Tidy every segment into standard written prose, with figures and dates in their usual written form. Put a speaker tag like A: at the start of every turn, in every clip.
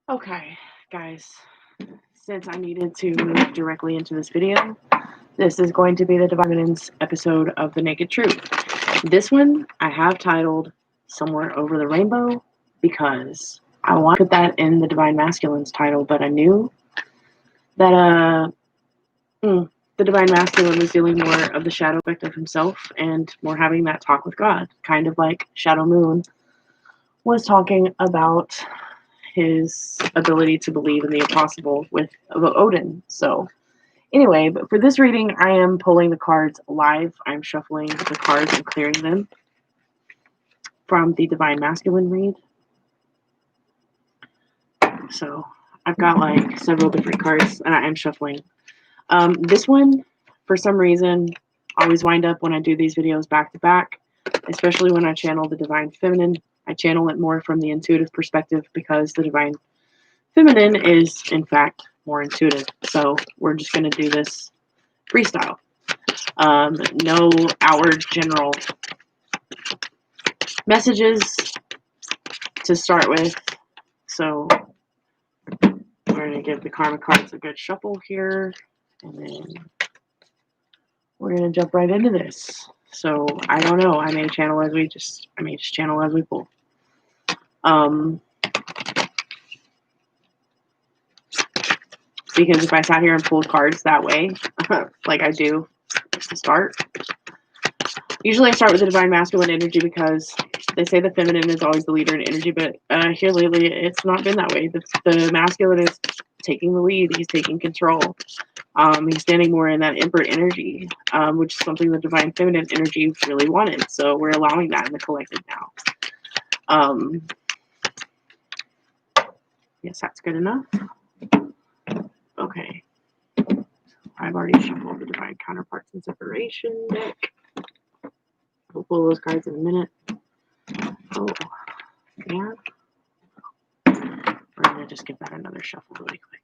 A: Okay, guys, since I needed to move directly into this video, this is going to be the Divine Feminine's episode of The Naked Truth. This one I have titled Somewhere Over the Rainbow because I want to put that in the Divine Masculine's title, but I knew that the Divine Masculine was dealing more of the shadow aspect of himself and more having that talk with God, kind of like Shadow Moon was talking about his ability to believe in the impossible with Odin. So anyway, but for this reading, I am pulling the cards live. I'm shuffling the cards and clearing them from the Divine Masculine read. So I've got like several different cards and I am shuffling. This one, for some reason, always wind up when I do these videos back to back, especially when I channel the Divine Feminine. I channel it more from the intuitive perspective because the Divine Feminine is, in fact, more intuitive. So we're just going to do this freestyle. No our general messages to start with. So we're going to give the Karma cards a good shuffle here. And then we're going to jump right into this. So I don't know. I may just channel as we pull. Because if I sat here and pulled cards that way, like I do to start, usually I start with the Divine Masculine energy because they say the feminine is always the leader in energy, but here lately it's not been that way. The masculine is taking the lead. He's taking control. He's standing more in that emperor energy, which is something the Divine Feminine energy really wanted. So we're allowing that in the collective now. Yes, that's good enough. Okay. I've already shuffled the Divine Counterparts and Separation deck. We'll pull those cards in a minute. Oh, yeah. We're going to just give that another shuffle really quick.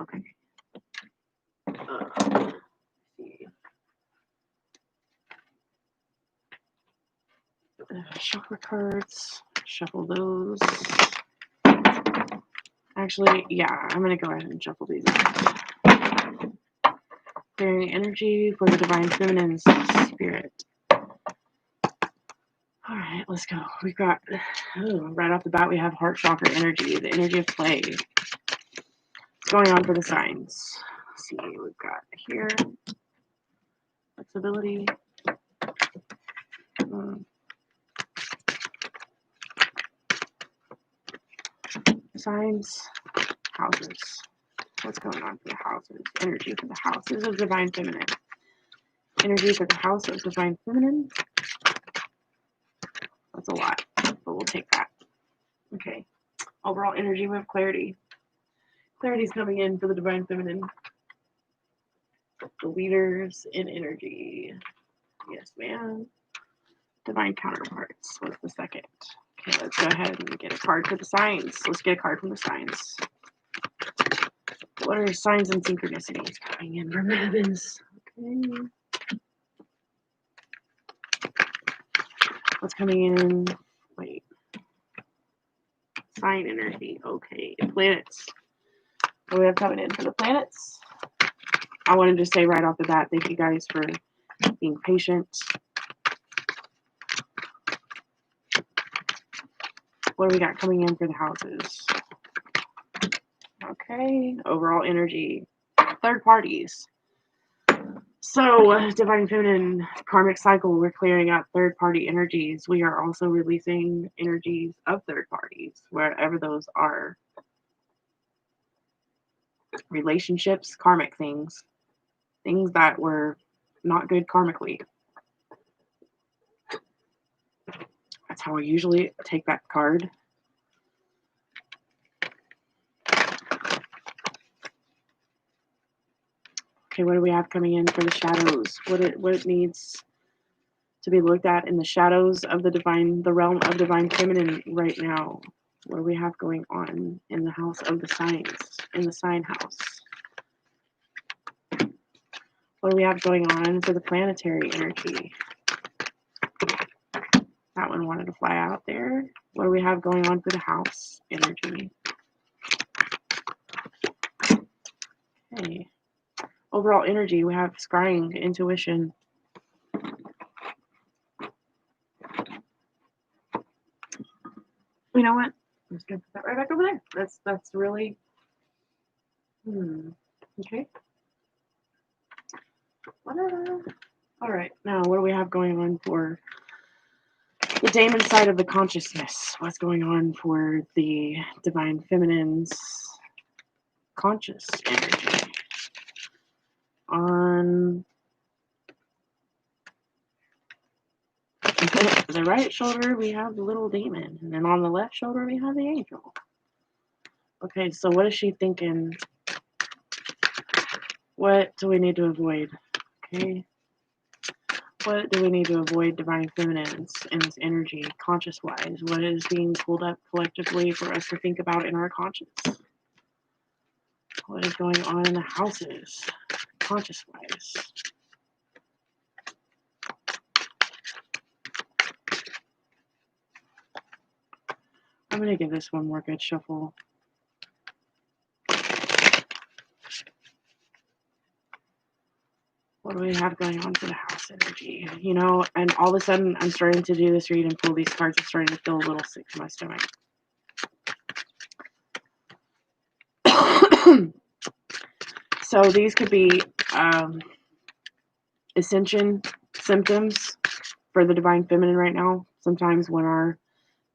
A: Okay. Let's see. Chakra cards. Shuffle those. Actually, yeah, I'm going to go ahead and shuffle these out. Clearing energy for the Divine Feminine's spirit. All right, let's go. We've got, right off the bat, we have heart chakra energy, the energy of play. What's going on for the signs? Let's see, we've got here flexibility. Signs, houses. What's going on for the houses? Energy for the houses of Divine Feminine. Energy for the house of Divine Feminine. That's a lot, but we'll take that. Okay. Overall energy, we have clarity. Clarity's coming in for the Divine Feminine. The leaders in energy. Yes, ma'am. Divine Counterparts. What's the second? Okay, let's go ahead and get a card for the signs. Let's get a card from the signs. What are signs and synchronicities coming in from the heavens? Okay. What's coming in? Wait. Sign energy. Okay. Planets. What do we have coming in for the planets? I wanted to say right off the bat, thank you guys for being patient. What do we got coming in for the houses? Okay. Overall energy. Third parties. So, Divine Feminine, karmic cycle, we're clearing out third-party energies. We are also releasing energies of third parties, wherever those are. Relationships, karmic things. Things that were not good karmically. That's how I usually take that card. Okay, what do we have coming in for the shadows? What it needs to be looked at in the shadows of the realm of Divine Feminine right now? What do we have going on in the house of the signs, in the sign house? What do we have going on for the planetary energy? That one wanted to fly out there. What do we have going on for the house energy? Okay. Overall energy, we have scrying, intuition. You know what? I'm just gonna put that right back over there. That's really okay. Whatever. All right, now what do we have going on for the daemon side of the consciousness? What's going on for the divine feminine's conscious energy? On the right shoulder, we have the little demon, and then on the left shoulder, we have the angel. Okay, so what is she thinking? What do we need to avoid? Okay. What do we need to avoid, divine feminines, in this energy, conscious-wise? What is being pulled up collectively for us to think about in our conscious? What is going on in the houses, conscious-wise? I'm going to give this one more good shuffle. What do we have going on for the house energy? You know, and all of a sudden, I'm starting to do this read and pull these cards. I'm starting to feel a little sick to my stomach. So these could be ascension symptoms for the divine feminine right now. Sometimes when our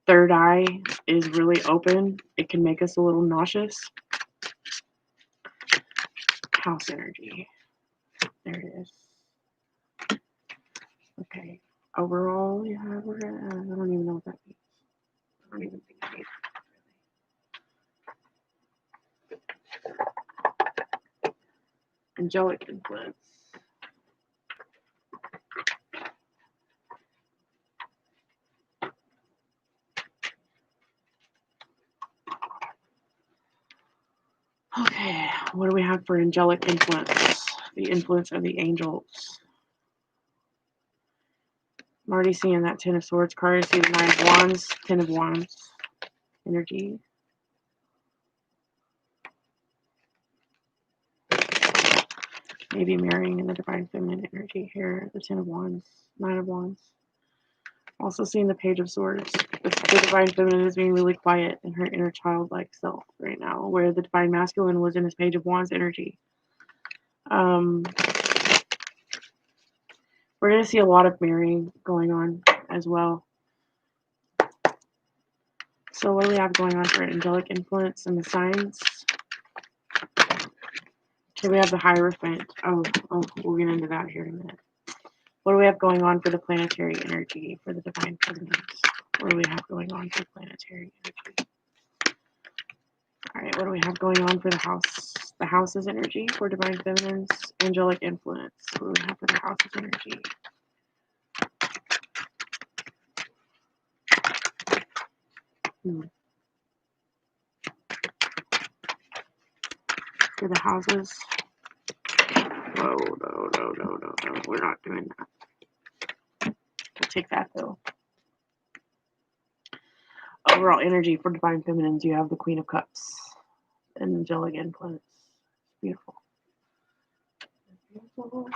A: third eye is really open, it can make us a little nauseous. House energy. There it is. Okay. Overall, yeah, I don't even know what that means. I don't even think I need that. Angelic influence. Okay, what do we have for angelic influence? The influence of the angels. I'm already seeing that Ten of Swords card. I see the Nine of Wands, Ten of Wands energy. Maybe marrying in the divine feminine energy here. The Ten of Wands, Nine of Wands. Also seeing the Page of Swords. The divine feminine is being really quiet in her inner childlike self right now, where the divine masculine was in his Page of Wands energy. We're going to see a lot of marrying going on as well. So what do we have going on for angelic influence and the signs? Okay, we have the Hierophant. Oh, we'll get into that here in a minute. What do we have going on for the planetary energy for the divine feminines? What do we have going on for planetary energy? All right, what do we have going on for the house? The house's energy for divine feminines, angelic influence. What do we have for the house's energy? For the houses. Whoa, no. We're not doing that. We'll take that though. Overall energy for divine feminines, you have the Queen of Cups. Angelic influence. Beautiful. Beautiful.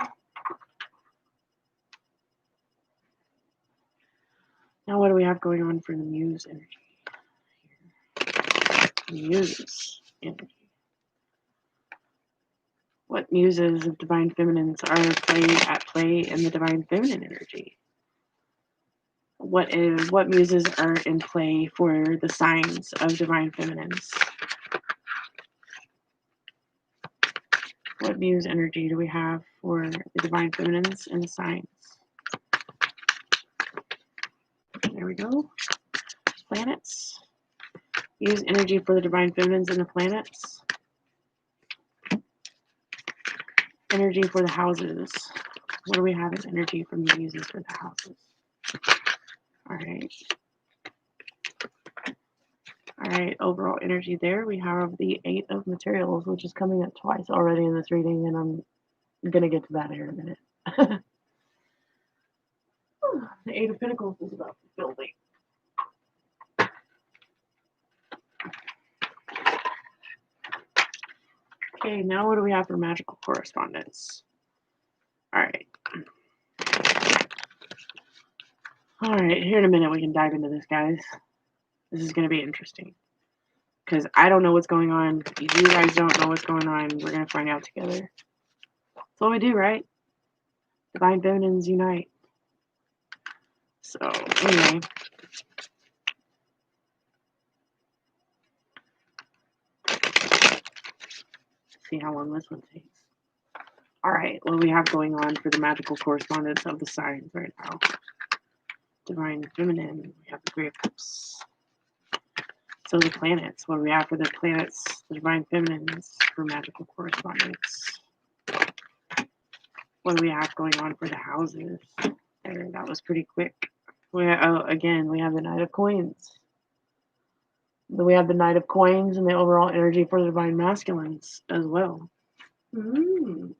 A: Now what do we have going on for the Muse energy? Muse energy. What muses of divine feminines are at play in the divine feminine energy? What muses are in play for the signs of divine feminines? What muse energy do we have for the divine feminines and the signs? There we go. Planets. Use energy for the divine feminines and the planets. Energy for the houses. What do we have as energy from the muses for the houses? All right, overall energy there. We have the Eight of Materials, which is coming up twice already in this reading, and I'm going to get to that here in a minute. The Eight of Pentacles is about building. Okay, now what do we have for magical correspondence? Alright. Alright, here in a minute we can dive into this, guys. This is going to be interesting. Because I don't know what's going on. You guys don't know what's going on. We're going to find out together. That's what we do, right? Divine Feminines unite. So, anyway. See how long this one takes. Alright, what do we have going on for the magical correspondence of the signs right now? Divine Feminine, we have the Three of Cups. So the planets, what do we have for the planets, the Divine Feminines, for magical correspondence? What do we have going on for the houses? There, that was pretty quick. Again, we have the Knight of Coins. We have the Knight of Coins and the overall energy for the Divine Masculines as well. Nice.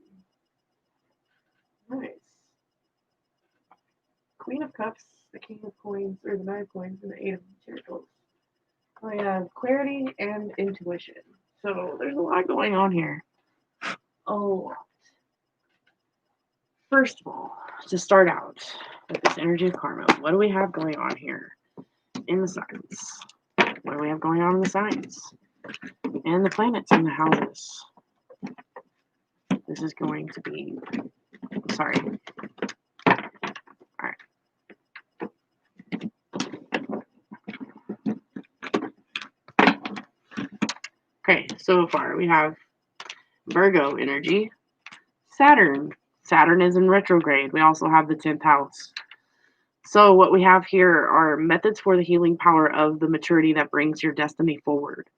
A: Queen of Cups, the King of Coins, or the Knight of Coins, and the Eight of Pentacles. We have clarity and intuition. So there's a lot going on here. A lot. First of all, to start out with this energy of karma, what do we have going on here in the signs? What do we have going on in the signs? And the planets and the houses. This is going to be, sorry. Alright. Okay, so far we have Virgo energy, Saturn. Saturn is in retrograde. We also have the 10th house. So what we have here are methods for the healing power of the maturity that brings your destiny forward.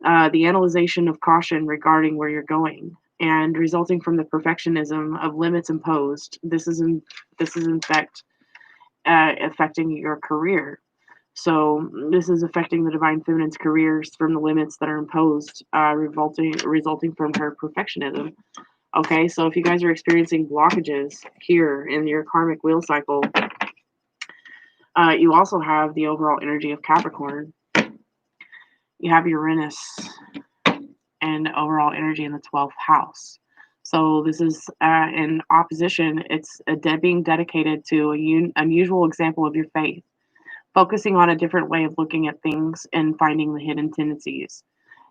A: The analyzation of caution regarding where you're going and resulting from the perfectionism of limits imposed. This is in fact affecting your career. So this is affecting the Divine Feminine's careers from the limits that are imposed, resulting from her perfectionism. Okay, so if you guys are experiencing blockages here in your karmic wheel cycle, you also have the overall energy of Capricorn. You have Uranus and overall energy in the 12th house. So this is in opposition. It's being dedicated to an unusual example of your faith, focusing on a different way of looking at things and finding the hidden tendencies.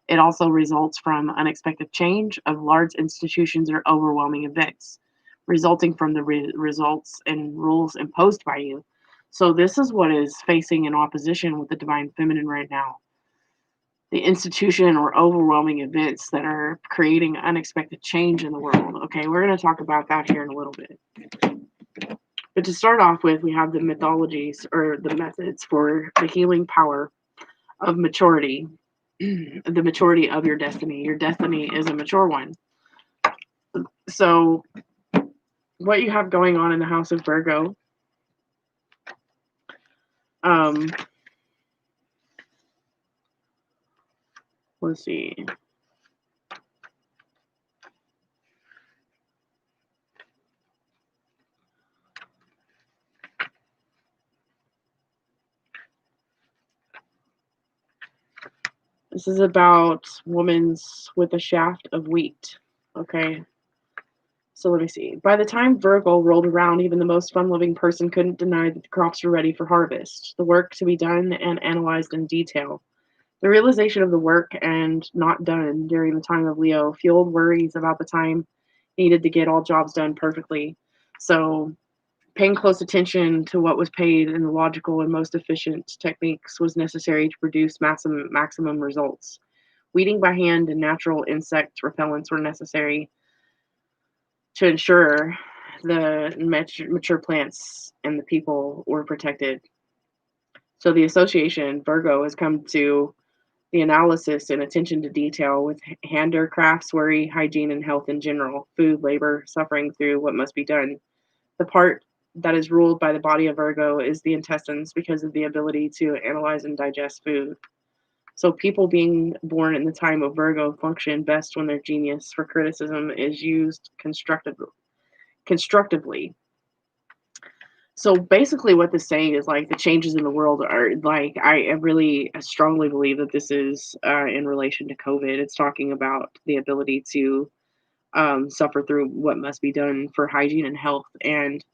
A: It also results from unexpected change of large institutions or overwhelming events, resulting from the results and rules imposed by you. So this is what is facing in opposition with the Divine Feminine right now. The institution or overwhelming events that are creating unexpected change in the world. Okay, we're going to talk about that here in a little bit. But to start off with, we have the mythologies or the methods for the healing power of maturity. The maturity of your destiny. Your destiny is a mature one. So what you have going on in the house of Virgo, let's see. This is about women's with a shaft of wheat. Okay. So let me see. By the time Virgo rolled around, even the most fun-loving person couldn't deny that the crops were ready for harvest. The work to be done and analyzed in detail. The realization of the work and not done during the time of Leo fueled worries about the time needed to get all jobs done perfectly. So paying close attention to what was paid in the logical and most efficient techniques was necessary to produce maximum results. Weeding by hand and natural insect repellents were necessary to ensure the mature plants and the people were protected. So the association, Virgo, has come to the analysis and attention to detail with handicrafts, worry, hygiene, and health in general, food, labor, suffering through what must be done. The part that is ruled by the body of Virgo is the intestines because of the ability to analyze and digest food. So people being born in the time of Virgo function best when their genius for criticism is used constructively. So basically what this is saying is like the changes in the world are like I really strongly believe that this is in relation to COVID. It's talking about the ability to suffer through what must be done for hygiene and health, and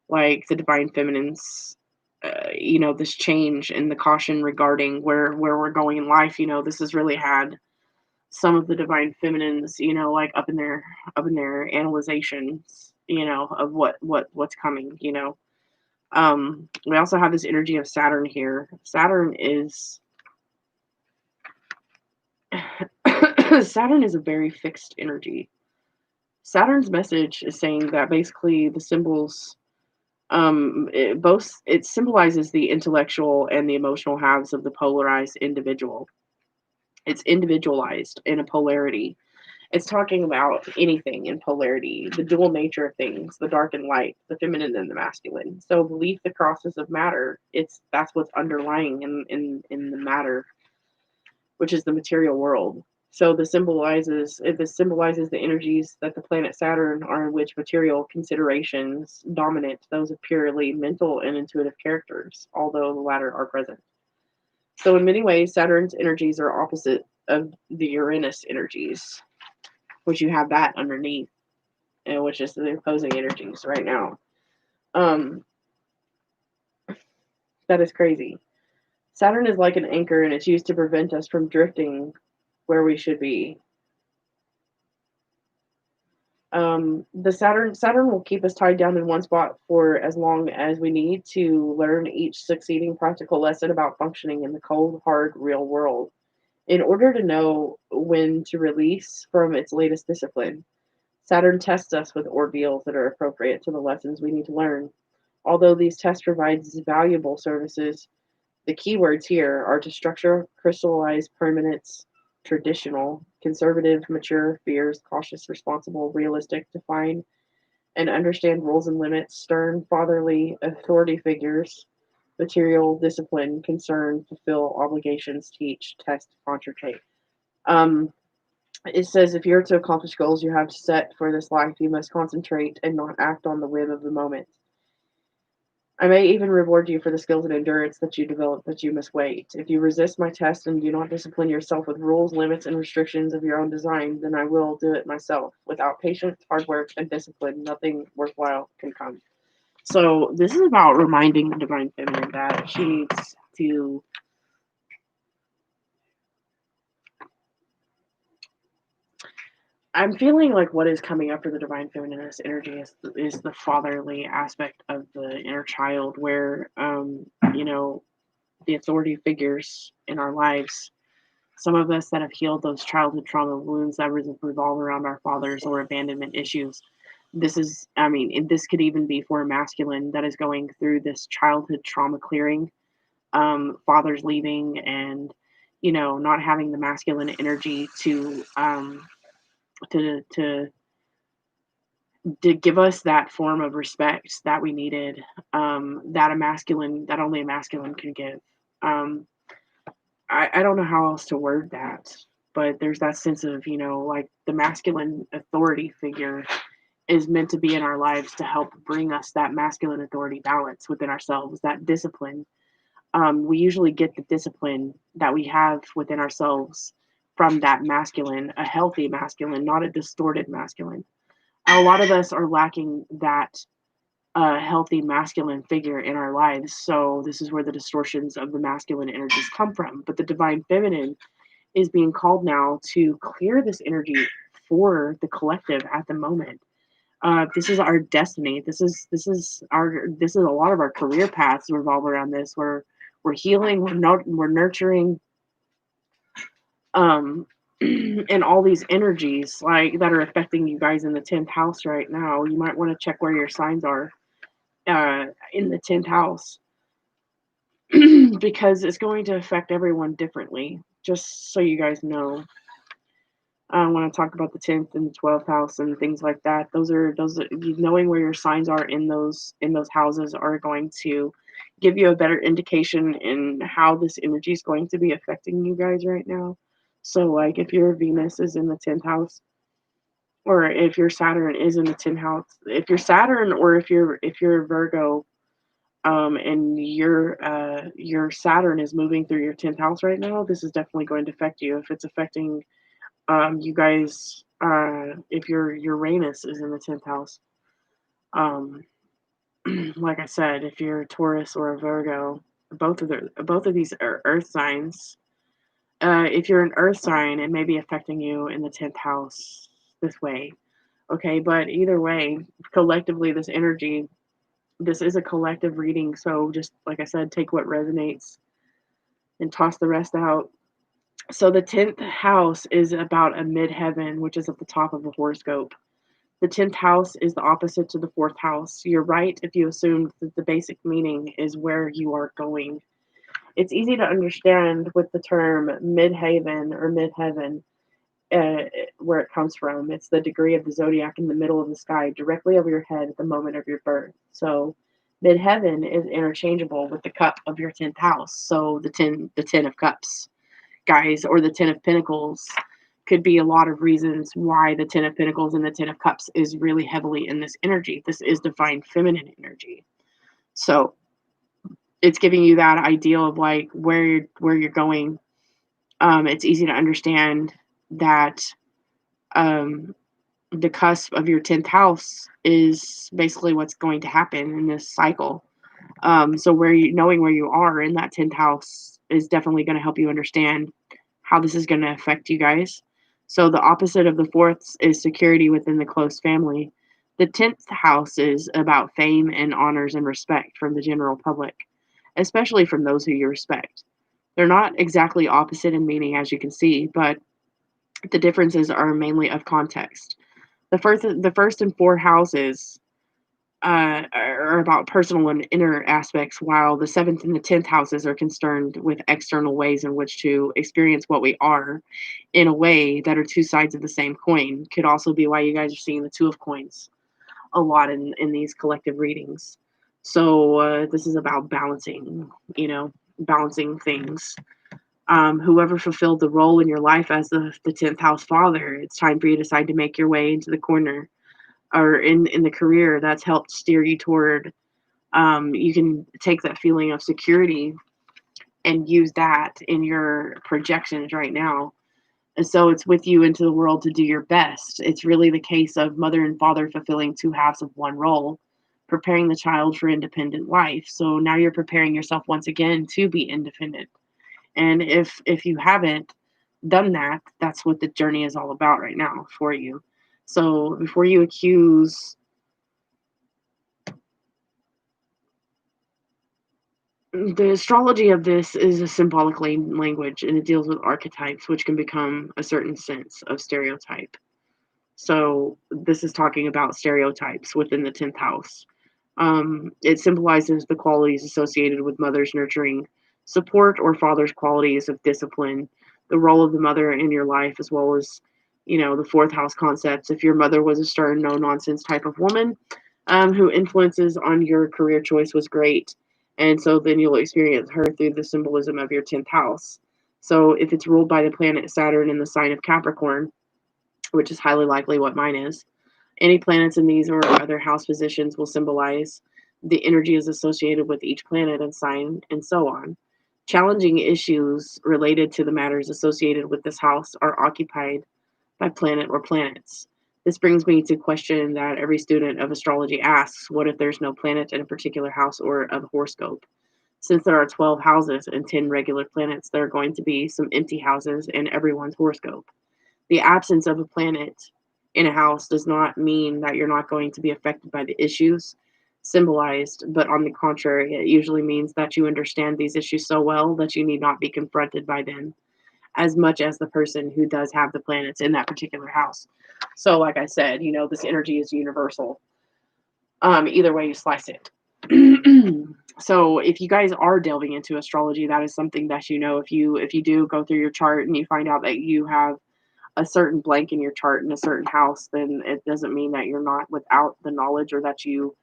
A: like the divine feminines, this change and the caution regarding where we're going in life. This has really had some of the divine feminines, like up in their analyzations, of what's coming. We also have this energy of Saturn here. Saturn is Saturn is a very fixed energy. Saturn's message is saying that basically the symbols, it symbolizes the intellectual and the emotional halves of the polarized individual. It's individualized in a polarity. It's talking about anything in polarity, the dual nature of things, the dark and light, the feminine and the masculine. So belief that crosses of matter, that's what's underlying in the matter, which is the material world. So this symbolizes the energies that the planet Saturn are, in which material considerations dominate those of purely mental and intuitive characters, although the latter are present. So in many ways, Saturn's energies are opposite of the Uranus energies, which you have that underneath, and which is the opposing energies right now. That is crazy. Saturn is like an anchor, and it's used to prevent us from drifting where we should be. The Saturn will keep us tied down in one spot for as long as we need to learn each succeeding practical lesson about functioning in the cold, hard, real world. In order to know when to release from its latest discipline, Saturn tests us with ordeals that are appropriate to the lessons we need to learn. Although these tests provide valuable services, the keywords here are to structure, crystallize, permanence, traditional, conservative, mature, fierce, cautious, responsible, realistic, define, and understand rules and limits, stern, fatherly, authority figures, material, discipline, concern, fulfill, obligations, teach, test, concentrate. It says if you're to accomplish goals you have set for this life, you must concentrate and not act on the whim of the moment. I may even reward you for the skills and endurance that you develop, but you must wait. If you resist my test and do not discipline yourself with rules, limits, and restrictions of your own design, then I will do it myself. Without patience, hard work, and discipline, nothing worthwhile can come. So this is about reminding the divine feminine that she needs to. I'm feeling like what is coming up for the divine femininist energy is the fatherly aspect of the inner child, where the authority figures in our lives. Some of us that have healed those childhood trauma wounds that revolve around our fathers or abandonment issues. This could even be for a masculine that is going through this childhood trauma clearing, fathers leaving, and not having the masculine energy to give us that form of respect that we needed, that only a masculine can give. Um, I don't know how else to word that, but there's that sense of, like the masculine authority figure is meant to be in our lives to help bring us that masculine authority balance within ourselves, that discipline. We usually get the discipline that we have within ourselves from that masculine, a healthy masculine, not a distorted masculine. A lot of us are lacking that healthy masculine figure in our lives. So this is where the distortions of the masculine energies come from. But the divine feminine is being called now to clear this energy for the collective at the moment. This is our destiny. This is a lot of our career paths revolve around this. We're healing. We're nurturing. And all these energies like that are affecting you guys in the 10th house right now. You might want to check where your signs are in the 10th house because it's going to affect everyone differently, just so you guys know. When I talk about the 10th and the 12th house and things like that, those knowing where your signs are in those houses are going to give you a better indication in how this energy is going to be affecting you guys right now. So like if your Venus is in the 10th house, or if your Saturn is in the 10th house, if you're Saturn, or if you're Virgo, and your Saturn is moving through your 10th house right now, this is definitely going to affect you. If it's affecting you guys, if your Uranus is in the 10th house, um, like I said, if you're a Taurus or a Virgo, both of these are Earth signs. If you're an Earth sign, it may be affecting you in the 10th house this way. Okay, but either way, collectively, this energy, this is a collective reading. So just like I said, take what resonates and toss the rest out. So the 10th house is about a midheaven, which is at the top of the horoscope. The 10th house is the opposite to the 4th house. You're right if you assumed that the basic meaning is where you are going. It's easy to understand with the term midhaven or midheaven, where it comes from. It's the degree of the zodiac in the middle of the sky, directly over your head at the moment of your birth. So midheaven is interchangeable with the cup of your 10th house. So the ten of cups, guys, or the 10 of pentacles could be a lot of reasons why the 10 of pentacles and the 10 of cups is really heavily in this energy. This is divine feminine energy. So it's giving you that idea of like where you're going. It's easy to understand that um, the cusp of your 10th house is basically what's going to happen in this cycle. So knowing where you are in that 10th house is definitely going to help you understand how this is going to affect you guys. So the opposite of the fourth is security within the close family. The 10th house is about fame and honors and respect from the general public, especially from those who you respect. They're not exactly opposite in meaning, as you can see, but the differences are mainly of context. The first and four houses are about personal and inner aspects, while the seventh and the 10th houses are concerned with external ways in which to experience what we are in a way that are two sides of the same coin. Could also be why you guys are seeing the two of coins a lot in these collective readings. So this is about balancing, balancing things. Whoever fulfilled the role in your life as the 10th house father, it's time for you to decide to make your way into the corner or in the career that's helped steer you toward. You can take that feeling of security and use that in your projections right now. And so it's with you into the world to do your best. It's really the case of mother and father fulfilling two halves of one role, preparing the child for independent life. So now you're preparing yourself once again to be independent. And if you haven't done that, that's what the journey is all about right now for you. So before you accuse, the astrology of this is a symbolic language, and it deals with archetypes, which can become a certain sense of stereotype. So this is talking about stereotypes within the 10th house. It symbolizes the qualities associated with mother's nurturing support or father's qualities of discipline, the role of the mother in your life, as well as, the fourth house concepts. If your mother was a stern, no nonsense type of woman, who influences on your career choice was great. And so then you'll experience her through the symbolism of your 10th house. So if it's ruled by the planet Saturn in the sign of Capricorn, which is highly likely what mine is, any planets in these or other house positions will symbolize the energies associated with each planet and sign, and so on. Challenging issues related to the matters associated with this house are occupied by planet or planets. This brings me to question that every student of astrology asks: what if there's no planet in a particular house or of a horoscope? Since there are 12 houses and 10 regular planets, there are going to be some empty houses in everyone's horoscope. The absence of a planet in a house does not mean that you're not going to be affected by the issues symbolized, but on the contrary, it usually means that you understand these issues so well that you need not be confronted by them as much as the person who does have the planets in that particular house. So, like I said, this energy is universal. Either way you slice it. So, if you guys are delving into astrology, that is something that if you do go through your chart and you find out that you have a certain blank in your chart in a certain house, then it doesn't mean that you're not without the knowledge, or that you're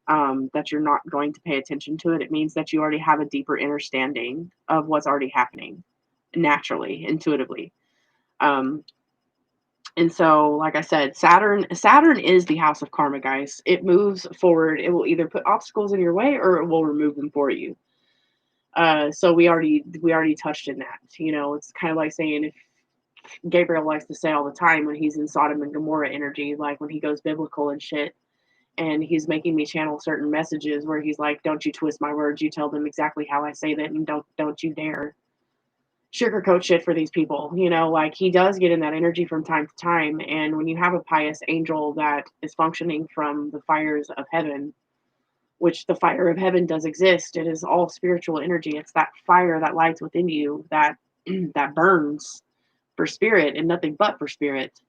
A: not going to pay attention to it. It means that you already have a deeper understanding of what's already happening naturally, intuitively. Um, And so, like I said, Saturn is the house of karma, guys. It moves forward. It will either put obstacles in your way or it will remove them for you. So we already touched in that. It's kind of like saying, if Gabriel likes to say all the time when he's in Sodom and Gomorrah energy, like when he goes biblical and shit, and he's making me channel certain messages where he's like, "Don't you twist my words. You tell them exactly how I say that, and don't you dare sugarcoat shit for these people." Like, he does get in that energy from time to time. And when you have a pious angel that is functioning from the fires of heaven, which the fire of heaven does exist, it is all spiritual energy. It's that fire that lights within you that that burns for spirit and nothing but for spirit.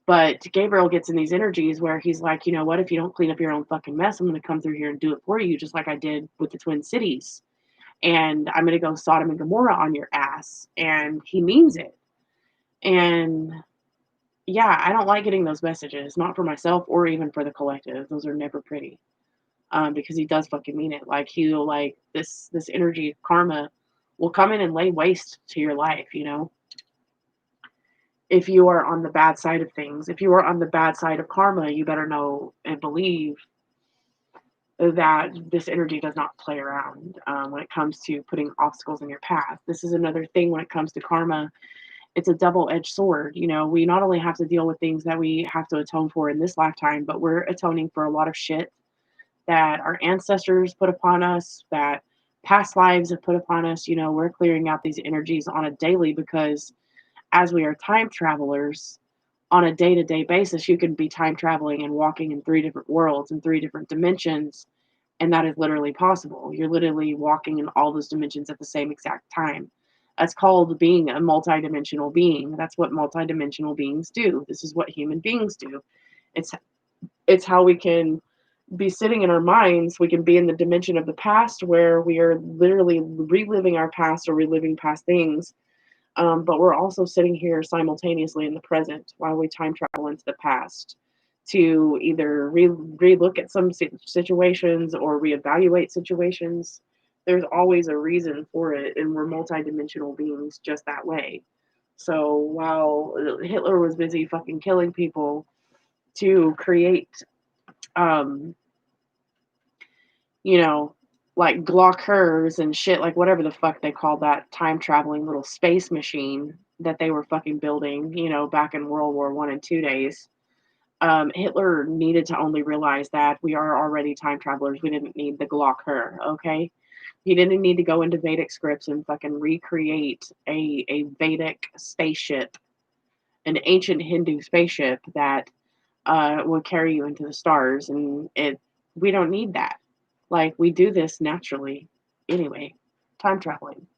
A: But Gabriel gets in these energies where he's like, you know what, if you don't clean up your own fucking mess, I'm going to come through here and do it for you, just like I did with the Twin Cities. And I'm going to go Sodom and Gomorrah on your ass. And he means it. And yeah, I don't like getting those messages, not for myself or even for the collective. Those are never pretty. Because he does fucking mean it. Like, he'll, like, this energy of karma will come in and lay waste to your life, if you are on the bad side of things. If you are on the bad side of karma, you better know and believe that this energy does not play around when it comes to putting obstacles in your path. This is another thing when it comes to karma. It's a double-edged sword. We not only have to deal with things that we have to atone for in this lifetime, but we're atoning for a lot of shit that our ancestors put upon us, that past lives have put upon us. We're clearing out these energies on a daily, because as we are time travelers, on a day-to-day basis, you can be time traveling and walking in 3 different worlds and 3 different dimensions, and that is literally possible. You're literally walking in all those dimensions at the same exact time. That's called being a multidimensional being. That's what multidimensional beings do. This is what human beings do. It's how we can be sitting in our minds. We can be in the dimension of the past where we are literally reliving our past or reliving past things. But we're also sitting here simultaneously in the present while we time travel into the past to either re-look at some situations or reevaluate situations. There's always a reason for it, and we're multidimensional beings just that way. So while Hitler was busy fucking killing people to create, um, like Glockers and shit, like whatever the fuck they called that time traveling little space machine that they were fucking building, back in World War I and II days. Hitler needed to only realize that we are already time travelers. We didn't need the Glocker, okay? He didn't need to go into Vedic scripts and fucking recreate a Vedic spaceship, an ancient Hindu spaceship that would carry you into the stars. And we don't need that. Like, we do this naturally anyway. Time traveling.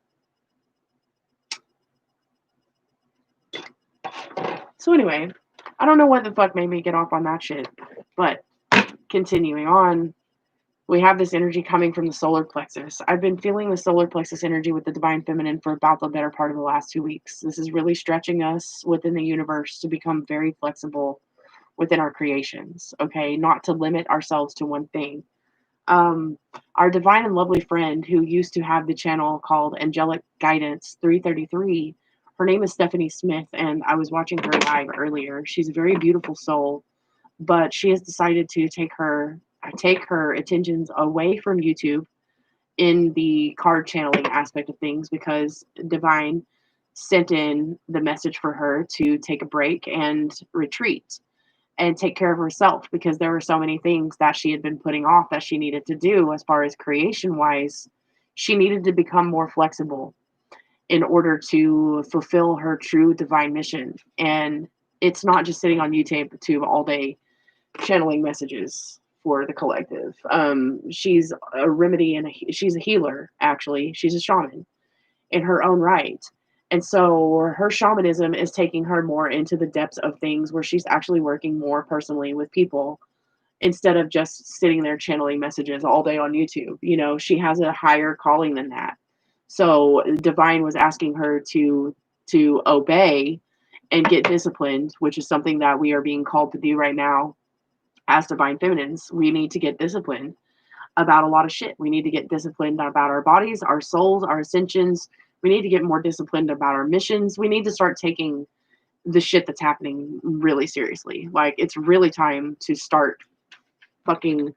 A: So anyway, I don't know what the fuck made me get off on that shit. But continuing on, we have this energy coming from the solar plexus. I've been feeling the solar plexus energy with the divine feminine for about the better part of the last 2 weeks. This is really stretching us within the universe to become very flexible within our creations, okay? Not to limit ourselves to one thing. Our divine and lovely friend who used to have the channel called Angelic Guidance 333, her name is Stephanie Smith, and I was watching her live earlier. She's a very beautiful soul, but she has decided to take her attentions away from YouTube in the card channeling aspect of things, because divine sent in the message for her to take a break and retreat and take care of herself, because there were so many things that she had been putting off that she needed to do as far as creation wise. She needed to become more flexible in order to fulfill her true divine mission. And it's not just sitting on YouTube all day channeling messages for the collective. She's a remedy and she's a healer, actually. She's a shaman in her own right. And so her shamanism is taking her more into the depths of things where she's actually working more personally with people instead of just sitting there channeling messages all day on YouTube. She has a higher calling than that. So divine was asking her to obey and get disciplined, which is something that we are being called to do right now as divine feminines. We need to get disciplined about a lot of shit. We need to get disciplined about our bodies, our souls, our ascensions. We need to get more disciplined about our missions. We need to start taking the shit that's happening really seriously. Like, it's really time to start fucking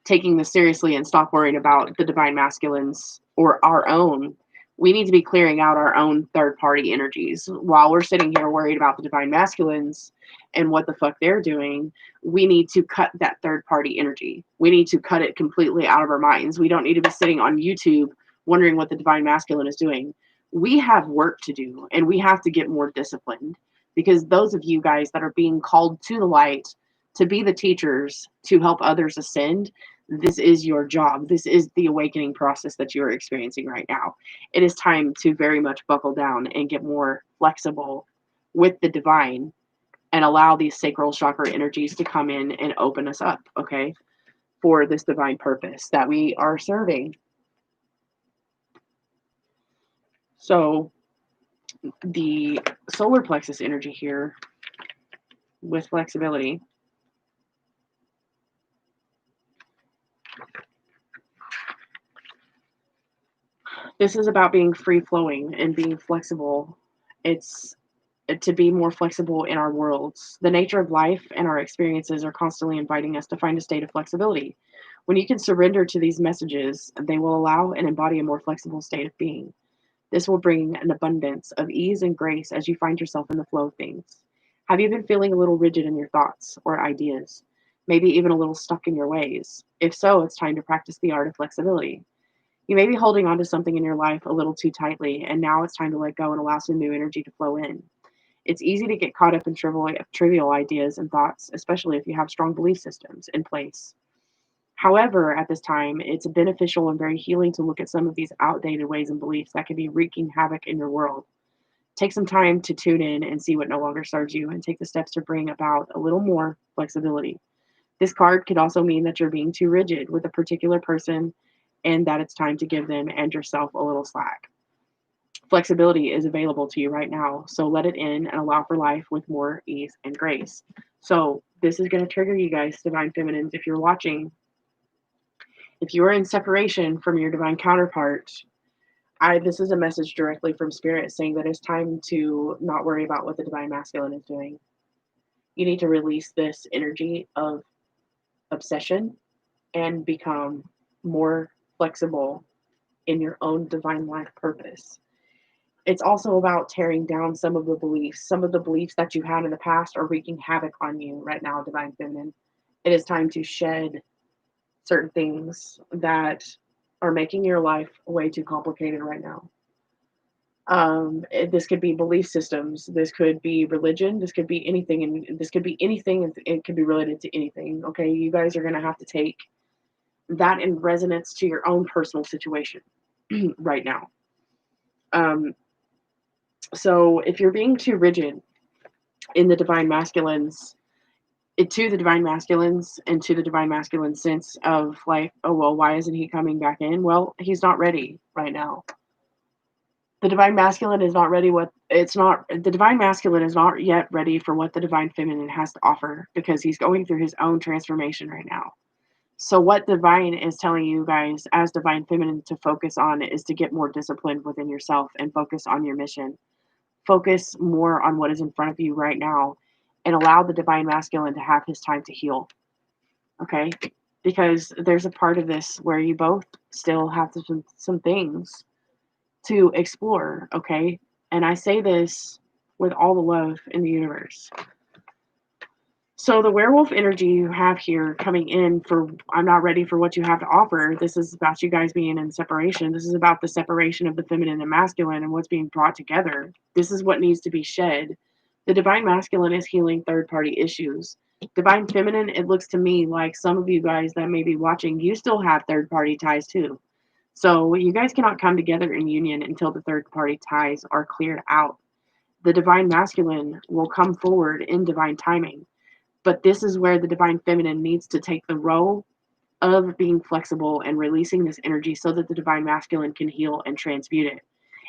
A: taking this seriously and stop worrying about the divine masculines or our own. We need to be clearing out our own third party energies. While we're sitting here worried about the divine masculines and what the fuck they're doing, we need to cut that third party energy. We need to cut it completely out of our minds. We don't need to be sitting on YouTube wondering what the divine masculine is doing. We have work to do, and we have to get more disciplined, because those of you guys that are being called to the light to be the teachers to help others ascend, this is your job. This is the awakening process that you are experiencing right now. It is time to very much buckle down and get more flexible with the divine and allow these sacral chakra energies to come in and open us up, okay, for this divine purpose that we are serving. So the solar plexus energy here with flexibility. This is about being free flowing and being flexible. It's to be more flexible in our worlds. The nature of life and our experiences are constantly inviting us to find a state of flexibility. When you can surrender to these messages, they will allow and embody a more flexible state of being. This will bring an abundance of ease and grace as you find yourself in the flow of things. Have you been feeling a little rigid in your thoughts or ideas? Maybe even a little stuck in your ways? If so, it's time to practice the art of flexibility. You may be holding on to something in your life a little too tightly, and now it's time to let go and allow some new energy to flow in. It's easy to get caught up in trivial ideas and thoughts, especially if you have strong belief systems in place. However, at this time, it's beneficial and very healing to look at some of these outdated ways and beliefs that can be wreaking havoc in your world. Take some time to tune in and see what no longer serves you, and take the steps to bring about a little more flexibility. This card could also mean that you're being too rigid with a particular person and that it's time to give them and yourself a little slack. Flexibility is available to you right now, so let it in and allow for life with more ease and grace. So this is going to trigger you guys, divine feminines. If you're watching, if you are in separation from your divine counterpart, this is a message directly from spirit saying that it's time to not worry about what the divine masculine is doing. You need to release this energy of obsession and become more flexible in your own divine life purpose. It's also about tearing down some of the beliefs. Some of the beliefs that you had in the past are wreaking havoc on you right now, divine feminine. It is time to shed certain things that are making your life way too complicated right now. This could be belief systems. This could be religion. This could be anything. And this could be anything. It could be related to anything. Okay. You guys are going to have to take that in resonance to your own personal situation right now. So if you're being too rigid in the divine masculines, to the divine masculines and to the divine masculine sense of like, oh, well, why isn't he coming back in? Well, he's not ready right now. The divine masculine is not ready. The divine masculine is not yet ready for what the divine feminine has to offer, because he's going through his own transformation right now. So what divine is telling you guys as divine feminine to focus on is to get more disciplined within yourself and focus on your mission. Focus more on what is in front of you right now and allow the divine masculine to have his time to heal. Okay? Because there's a part of this where you both still have some things to explore. Okay? And I say this with all the love in the universe. So the werewolf energy you have here coming in for, I'm not ready for what you have to offer. This is about you guys being in separation. This is about the separation of the feminine and masculine and what's being brought together. This is what needs to be shed. The divine masculine is healing third-party issues. Divine feminine, it looks to me like some of you guys that may be watching, you still have third-party ties too. So you guys cannot come together in union until the third-party ties are cleared out. The divine masculine will come forward in divine timing. But this is where the divine feminine needs to take the role of being flexible and releasing this energy so that the divine masculine can heal and transmute it.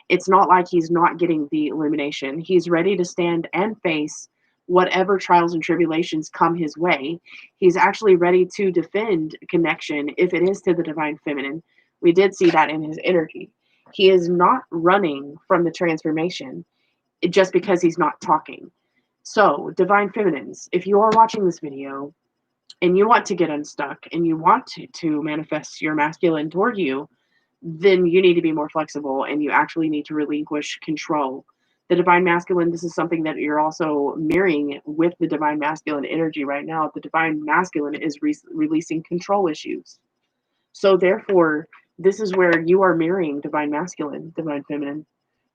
A: It's not like he's not getting the illumination. He's ready to stand and face whatever trials and tribulations come his way. He's actually ready to defend connection if it is to the divine feminine. We did see that in his energy. He is not running from the transformation just because he's not talking. So, divine feminines, if you are watching this video and you want to get unstuck and you want to manifest your masculine toward you, then you need to be more flexible and you actually need to relinquish control. The divine masculine, this is something that you're also mirroring with the divine masculine energy right now. The divine masculine is releasing control issues. So, therefore, this is where you are mirroring divine masculine, divine feminine.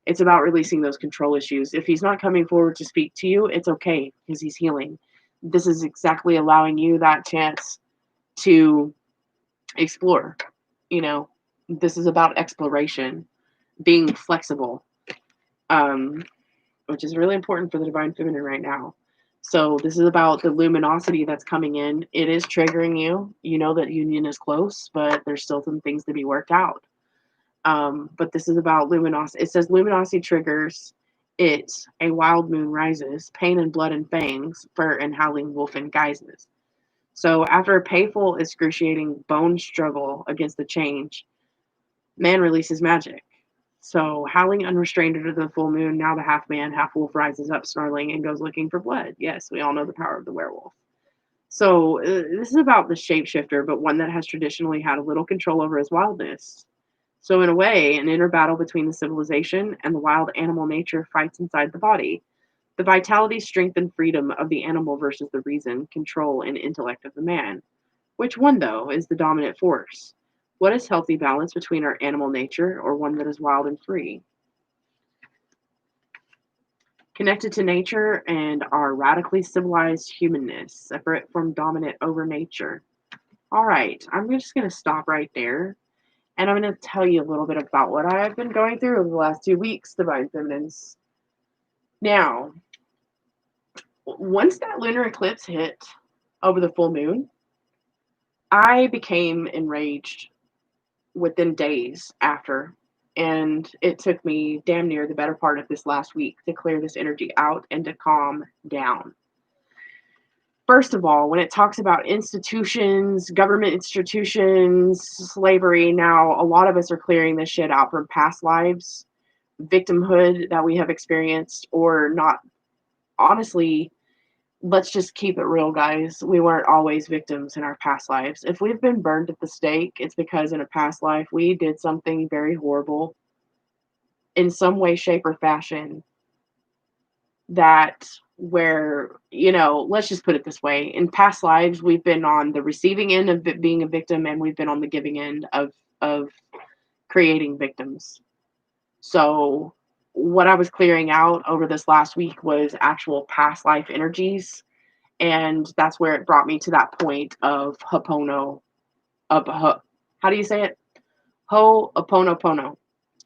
A: It's about releasing those control issues. If he's not coming forward to speak to you, it's okay because he's healing. This is exactly allowing you that chance to explore. You know, this is about exploration, being flexible, which is really important for the divine feminine right now. So this is about the luminosity that's coming in. It is triggering you. You know that union is close, but there's still some things to be worked out. But this is about luminosity. It says luminosity triggers it. A wild moon rises, pain and blood and fangs, fur and howling wolf and guises. So after a painful, excruciating bone struggle against the change, man releases magic. So howling unrestrained under the full moon, now the half man, half wolf rises up snarling and goes looking for blood. Yes, we all know the power of the werewolf. So this is about the shapeshifter, but one that has traditionally had a little control over his wildness. So in a way, an inner battle between the civilization and the wild animal nature fights inside the body. The vitality, strength, and freedom of the animal versus the reason, control, and intellect of the man. Which one, though, is the dominant force? What is healthy balance between our animal nature or one that is wild and free? Connected to nature and our radically civilized humanness, separate from dominant over nature. All right, I'm just going to stop right there. And I'm going to tell you a little bit about what I've been going through over the last 2 weeks, Divine Feminines. Now, once that lunar eclipse hit over the full moon, I became enraged within days after. And it took me damn near the better part of this last week to clear this energy out and to calm down. First of all, when it talks about institutions, government institutions, slavery, now a lot of us are clearing this shit out from past lives, victimhood that we have experienced, or not. Honestly, let's just keep it real, guys. We weren't always victims in our past lives. If we've been burned at the stake, it's because in a past life we did something very horrible in some way, shape, or fashion that where, let's just put it this way. In past lives, we've been on the receiving end of being a victim, and we've been on the giving end of creating victims. So what I was clearing out over this last week was actual past life energies. And that's where it brought me to that point of Ho'opono. How do you say it? Ho'oponopono.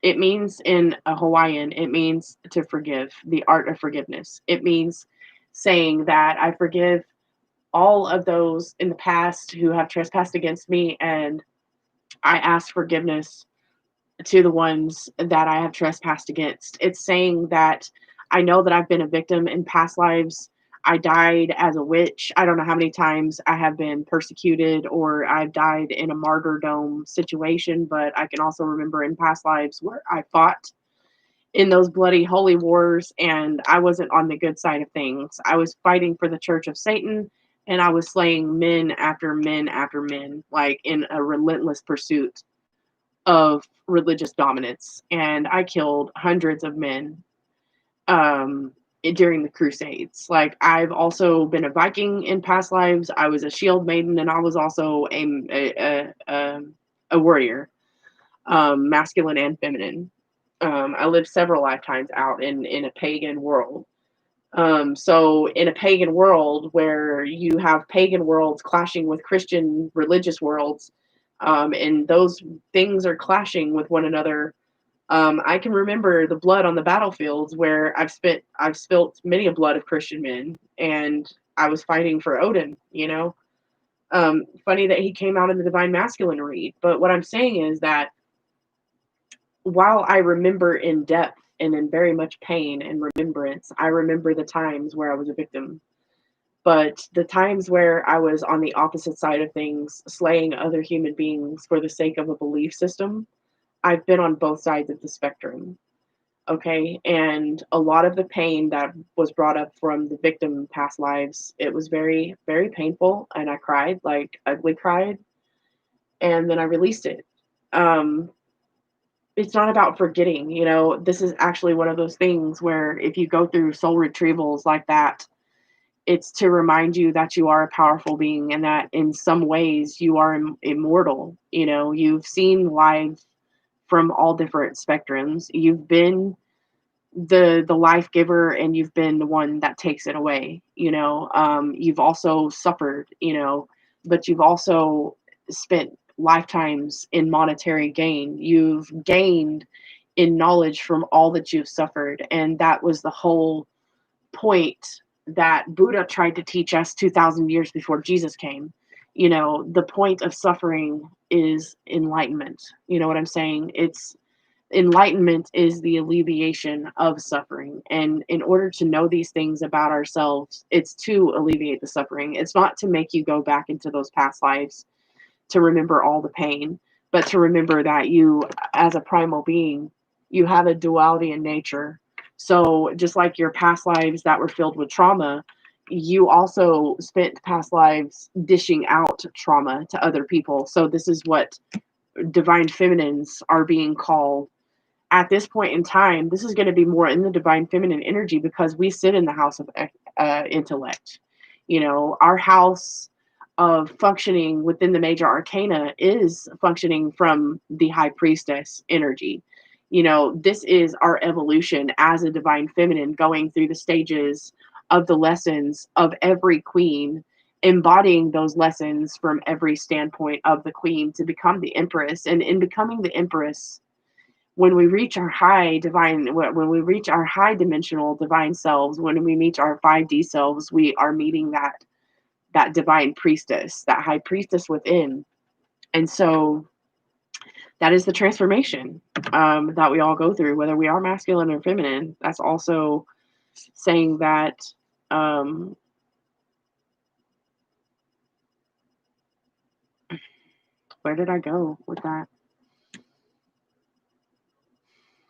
A: It means in a Hawaiian, it means to forgive, the art of forgiveness. It means saying that I forgive all of those in the past who have trespassed against me, and I ask forgiveness to the ones that I have trespassed against. It's saying that I know that I've been a victim in past lives. I died as a witch. I don't know how many times I have been persecuted or I've died in a martyrdom situation, but I can also remember in past lives where I fought in those bloody holy wars and I wasn't on the good side of things. I was fighting for the Church of Satan and I was slaying men after men after men, like in a relentless pursuit of religious dominance. And I killed hundreds of men during the Crusades. Like, I've also been a Viking in past lives. I was a shield maiden, and I was also a warrior, masculine and feminine. I lived several lifetimes out in a pagan world. So in a pagan world where you have pagan worlds clashing with Christian religious worlds, and those things are clashing with one another. I can remember the blood on the battlefields where I've spilt many a blood of Christian men, and I was fighting for Odin, Funny that he came out in the Divine Masculine read, but what I'm saying is that while I remember in depth and in very much pain and remembrance, I remember the times where I was a victim. But the times where I was on the opposite side of things, slaying other human beings for the sake of a belief system, I've been on both sides of the spectrum. Okay, and a lot of the pain that was brought up from the victim past lives, it was very, very painful, and I cried, like ugly cried, and then I released it. Um, it's not about forgetting, you know. This is actually one of those things where if you go through soul retrievals like that, it's to remind you that you are a powerful being and that in some ways you are immortal. You know, you've seen life from all different spectrums. You've been the life giver and you've been the one that takes it away, you know. You've also suffered, you know, but you've also spent lifetimes in monetary gain. You've gained in knowledge from all that you've suffered, and that was the whole point that Buddha tried to teach us 2,000 years before Jesus came. You know, the point of suffering is enlightenment. You know what I'm saying? It's enlightenment is the alleviation of suffering. And in order to know these things about ourselves, it's to alleviate the suffering. It's not to make you go back into those past lives to remember all the pain, but to remember that you, as a primal being, you have a duality in nature. So just like your past lives that were filled with trauma, you also spent past lives dishing out trauma to other people. So this is what divine feminines are being called at this point in time. This is going to be more in the divine feminine energy because we sit in the house of intellect. You know, our house of functioning within the major arcana is functioning from the high priestess energy. You know, this is our evolution as a divine feminine going through the stages of the lessons of every queen, embodying those lessons from every standpoint of the queen to become the empress. And in becoming the empress, when we reach our high divine, when we reach our high dimensional divine selves, when we meet our 5D selves, we are meeting that divine priestess, that high priestess within. And so that is the transformation that we all go through, whether we are masculine or feminine. That's also saying that where did I go with that?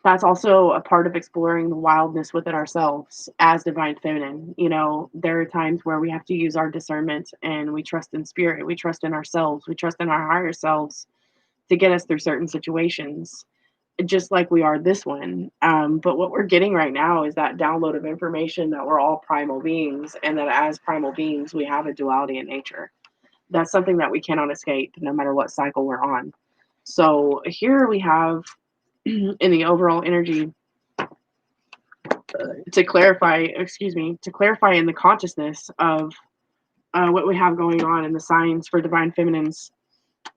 A: That's also a part of exploring the wildness within ourselves as divine feminine. You know, there are times where we have to use our discernment and we trust in spirit, we trust in ourselves, we trust in our higher selves to get us through certain situations, just like we are this one. But what we're getting right now is that download of information that we're all primal beings and that as primal beings, we have a duality in nature. That's something that we cannot escape no matter what cycle we're on. So here we have in the overall energy to clarify, to clarify in the consciousness of what we have going on in the signs for divine feminines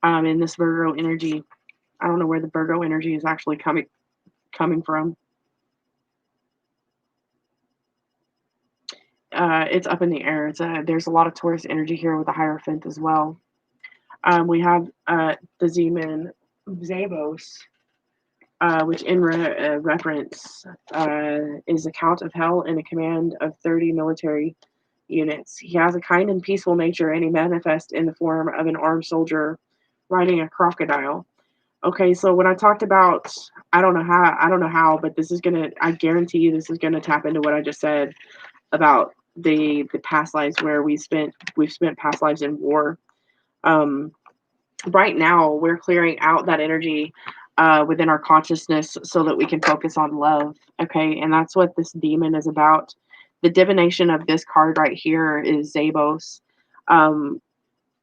A: in this Virgo energy. I don't know where the Virgo energy is actually coming from. It's up in the air. There's a lot of Taurus energy here with the Hierophant as well. We have the Zeman Zabos, which in reference is a count of hell and a command of 30 military units. He has a kind and peaceful nature, and he manifests in the form of an armed soldier riding a crocodile. Okay, so when I talked about, I don't know how, but this is gonna, I guarantee you, this is gonna tap into what I just said about the past lives where we've spent past lives in war. Right now, we're clearing out that energy within our consciousness so that we can focus on love. Okay, and that's what this demon is about. The divination of this card right here is Zabos.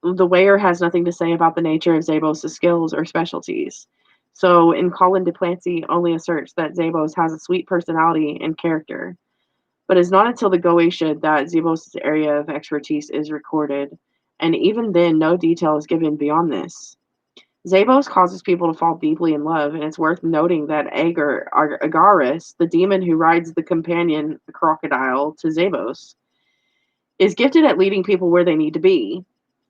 A: The wearer has nothing to say about the nature of Zabos' skills or specialties. So in Colin Duplancy only asserts that Zabos has a sweet personality and character. But it's not until the Goetia that Zabos' area of expertise is recorded, and even then no detail is given beyond this. Zabos causes people to fall deeply in love, and it's worth noting that Agaris, the demon who rides the companion crocodile to Zabos, is gifted at leading people where they need to be.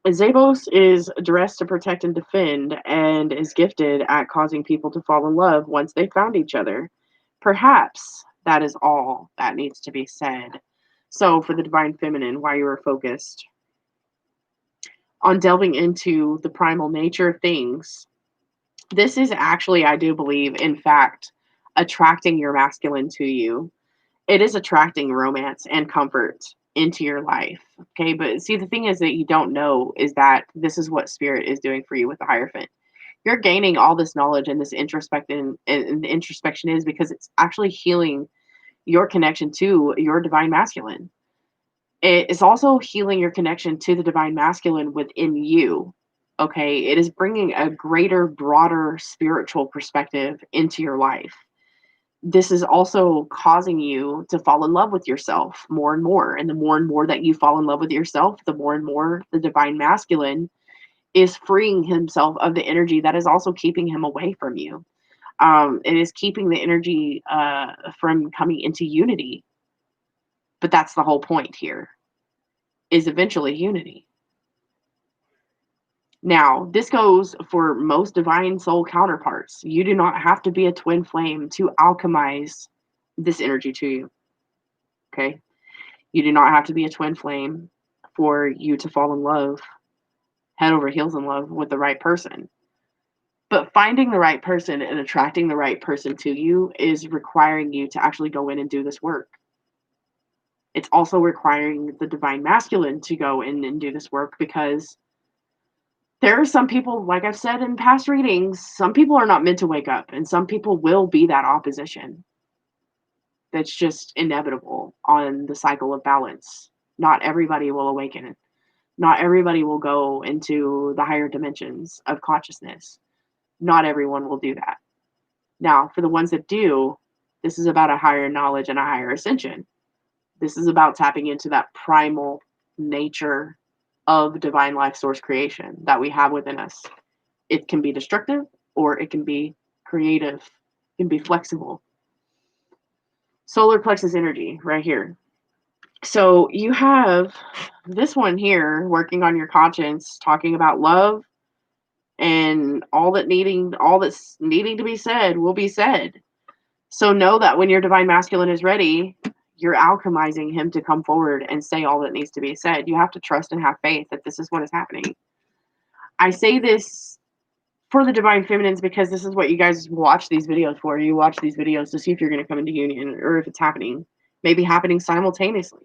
A: Zabos is dressed to protect and defend, and is gifted at causing people to fall in love once they found each other. Perhaps that is all that needs to be said. So, for the divine feminine, while you are focused on delving into the primal nature of things, this is actually, I do believe, in fact, attracting your masculine to you. It is attracting romance and comfort into your life. Okay. But see, the thing is that you don't know is that this is what spirit is doing for you with the Hierophant. You're gaining all this knowledge and this introspection, and the introspection is because it's actually healing your connection to your divine masculine. It is also healing your connection to the divine masculine within you. Okay. It is bringing a greater, broader spiritual perspective into your life. This is also causing you to fall in love with yourself more and more. And the more and more that you fall in love with yourself, the more and more the divine masculine is freeing himself of the energy that is also keeping him away from you. It is keeping the energy from coming into unity. But that's the whole point here, is eventually unity. Now, this goes for most divine soul counterparts. You do not have to be a twin flame to alchemize this energy to you. Okay? You do not have to be a twin flame for you to fall in love, head over heels in love with the right person. But finding the right person and attracting the right person to you is requiring you to actually go in and do this work. It's also requiring the divine masculine to go in and do this work, because there are some people, like I've said in past readings, some people are not meant to wake up, and some people will be that opposition. That's just inevitable on the cycle of balance. Not everybody will awaken. Not everybody will go into the higher dimensions of consciousness. Not everyone will do that. Now, for the ones that do, this is about a higher knowledge and a higher ascension. This is about tapping into that primal nature of divine life source creation that we have within us. It can be destructive or it can be creative. It can be flexible. Solar plexus energy right here. So you have this one here working on your conscience, talking about love, and all that's needing to be said will be said. So know that when your divine masculine is ready, you're alchemizing him to come forward and say all that needs to be said. You have to trust and have faith that this is what is happening. I say this for the divine feminines because this is what you guys watch these videos for. You watch these videos to see if you're going to come into union or if it's happening, maybe happening simultaneously.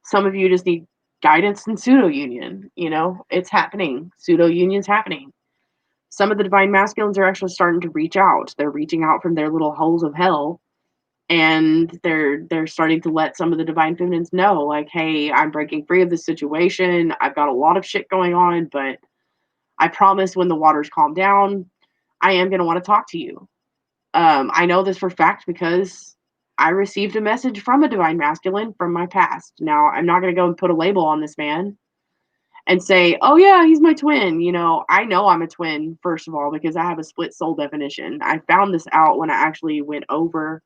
A: Some of you just need guidance and pseudo union. You know, it's happening. Pseudo union's happening. Some of the divine masculines are actually starting to reach out. They're reaching out from their little holes of hell, and they're starting to let some of the divine feminines know, like, hey, I'm breaking free of this situation. I've got a lot of shit going on, but I promise when the waters calm down, I am going to want to talk to you. I know this for fact because I received a message from a divine masculine from my past. Now, I'm not going to go and put a label on this man and say, oh yeah, he's my twin. You know, I know I'm a twin, first of all, because I have a split soul definition. I found this out when I actually went over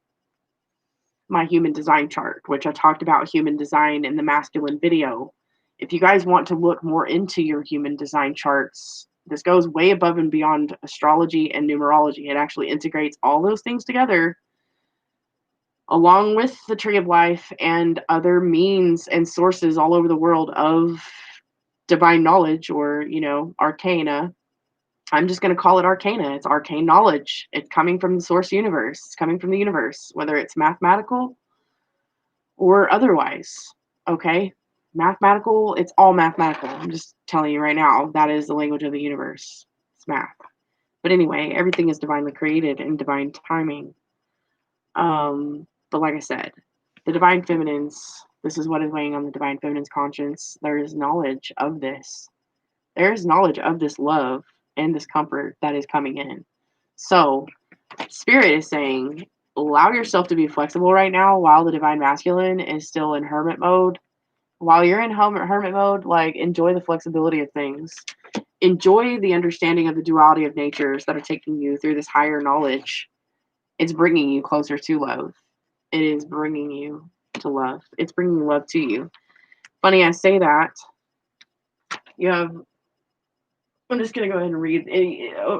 A: my human design chart, which I talked about human design in the masculine video. If you guys want to look more into your human design charts, this goes way above and beyond astrology and numerology. It actually integrates all those things together, along with the tree of life and other means and sources all over the world of divine knowledge, or, you know, arcana. I'm just going to call it arcana. It's arcane knowledge. It's coming from the source universe. It's coming from the universe, whether it's mathematical or otherwise. Okay? Mathematical, it's all mathematical. I'm just telling you right now, that is the language of the universe. It's math. But anyway, everything is divinely created in divine timing. But like I said, the divine feminines, this is what is weighing on the divine feminine's conscience. There is knowledge of this. There is knowledge of this love and this comfort that is coming in. So, Spirit is saying, allow yourself to be flexible right now while the divine masculine is still in hermit mode. While you're in hermit mode, like, enjoy the flexibility of things. Enjoy the understanding of the duality of natures that are taking you through this higher knowledge. It's bringing you closer to love. It is bringing you to love. It's bringing love to you. Funny I say that. You have, I'm just going to go ahead and read.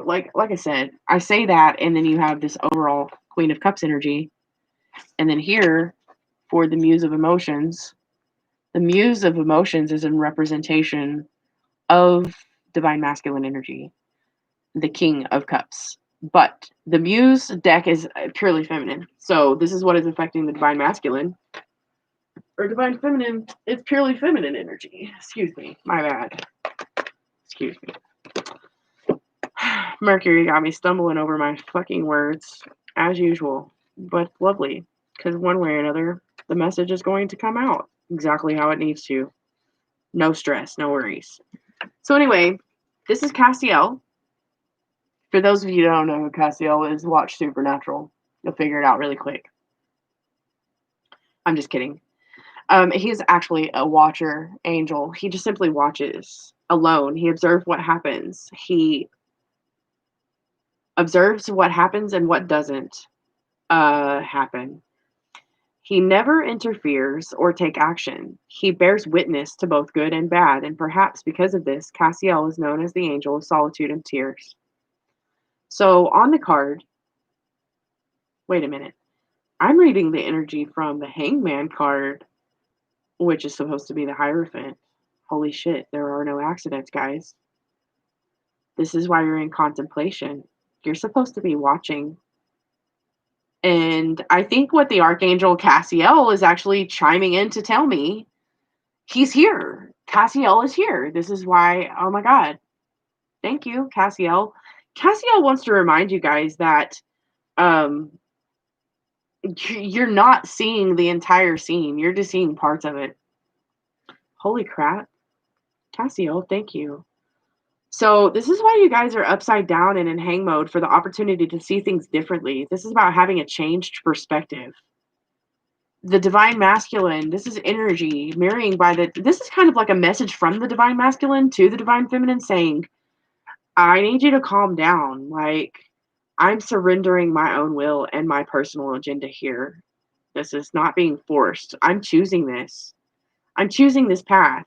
A: Like I said, I say that, and then you have this overall Queen of Cups energy. And then here, for the Muse of Emotions, the Muse of Emotions is in representation of divine masculine energy, the King of Cups. But the Muse deck is purely feminine. So this is what is affecting the Divine Masculine. Or Divine Feminine, it's purely feminine energy. Excuse me. My bad. Excuse me. Mercury got me stumbling over my fucking words, as usual. But lovely. Because one way or another, the message is going to come out exactly how it needs to. No stress, no worries. So anyway, this is Castiel. For those of you who don't know who Castiel is, watch Supernatural. You'll figure it out really quick. I'm just kidding. He's actually a watcher angel. He just simply watches alone. He observes what happens. He observes what happens and what doesn't happen. He never interferes or takes action. He bears witness to both good and bad, and perhaps because of this, Castiel is known as the angel of solitude and tears. So on the card, wait a minute. I'm reading the energy from the Hangman card, which is supposed to be the Hierophant. Holy shit, there are no accidents, guys. This is why you're in contemplation. You're supposed to be watching. And I think what the Archangel Castiel is actually chiming in to tell me, he's here. Castiel is here. This is why, oh my God. Thank you, Castiel. Castiel wants to remind you guys that you're not seeing the entire scene. You're just seeing parts of it. Holy crap. Castiel, thank you. So this is why you guys are upside down and in hang mode, for the opportunity to see things differently. This is about having a changed perspective. The Divine Masculine, this is energy mirroring by this is kind of like a message from the Divine Masculine to the Divine Feminine saying, I need you to calm down. Like, I'm surrendering my own will and my personal agenda here. This is not being forced. I'm choosing this. I'm choosing this path.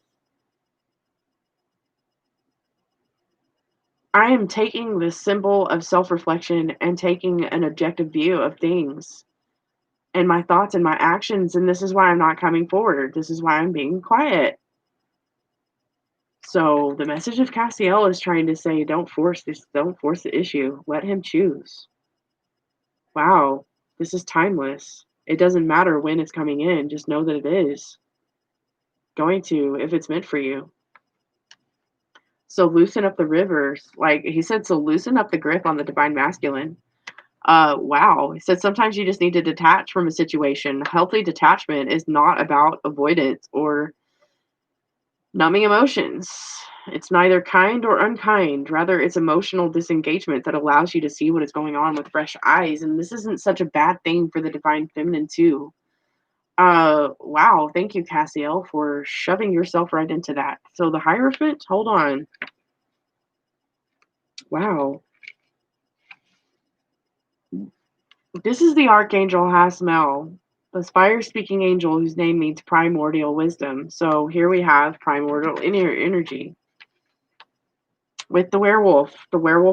A: I am taking this symbol of self-reflection and taking an objective view of things and my thoughts and my actions, and this is why I'm not coming forward. This is why I'm being quiet. So the message of Castiel is trying to say, don't force this, don't force the issue. Let him choose. Wow, this is timeless. It doesn't matter when it's coming in, just know that it is going to, if it's meant for you. So loosen up the rivers. Like he said, so loosen up the grip on the Divine Masculine. Wow. He said sometimes you just need to detach from a situation. Healthy detachment is not about avoidance or numbing emotions. It's neither kind or unkind. Rather, it's emotional disengagement that allows you to see what is going on with fresh eyes. And this isn't such a bad thing for the Divine Feminine too. Wow. Thank you, Castiel, for shoving yourself right into that. So the Hierophant, hold on. Wow. This is the Archangel Hasmel, the fire-speaking angel whose name means primordial wisdom. So here we have primordial energy. With the werewolf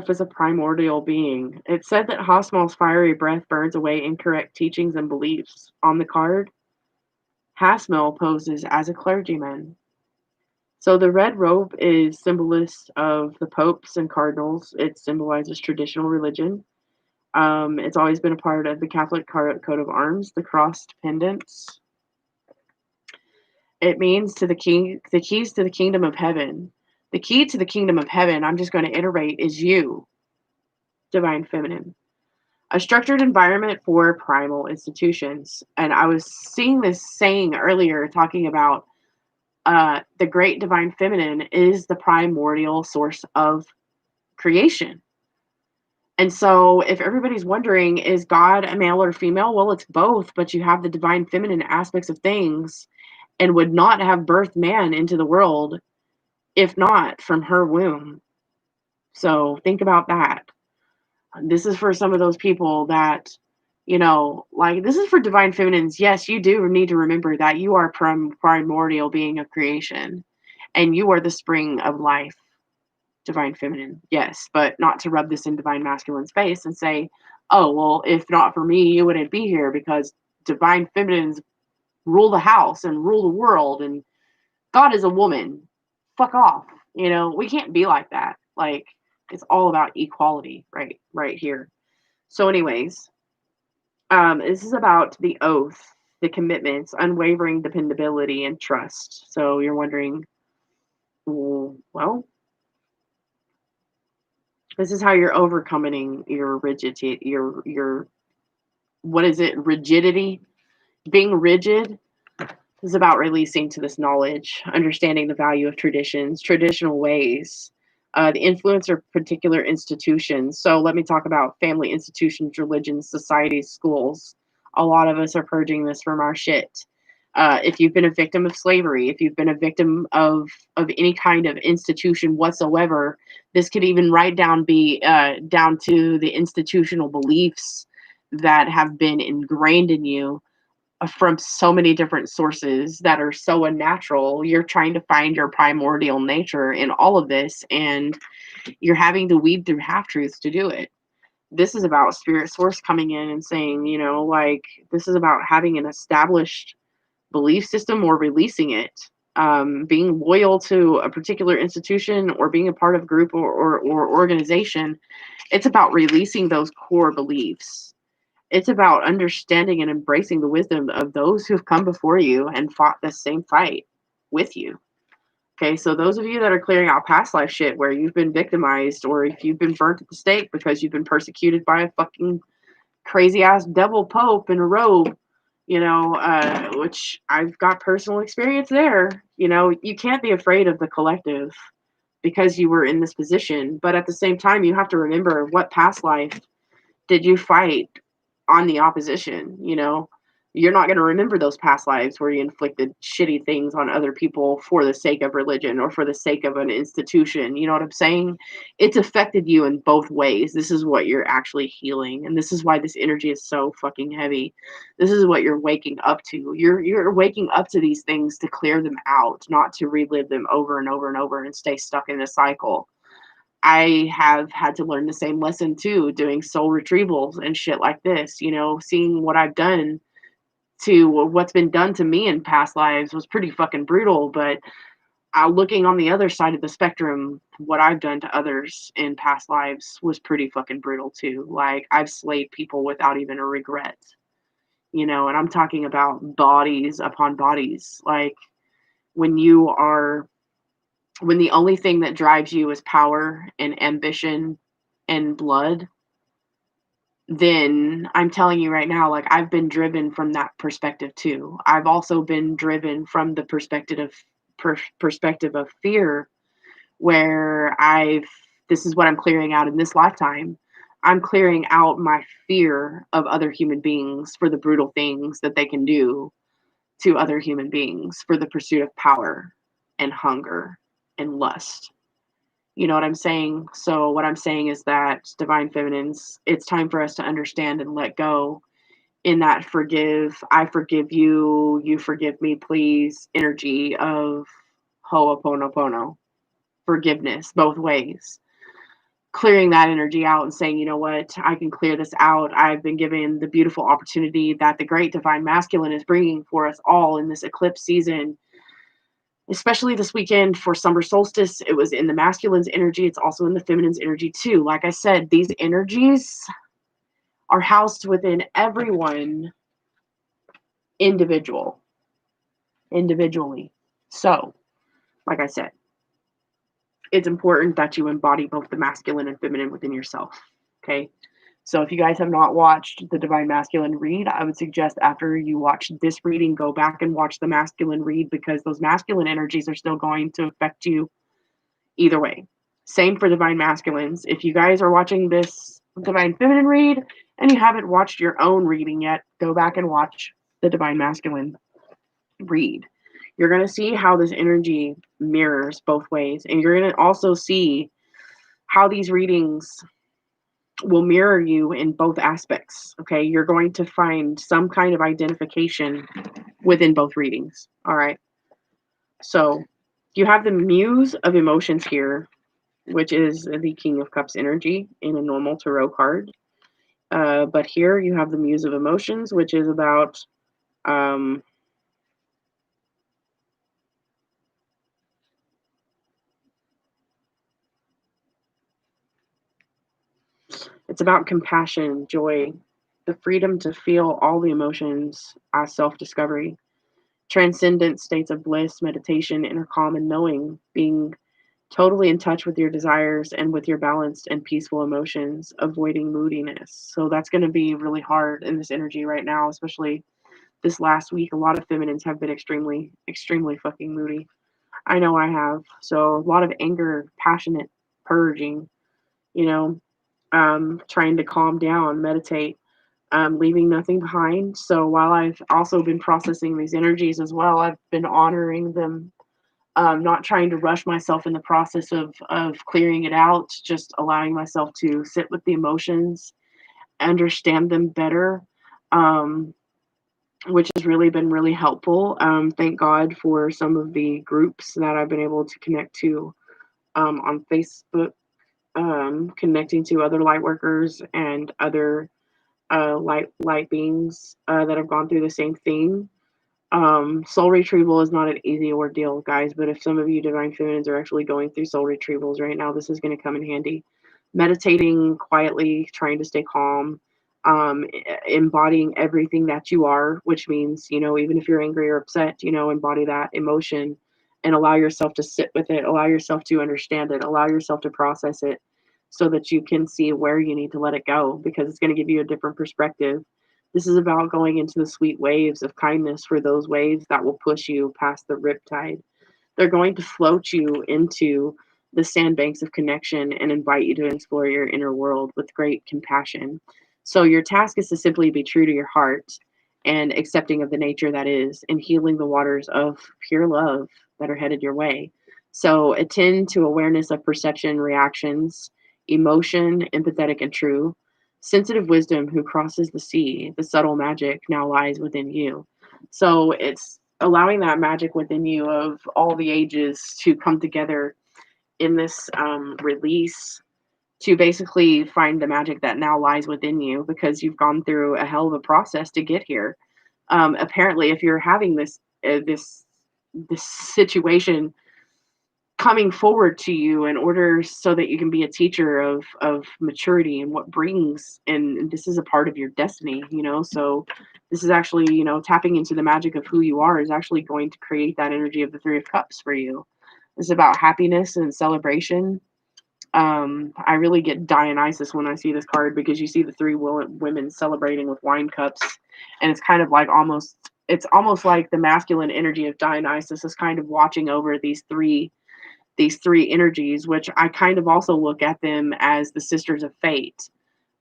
A: is a primordial being. It said that Hasmel's fiery breath burns away incorrect teachings and beliefs. On the card, Hasmel poses as a clergyman. So the red robe is symbolist of the popes and cardinals. It symbolizes traditional religion. It's always been a part of the Catholic coat of arms, the crossed pendants. It means the keys to the kingdom of heaven. The key to the kingdom of heaven, I'm just going to iterate, is you, Divine Feminine. A structured environment for primal institutions. And I was seeing this saying earlier, talking about the great Divine Feminine is the primordial source of creation. And so if everybody's wondering, is God a male or female? Well, it's both, but you have the Divine Feminine aspects of things and would not have birthed man into the world if not from her womb. So think about that. This is for some of those people that, like, this is for Divine Feminines. Yes, you do need to remember that you are primordial being of creation and you are the spring of life. Divine Feminine, yes, but not to rub this in Divine Masculine's face and say, oh, well, if not for me, you wouldn't be here because Divine Feminines rule the house and rule the world and God is a woman. Fuck off. We can't be like that. Like, It's all about equality, right here. So anyways, this is about the oath, the commitments, unwavering dependability, and trust. So you're wondering, well, this is how you're overcoming your rigidity, your what is it? Rigidity. Being rigid is about releasing to this knowledge, understanding the value of traditions, traditional ways, the influence of particular institutions. So let me talk about family institutions, religions, societies, schools. A lot of us are purging this from our shit. If you've been a victim of slavery, if you've been a victim of any kind of institution whatsoever, this could even right down be down to the institutional beliefs that have been ingrained in you from so many different sources that are so unnatural. You're trying to find your primordial nature in all of this, and you're having to weed through half truths to do it. This is about spirit source coming in and saying, like, this is about having an established belief system or releasing it. Being loyal to a particular institution or being a part of a group or organization, it's about releasing those core beliefs. It's about understanding and embracing the wisdom of those who've come before you and fought the same fight with you. Okay, so those of you that are clearing out past life shit where you've been victimized, or if you've been burnt at the stake because you've been persecuted by a fucking crazy ass devil pope in a robe, which I've got personal experience there. You can't be afraid of the collective because you were in this position, but at the same time, you have to remember what past life did you fight on the opposition. You're not going to remember those past lives where you inflicted shitty things on other people for the sake of religion or for the sake of an institution. You know what I'm saying? It's affected you in both ways. This is what you're actually healing, and this is why this energy is so fucking heavy. This is what you're waking up to. You're waking up to these things to clear them out, not to relive them over and over and over and stay stuck in a cycle. I have had to learn the same lesson too, doing soul retrievals and shit like this, seeing what I've done to what's been done to me in past lives was pretty fucking brutal. But looking on the other side of the spectrum, what I've done to others in past lives was pretty fucking brutal too. Like, I've slayed people without even a regret, and I'm talking about bodies upon bodies. Like, when you are when the only thing that drives you is power and ambition and blood, then I'm telling you right now, like, I've been driven from that perspective too. I've also been driven from the perspective of fear, where this is what I'm clearing out in this lifetime. I'm clearing out my fear of other human beings for the brutal things that they can do to other human beings for the pursuit of power and hunger and lust. You know what I'm saying? So what I'm saying is that, divine feminines, it's time for us to understand and let go in that I forgive you, you forgive me, please energy of Ho'oponopono. Forgiveness both ways. Clearing that energy out and saying, you know what, I can clear this out. I've been given the beautiful opportunity that the great divine masculine is bringing for us all in this eclipse season, especially this weekend for summer solstice. It was in the masculine's energy. It's also in the feminine's energy too. Like I said, these energies are housed within everyone individually. So, like I said, it's important that you embody both the masculine and feminine within yourself. Okay. So if you guys have not watched the Divine Masculine read, I would suggest after you watch this reading, go back and watch the masculine read, because those masculine energies are still going to affect you either way. Same for Divine Masculines. If you guys are watching this Divine Feminine read and you haven't watched your own reading yet, go back and watch the Divine Masculine read. You're going to see how this energy mirrors both ways. And you're going to also see how these readings will mirror you in both aspects. Okay. You're going to find some kind of identification within both readings. All right. So you have the Muse of Emotions here, which is the King of Cups energy in a normal tarot card. But here you have the Muse of Emotions, which is about It's about compassion, joy, the freedom to feel all the emotions as self-discovery, transcendent states of bliss, meditation, inner calm, and knowing, being totally in touch with your desires and with your balanced and peaceful emotions, avoiding moodiness. So that's going to be really hard in this energy right now, especially this last week. A lot of feminines have been extremely, extremely fucking moody. I know I have. So a lot of anger, passionate purging, you know, trying to calm down, meditate, leaving nothing behind. So while I've also been processing these energies as well, I've been honoring them, not trying to rush myself in the process of clearing it out, just allowing myself to sit with the emotions, understand them better, which has really been really helpful. Thank God for some of the groups that I've been able to connect to on Facebook, connecting to other light workers and other light beings that have gone through the same thing. Soul retrieval is not an easy ordeal, guys, but if some of you divine feminines are actually going through soul retrievals right now, this is going to come in handy. Meditating quietly, trying to stay calm, embodying everything that you are, which means, even if you're angry or upset, embody that emotion and allow yourself to sit with it, allow yourself to understand it, allow yourself to process it so that you can see where you need to let it go, because it's going to give you a different perspective. This is about going into the sweet waves of kindness, for those waves that will push you past the riptide. They're going to float you into the sandbanks of connection and invite you to explore your inner world with great compassion. So your task is to simply be true to your heart and accepting of the nature that is, and healing the waters of pure love that are headed your way. So attend to awareness of perception, reactions, emotion, empathetic and true. Sensitive wisdom who crosses the sea, the subtle magic now lies within you. So it's allowing that magic within you of all the ages to come together in this release, to basically find the magic that now lies within you, because you've gone through a hell of a process to get here. Apparently, if you're having this situation coming forward to you in order so that you can be a teacher of maturity and what brings, and this is a part of your destiny, so this is actually, tapping into the magic of who you are is actually going to create that energy of the Three of Cups for you. It's about happiness and celebration. I really get Dionysus when I see this card, because you see the three women celebrating with wine cups, and it's kind of like it's almost like the masculine energy of Dionysus is kind of watching over these three energies, which I kind of also look at them as the sisters of fate,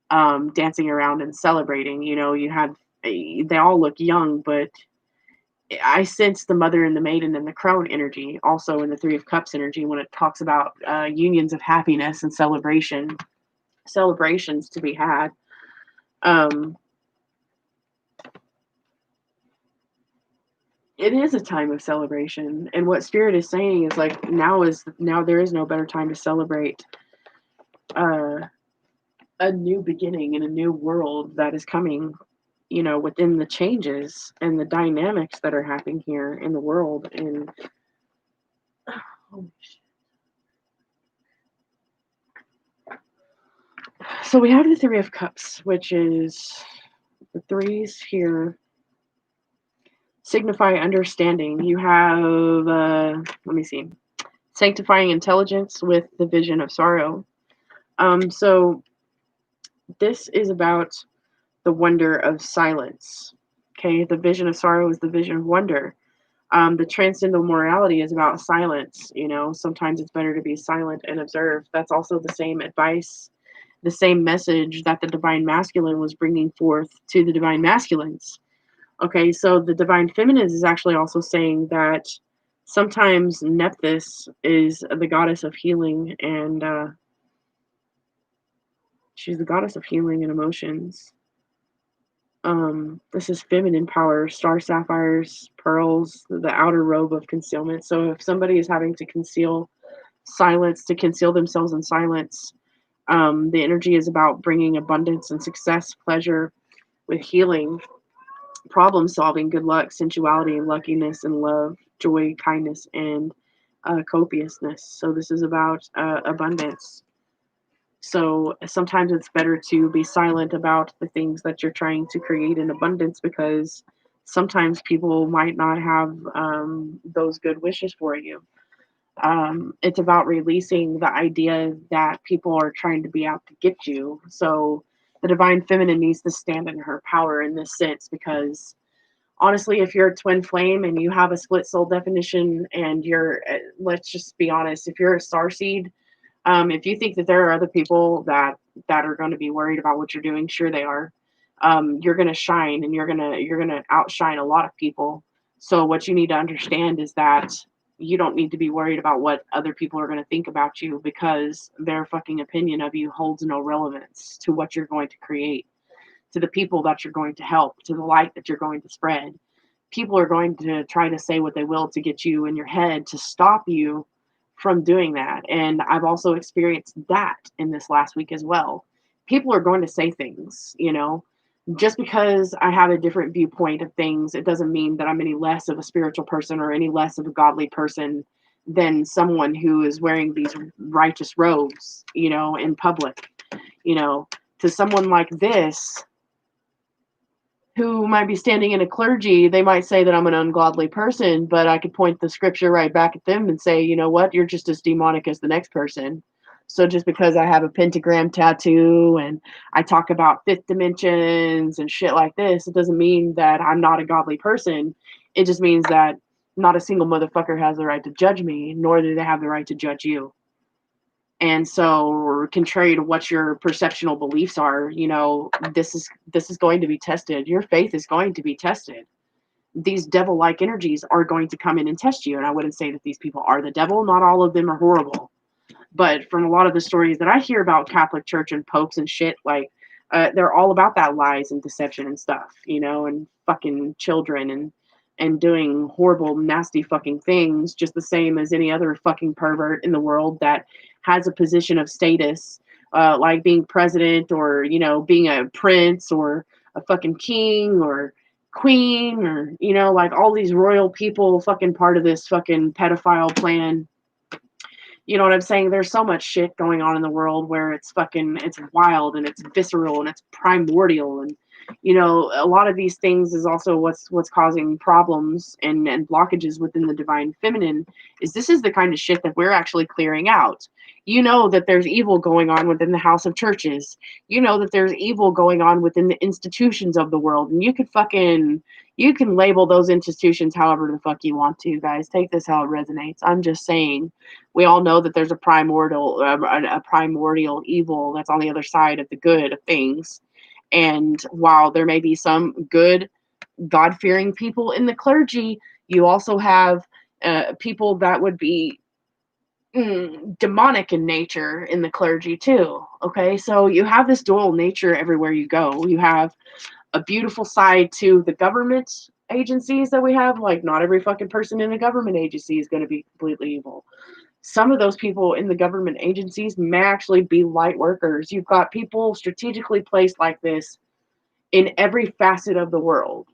A: dancing around and celebrating. You have, they all look young, but I sense the mother and the maiden and the crone energy also in the Three of Cups energy when it talks about unions of happiness and celebrations to be had. It is a time of celebration, and what Spirit is saying is like now there is no better time to celebrate a new beginning in a new world that is coming, within the changes and the dynamics that are happening here in the world. And so we have the Three of Cups, which is the threes here signify understanding. You have, let me see, sanctifying intelligence with the vision of sorrow. So this is about the wonder of silence. Okay, the vision of sorrow is the vision of wonder. The transcendental morality is about silence. Sometimes it's better to be silent and observe. That's also the same advice, the same message that the divine masculine was bringing forth to the divine masculines. Okay, so the divine feminine is actually also saying that sometimes Nephthys is the goddess of healing, and she's the goddess of healing and emotions. This is feminine power, star sapphires, pearls, the outer robe of concealment. So if somebody is having to conceal themselves in silence, the energy is about bringing abundance and success, pleasure with healing, problem solving, good luck, sensuality, luckiness, and love, joy, kindness, and copiousness. So this is about abundance. So sometimes it's better to be silent about the things that you're trying to create in abundance, because sometimes people might not have those good wishes for you. It's about releasing the idea that people are trying to be out to get you. So the divine feminine needs to stand in her power in this sense, because honestly, if you're a twin flame and you have a split soul definition, and you're, let's just be honest, if you're a star seed, if you think that there are other people that are going to be worried about what you're doing, sure they are. You're going to shine, and you're going to outshine a lot of people. So what you need to understand is that you don't need to be worried about what other people are going to think about you, because their fucking opinion of you holds no relevance to what you're going to create, to the people that you're going to help, to the light that you're going to spread. People are going to try to say what they will to get you in your head to stop you from doing that. And I've also experienced that in this last week as well. People are going to say things, just because I have a different viewpoint of things, it doesn't mean that I'm any less of a spiritual person or any less of a godly person than someone who is wearing these righteous robes, in public. To someone like this, who might be standing in a clergy, they might say that I'm an ungodly person, but I could point the scripture right back at them and say, you know what, you're just as demonic as the next person. So just because I have a pentagram tattoo and I talk about fifth dimensions and shit like this, it doesn't mean that I'm not a godly person. It just means that not a single motherfucker has the right to judge me, nor do they have the right to judge you. And so, contrary to what your perceptional beliefs are, this is going to be tested. Your faith is going to be tested. These devil-like energies are going to come in and test you. And I wouldn't say that these people are the devil. Not all of them are horrible. But from a lot of the stories that I hear about Catholic Church and popes and shit, like, they're all about that lies and deception and stuff, and fucking children and doing horrible, nasty fucking things, just the same as any other fucking pervert in the world that has a position of status, like being president, or, being a prince or a fucking king or queen, or, like all these royal people fucking part of this fucking pedophile plan. You know what I'm saying? There's so much shit going on in the world where it's wild and it's visceral and it's primordial. And, a lot of these things is also what's causing problems and blockages within the divine feminine. This is the kind of shit that we're actually clearing out. That there's evil going on within the house of churches. That there's evil going on within the institutions of the world. And you can label those institutions however the fuck you want to, guys. Take this how it resonates. I'm just saying, we all know that there's a primordial evil that's on the other side of the good of things. And while there may be some good, God-fearing people in the clergy, you also have people that would be demonic in nature in the clergy too. Okay, so you have this dual nature everywhere you go. You have a beautiful side to the government agencies that we have. Like, not every fucking person in a government agency is going to be completely evil. Some of those people in the government agencies may actually be light workers. You've got people strategically placed like this in every facet of the world,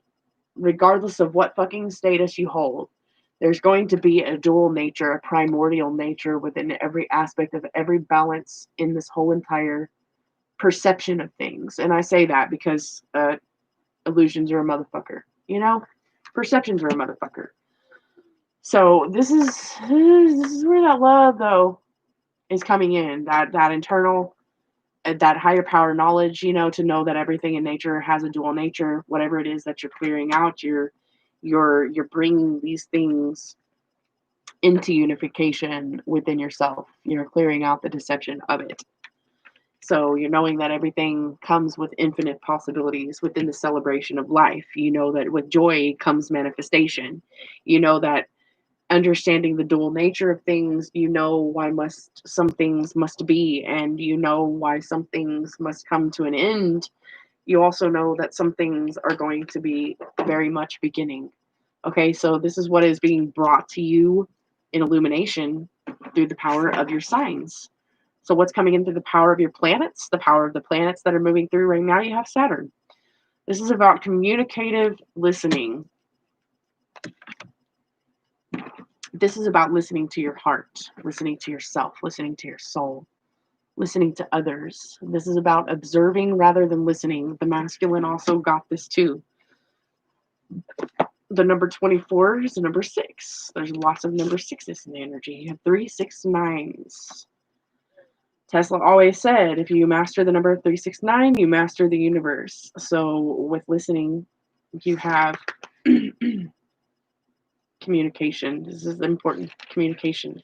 A: regardless of what fucking status you hold. There's going to be a dual nature, a primordial nature within every aspect of every balance in this whole entire perception of things. And I say that because illusions are a motherfucker, perceptions are a motherfucker. So this is where that love, though, is coming in. That internal, that higher power knowledge, to know that everything in nature has a dual nature. Whatever it is that you're clearing out, you're bringing these things into unification within yourself. You're clearing out the deception of it. So you're knowing that everything comes with infinite possibilities within the celebration of life. You know that with joy comes manifestation. You know that understanding the dual nature of things, why some things must be, and why some things must come to an end. You also know that some things are going to be very much beginning. Okay, so this is what is being brought to you in illumination through the power of your signs. So what's coming in through the power of your planets, the power of the planets that are moving through right now? You have Saturn. This is about communicative listening. This is about listening to your heart, listening to yourself, listening to your soul. listening to others. This is about observing rather than listening. The masculine also got this too. The number 24 is the number 6. There's lots of number 6s in the energy. You have 3, 6, 9s. Tesla always said, if you master the number 369, you master the universe. So with listening, you have communication. This is important, communication.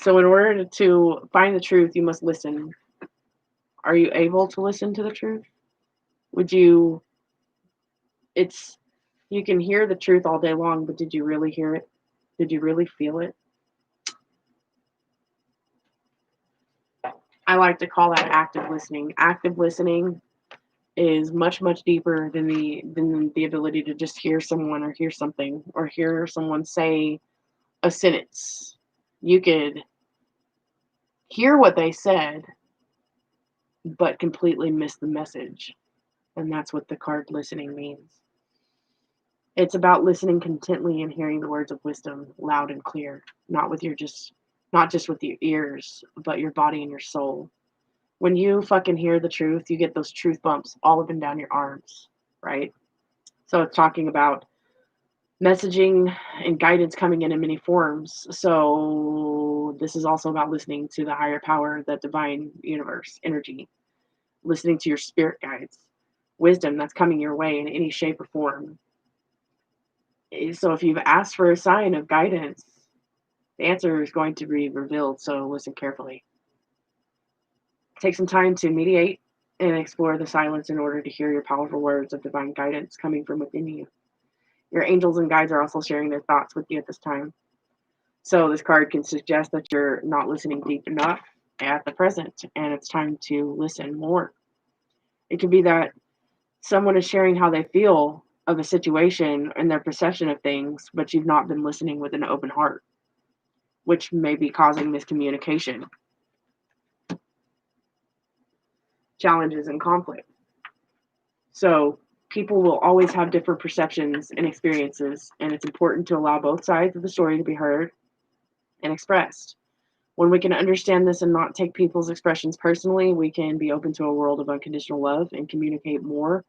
A: So in order to find the truth, you must listen. Are you able to listen to the truth? You can hear the truth all day long, but did you really hear it? Did you really feel it? I like to call that active listening. Active listening is much, much deeper than the ability to just hear someone or hear something or hear someone say a sentence. You could hear what they said, but completely miss the message. And that's what the card listening means. It's about listening contently and hearing the words of wisdom loud and clear, not just with your ears, but your body and your soul. When you fucking hear the truth, you get those truth bumps all up and down your arms, right? So it's talking about messaging and guidance coming in many forms. So this is also about listening to the higher power, the divine universe energy, listening to your spirit guides, wisdom that's coming your way in any shape or form. So if you've asked for a sign of guidance, the answer is going to be revealed. So listen carefully. Take some time to meditate and explore the silence in order to hear your powerful words of divine guidance coming from within you. Your angels and guides are also sharing their thoughts with you at this time. So this card can suggest that you're not listening deep enough at the present, and it's time to listen more. It could be that someone is sharing how they feel of a situation and their perception of things, but you've not been listening with an open heart, which may be causing miscommunication, challenges, and conflict. So people will always have different perceptions and experiences, and it's important to allow both sides of the story to be heard and expressed. When we can understand this and not take people's expressions personally, we can be open to a world of unconditional love and communicate more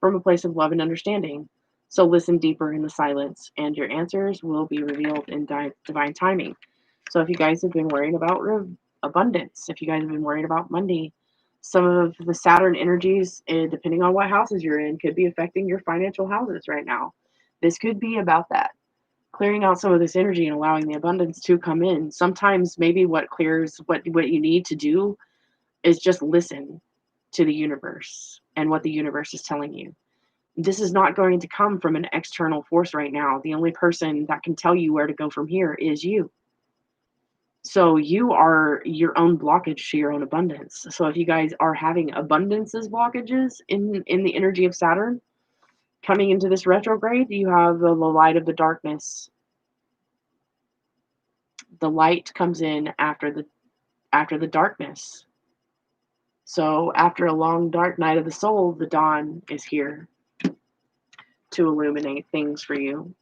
A: from a place of love and understanding. So listen deeper in the silence, and your answers will be revealed in divine timing. So if you guys have been worrying about abundance, if you guys have been worried about money, some of the Saturn energies, depending on what houses you're in, could be affecting your financial houses right now. This could be about that. Clearing out some of this energy and allowing the abundance to come in. Sometimes maybe what you need to do is just listen to the universe and what the universe is telling you. This is not going to come from an external force right now. The only person that can tell you where to go from here is you. So you are your own blockage to your own abundance. So if you guys are having abundances blockages in the energy of Saturn coming into this retrograde, you have the light of the darkness. The light comes in after the darkness. So after a long dark night of the soul, the dawn is here to illuminate things for you.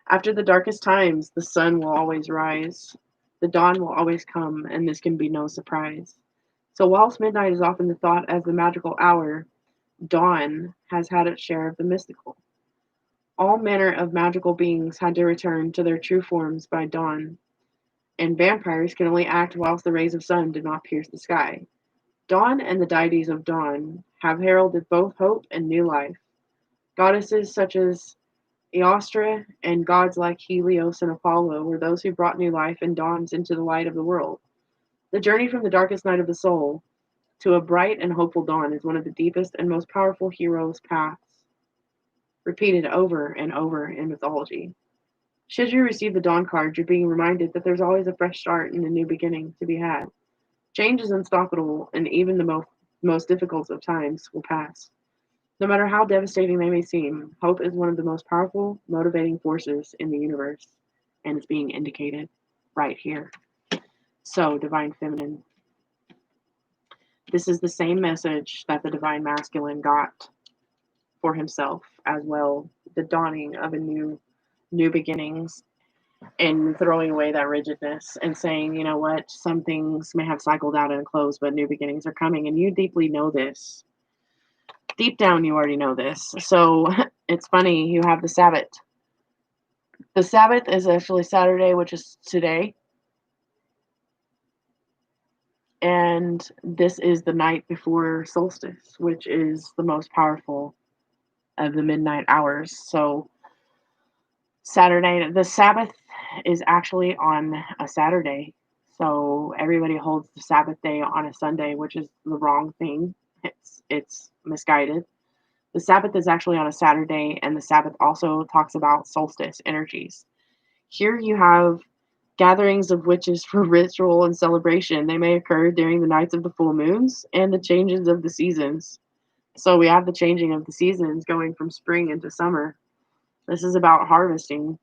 A: After the darkest times, the sun will always rise. The dawn will always come, and this can be no surprise. So whilst midnight is often thought as the magical hour, dawn has had its share of the mystical. All manner of magical beings had to return to their true forms by dawn, and vampires can only act whilst the rays of sun did not pierce the sky. Dawn and the deities of dawn have heralded both hope and new life. Goddesses such as Eostre and gods like Helios and Apollo were those who brought new life and dawns into the light of the world. The journey from the darkest night of the soul to a bright and hopeful dawn is one of the deepest and most powerful heroes' paths, repeated over and over in mythology. Should you receive the dawn card, you're being reminded that there's always a fresh start and a new beginning to be had. Change is unstoppable, and even the most difficult of times will pass. No matter how devastating they may seem, hope is one of the most powerful, motivating forces in the universe, and it's being indicated right here. So, Divine Feminine, This is the same message that the divine masculine got for himself as well. The dawning of a new beginnings, and throwing away that rigidness and saying, you know what, some things may have cycled out and closed, but new beginnings are coming. And you deeply know this. Deep down, you already know this. So it's funny, you have the Sabbath. The Sabbath is actually Saturday, which is today. And this is the night before solstice, which is the most powerful of the midnight hours. So Saturday, the Sabbath is actually on a Saturday. So everybody holds the Sabbath day on a Sunday, which is the wrong thing. It's misguided. The Sabbath is actually on a Saturday, and the Sabbath also talks about solstice energies. Here you have gatherings of witches for ritual and celebration. They may occur during the nights of the full moons and the changes of the seasons. So we have the changing of the seasons going from spring into summer. This is about harvesting,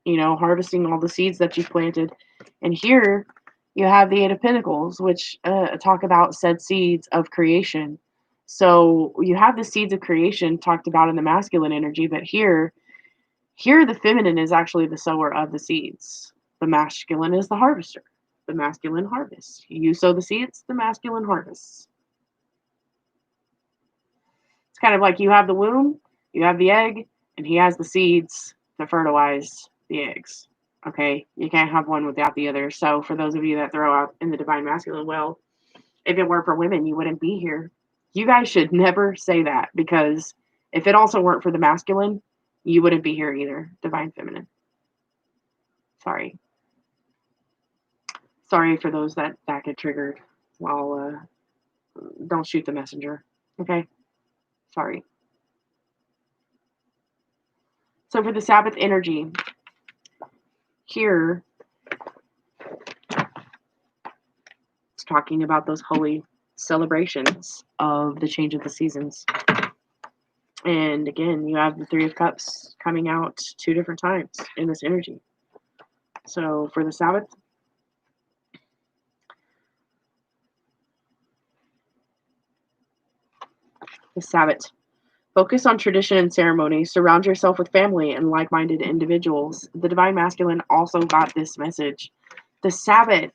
A: harvesting all the seeds that you planted. And here you have the Eight of Pentacles, which talk about said seeds of creation. So you have the seeds of creation talked about in the masculine energy, but here the feminine is actually the sower of the seeds. The masculine is the harvester. The masculine harvests. You sow the seeds, the masculine harvests. It's kind of like you have the womb, you have the egg, and he has the seeds to fertilize the eggs. Okay? You can't have one without the other. So for those of you that throw out in the divine masculine, well, if it weren't for women, you wouldn't be here. You guys should never say that, because if it also weren't for the masculine, you wouldn't be here either. Divine feminine. Sorry. Sorry for those that get triggered. Well, don't shoot the messenger. Okay? Sorry. So for the Sabbath energy, here it's talking about those holy celebrations of the change of the seasons. And again, you have the Three of Cups coming out 2 different times in this energy. So for the Sabbath, focus on tradition and ceremony. Surround yourself with family and like-minded individuals. The divine masculine also got this message. The Sabbath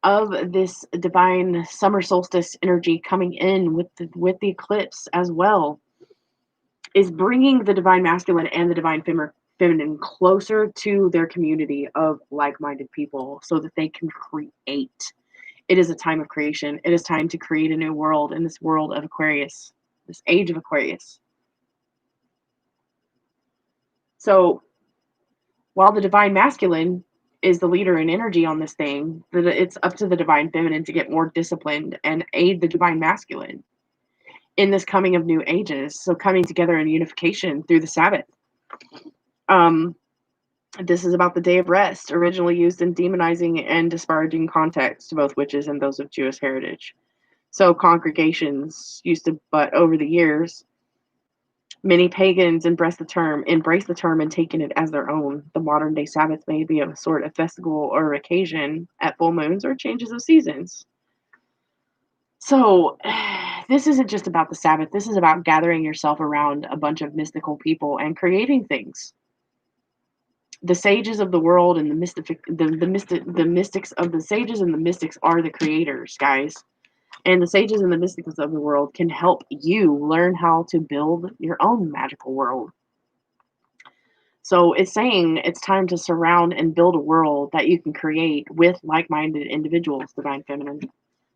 A: of this divine summer solstice energy coming in with the eclipse as well is bringing the divine masculine and the divine feminine closer to their community of like-minded people so that they can create. It is a time of creation. It is time to create a new world in this world of Aquarius, this age of Aquarius. So while the divine masculine is the leader in energy on this thing, it's up to the divine feminine to get more disciplined and aid the divine masculine in this coming of new ages. So coming together in unification through the Sabbath. This is about the day of rest, originally used in demonizing and disparaging context to both witches and those of Jewish heritage. So congregations used to, but over the years, many pagans embrace the term and taken it as their own. The modern day Sabbath may be a sort of festival or occasion at full moons or changes of seasons. So this isn't just about the Sabbath. This is about gathering yourself around a bunch of mystical people and creating things. The sages of the world and the mystics of the sages and the mystics are the creators, guys. And the sages and the mystics of the world can help you learn how to build your own magical world. So it's saying it's time to surround and build a world that you can create with like-minded individuals, divine feminine.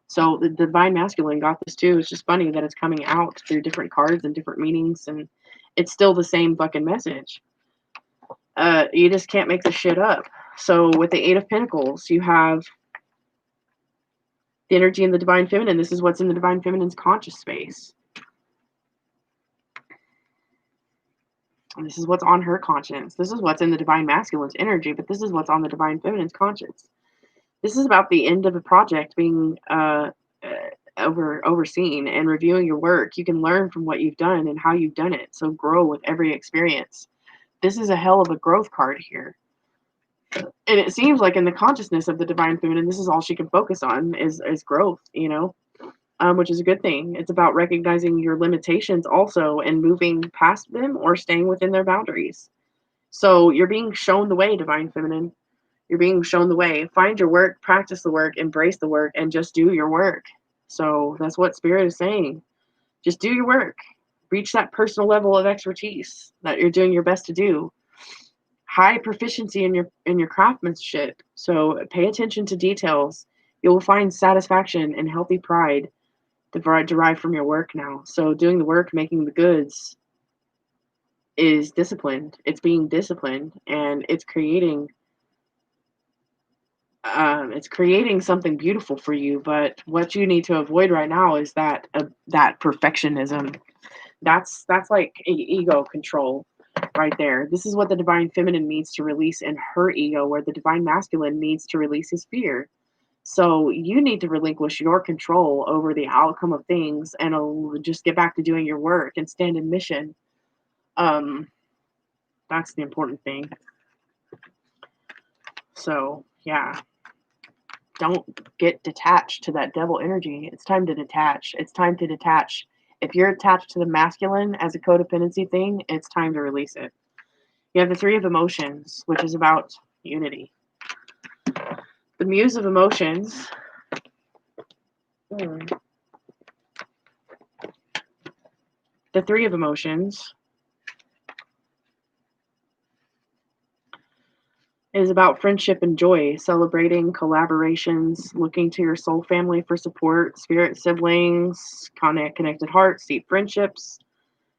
A: So the divine masculine got this too. It's just funny that it's coming out through different cards and different meanings, and it's still the same fucking message. You just can't make this shit up. So with the Eight of Pentacles, you have the energy in the divine feminine. This is what's in the divine feminine's conscious space. And this is what's on her conscience. This is what's in the divine masculine's energy, but this is what's on the divine feminine's conscience. This is about the end of a project being overseen and reviewing your work. You can learn from what you've done and how you've done it. So grow with every experience. This is a hell of a growth card here. And it seems like in the consciousness of the divine feminine, this is all she can focus on is growth, which is a good thing. It's about recognizing your limitations also and moving past them or staying within their boundaries. So you're being shown the way, Divine Feminine. You're being shown the way. Find your work, practice the work, embrace the work, and just do your work. So that's what Spirit is saying. Just do your work. Reach that personal level of expertise that you're doing your best to do. High proficiency in your craftsmanship. So pay attention to details. You will find satisfaction and healthy pride derived from your work now. So doing the work, making the goods is disciplined. It's being disciplined, and it's creating something beautiful for you. But what you need to avoid right now is that perfectionism. That's like ego control right there. This is what the Divine Feminine needs to release in her ego, where the Divine Masculine needs to release his fear. So you need to relinquish your control over the outcome of things and just get back to doing your work and stand in mission. That's the important thing. So yeah, don't get detached to that devil energy. It's time to detach. It's time to detach. If you're attached to the masculine as a codependency thing, it's time to release it. You have the Three of Emotions, which is about unity. The Muse of Emotions. The Three of Emotions is about friendship and joy, celebrating collaborations, looking to your soul family for support, spirit siblings, connected hearts, deep friendships.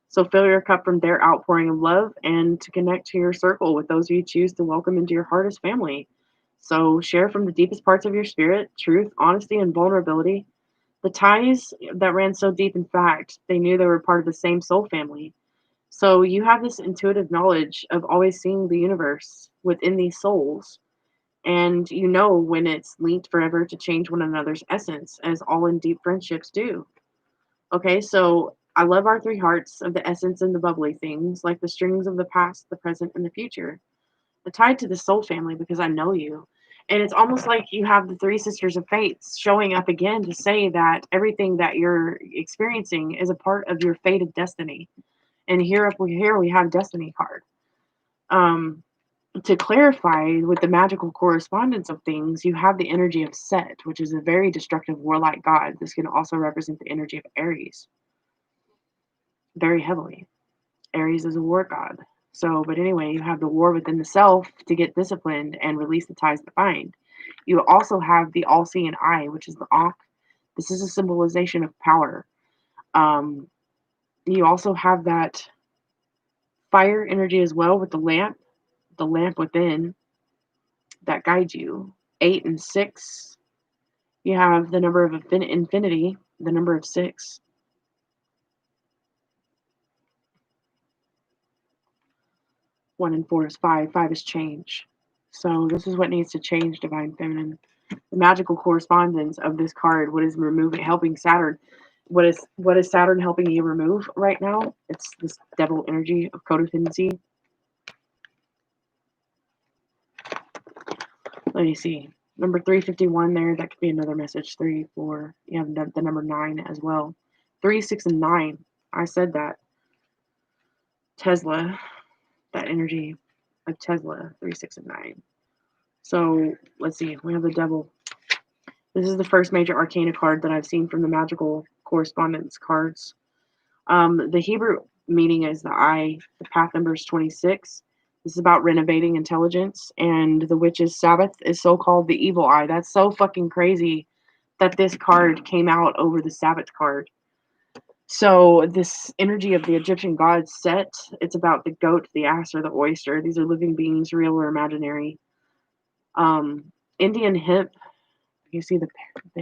A: So fill your cup from their outpouring of love and to connect to your circle with those you choose to welcome into your heart as family. So share from the deepest parts of your spirit, truth, honesty, and vulnerability. The ties that ran so deep, in fact, they knew they were part of the same soul family. So you have this intuitive knowledge of always seeing the universe within these souls. And you know when it's linked forever to change one another's essence, as all in deep friendships do. Okay, so I love our three hearts of the essence and the bubbly things, like the strings of the past, the present, and the future. They're tied to the soul family because I know you. And it's almost like you have the three sisters of fates showing up again to say that everything that you're experiencing is a part of your fated destiny. And here we have destiny card. To clarify with the magical correspondence of things, you have the energy of Set, which is a very destructive warlike god. This can also represent the energy of Aries very heavily. Aries is a war god. So, but anyway, you have the war within the self to get disciplined and release the ties that bind. You also have the all-seeing eye, which is the Ankh. This is a symbolization of power. You also have that fire energy as well with the lamp within that guides you. 8 and 6. You have the number of infinity, the number of 6. 1 and 4 is 5. 5 is change. So this is what needs to change, Divine Feminine. The magical correspondence of this card, what is helping Saturn. What is Saturn helping you remove right now? It's this devil energy of codependency. Let me see. Number 351 there, that could be another message. 3, 4. You have the number 9 as well. 3, 6, and 9. I said that. Tesla, that energy of Tesla, 3, 6, and 9. So let's see. We have the devil. This is the first major arcana card that I've seen from the magical correspondence cards. The Hebrew meaning is the eye. The path number is 26. This is about renovating intelligence, and the witch's Sabbath is so-called the evil eye. That's so fucking crazy that this card came out over the Sabbath card. So this energy of the Egyptian god Set, it's about the goat, the ass, or the oyster. These are living beings, real or imaginary. Indian hemp. You see the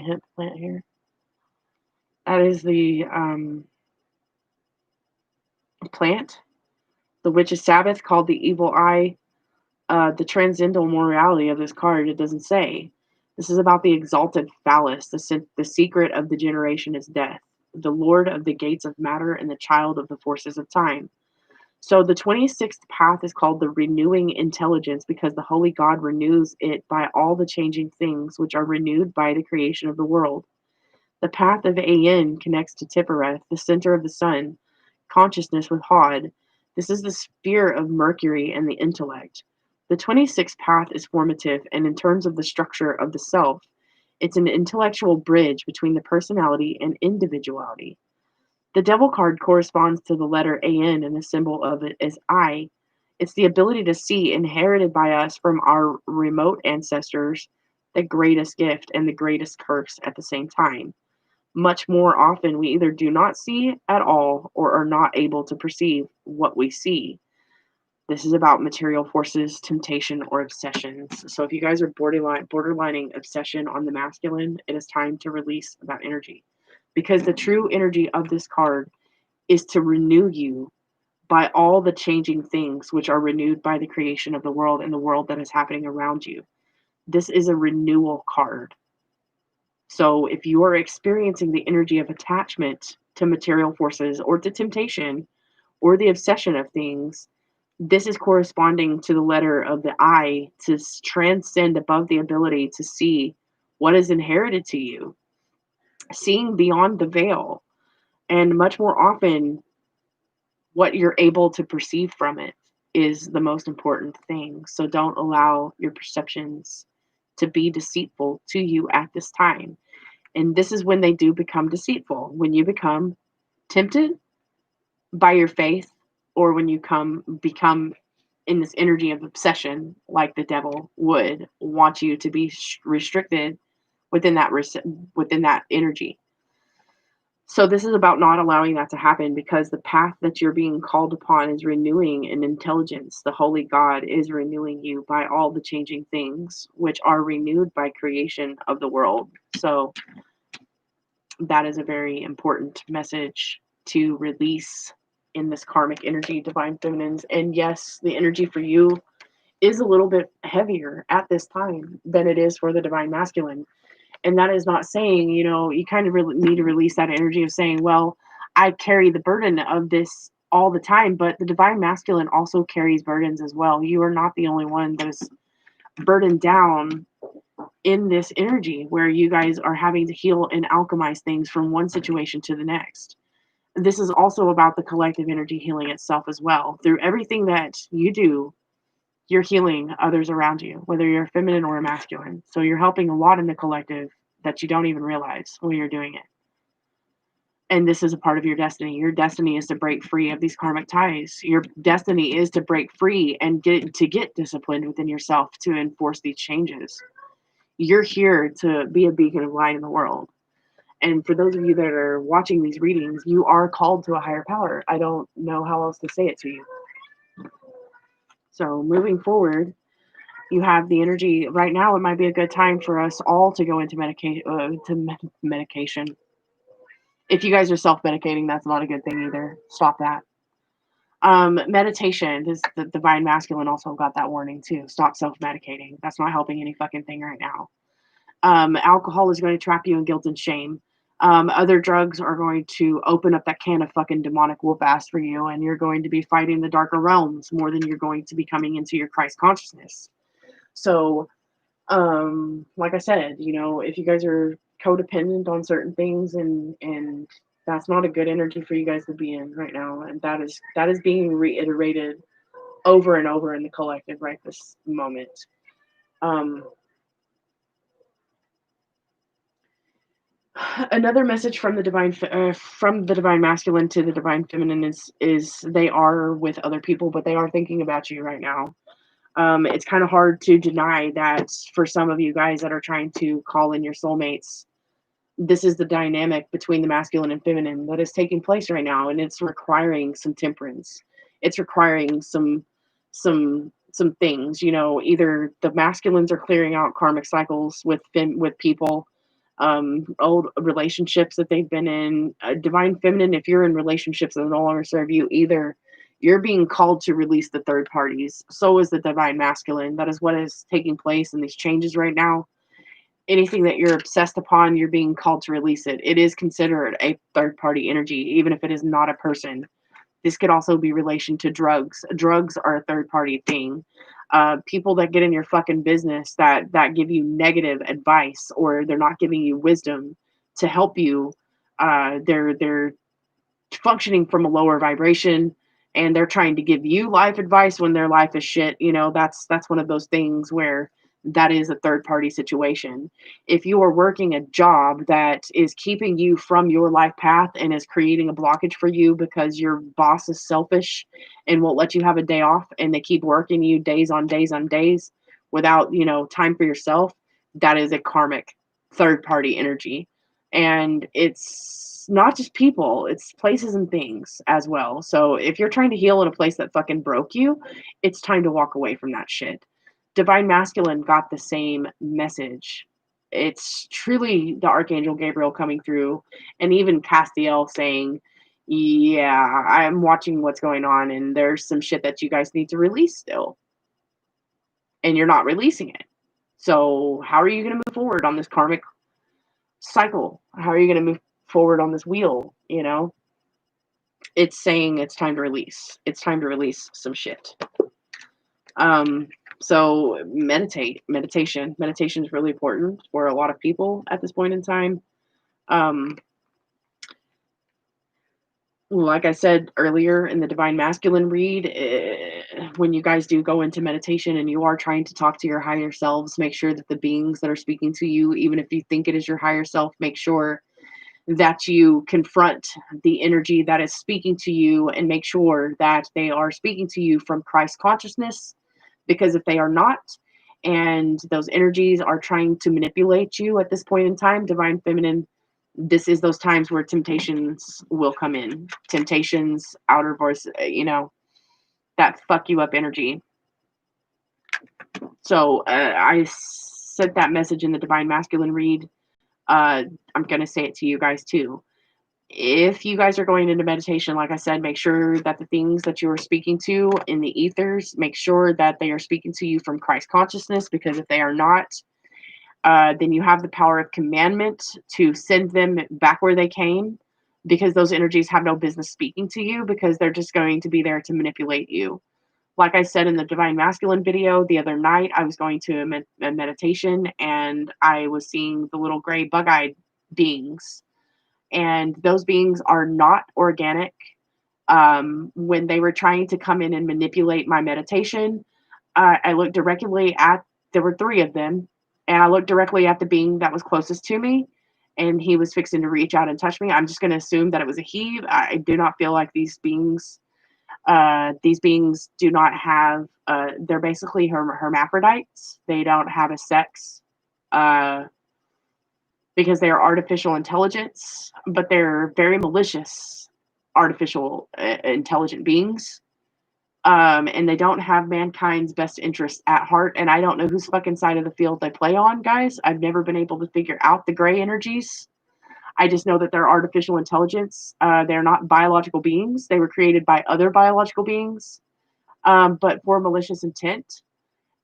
A: hemp plant here? That is the plant. The witch's Sabbath, called the evil eye. The transcendental morality of this card, it doesn't say. This is about the exalted phallus. The secret of the generation is death. The lord of the gates of matter and the child of the forces of time. So the 26th path is called the renewing intelligence because the holy God renews it by all the changing things which are renewed by the creation of the world. The path of AN connects to Tiphereth, the center of the sun, consciousness with Hod. This is the sphere of Mercury and the intellect. The 26th path is formative, and in terms of the structure of the self, it's an intellectual bridge between the personality and individuality. The devil card corresponds to the letter AN, and the symbol of it is I. It's the ability to see, inherited by us from our remote ancestors, the greatest gift and the greatest curse at the same time. Much more often, we either do not see at all or are not able to perceive what we see. This is about material forces, temptation, or obsessions. So if you guys are borderlining obsession on the masculine, it is time to release that energy. Because the true energy of this card is to renew you by all the changing things which are renewed by the creation of the world and the world that is happening around you. This is a renewal card. So if you are experiencing the energy of attachment to material forces or to temptation or the obsession of things, this is corresponding to the letter of the I to transcend above the ability to see what is inherited to you, seeing beyond the veil, and much more often, what you're able to perceive from it is the most important thing. So don't allow your perceptions to be deceitful to you at this time. And this is when they do become deceitful. When you become tempted by your faith, or when you become in this energy of obsession, like the devil would want you to be restricted within that energy. So this is about not allowing that to happen, because the path that you're being called upon is renewing in intelligence. The Holy God is renewing you by all the changing things which are renewed by creation of the world. So that is a very important message to release in this karmic energy, divine feminines. And yes, the energy for you is a little bit heavier at this time than it is for the divine masculine. And that is not saying, you kind of really need to release that energy of saying, well, I carry the burden of this all the time, but the divine masculine also carries burdens as well. You are not the only one that is burdened down in this energy where you guys are having to heal and alchemize things from one situation to the next. This is also about the collective energy healing itself as well. Through everything that you do, you're healing others around you, whether you're a feminine or a masculine. So you're helping a lot in the collective that you don't even realize when you're doing it. And this is a part of your destiny. Your destiny is to break free of these karmic ties. Your destiny is to break free and get disciplined within yourself to enforce these changes. You're here to be a beacon of light in the world. And for those of you that are watching these readings, you are called to a higher power. I don't know how else to say it to you. So moving forward, you have the energy right now. It might be a good time for us all to go into medication. If you guys are self-medicating, that's not a good thing either. Stop that. Meditation. The divine masculine also got that warning too. Stop self-medicating. That's not helping any fucking thing right now. Alcohol is going to trap you in guilt and shame. Other drugs are going to open up that can of fucking demonic whoop ass for you, and you're going to be fighting the darker realms more than you're going to be coming into your Christ consciousness. So, like I said, if you guys are codependent on certain things, and that's not a good energy for you guys to be in right now, and that is being reiterated over and over in the collective right this moment. Another message from the divine masculine to the divine feminine is they are with other people, but they are thinking about you right now. It's kind of hard to deny that for some of you guys that are trying to call in your soulmates. This is the dynamic between the masculine and feminine that is taking place right now, and it's requiring some temperance. It's requiring some things. Either the masculines are clearing out karmic cycles with people, old relationships that they've been in. Divine feminine, if you're in relationships that no longer serve you, either you're being called to release the third parties. So is the divine masculine. That is what is taking place in these changes right now. Anything that you're obsessed upon, you're being called to release it. It is considered a third party energy, even if it is not a person. This could also be relation to drugs. Drugs are a third party thing. People that get in your fucking business that give you negative advice, or they're not giving you wisdom, to help you. They're functioning from a lower vibration, and they're trying to give you life advice when their life is shit. That's one of those things where that is a third party situation. If you are working a job that is keeping you from your life path and is creating a blockage for you because your boss is selfish and won't let you have a day off, and they keep working you days on days on days without, time for yourself, that is a karmic third party energy. And it's not just people, it's places and things as well. So if you're trying to heal in a place that fucking broke you, it's time to walk away from that shit. Divine Masculine got the same message. It's truly the Archangel Gabriel coming through, and even Castiel saying, yeah, I'm watching what's going on, and there's some shit that you guys need to release still. And you're not releasing it. So how are you going to move forward on this karmic cycle? How are you going to move forward on this wheel? It's saying it's time to release. It's time to release some shit. So meditation is really important for a lot of people at this point in time. Like I said earlier in the Divine Masculine read, when you guys do go into meditation and you are trying to talk to your higher selves, make sure that the beings that are speaking to you, even if you think it is your higher self, make sure that you confront the energy that is speaking to you and make sure that they are speaking to you from Christ consciousness. Because if they are not, and those energies are trying to manipulate you at this point in time, Divine Feminine, this is those times where temptations will come in. Temptations, outer voice, that fuck you up energy. So I sent that message in the Divine Masculine read. I'm going to say it to you guys too. If you guys are going into meditation, like I said, make sure that the things that you are speaking to in the ethers, make sure that they are speaking to you from Christ consciousness, because if they are not, then you have the power of commandment to send them back where they came, because those energies have no business speaking to you, because they're just going to be there to manipulate you. Like I said in the Divine Masculine video the other night, I was going to a meditation and I was seeing the little gray bug-eyed beings. And those beings are not organic. When they were trying to come in and manipulate my meditation, I looked directly at, there were 3 of them, and I looked directly at the being that was closest to me, and he was fixing to reach out and touch me. I'm just going to assume that it was a he. I do not feel like these beings do not have, they're basically hermaphrodites. They don't have a sex. Because they are artificial intelligence, but they're very malicious artificial intelligent beings. And they don't have mankind's best interests at heart. And I don't know whose fucking side of the field they play on, guys. I've never been able to figure out the gray energies. I just know that they're artificial intelligence. They're not biological beings. They were created by other biological beings, but for malicious intent.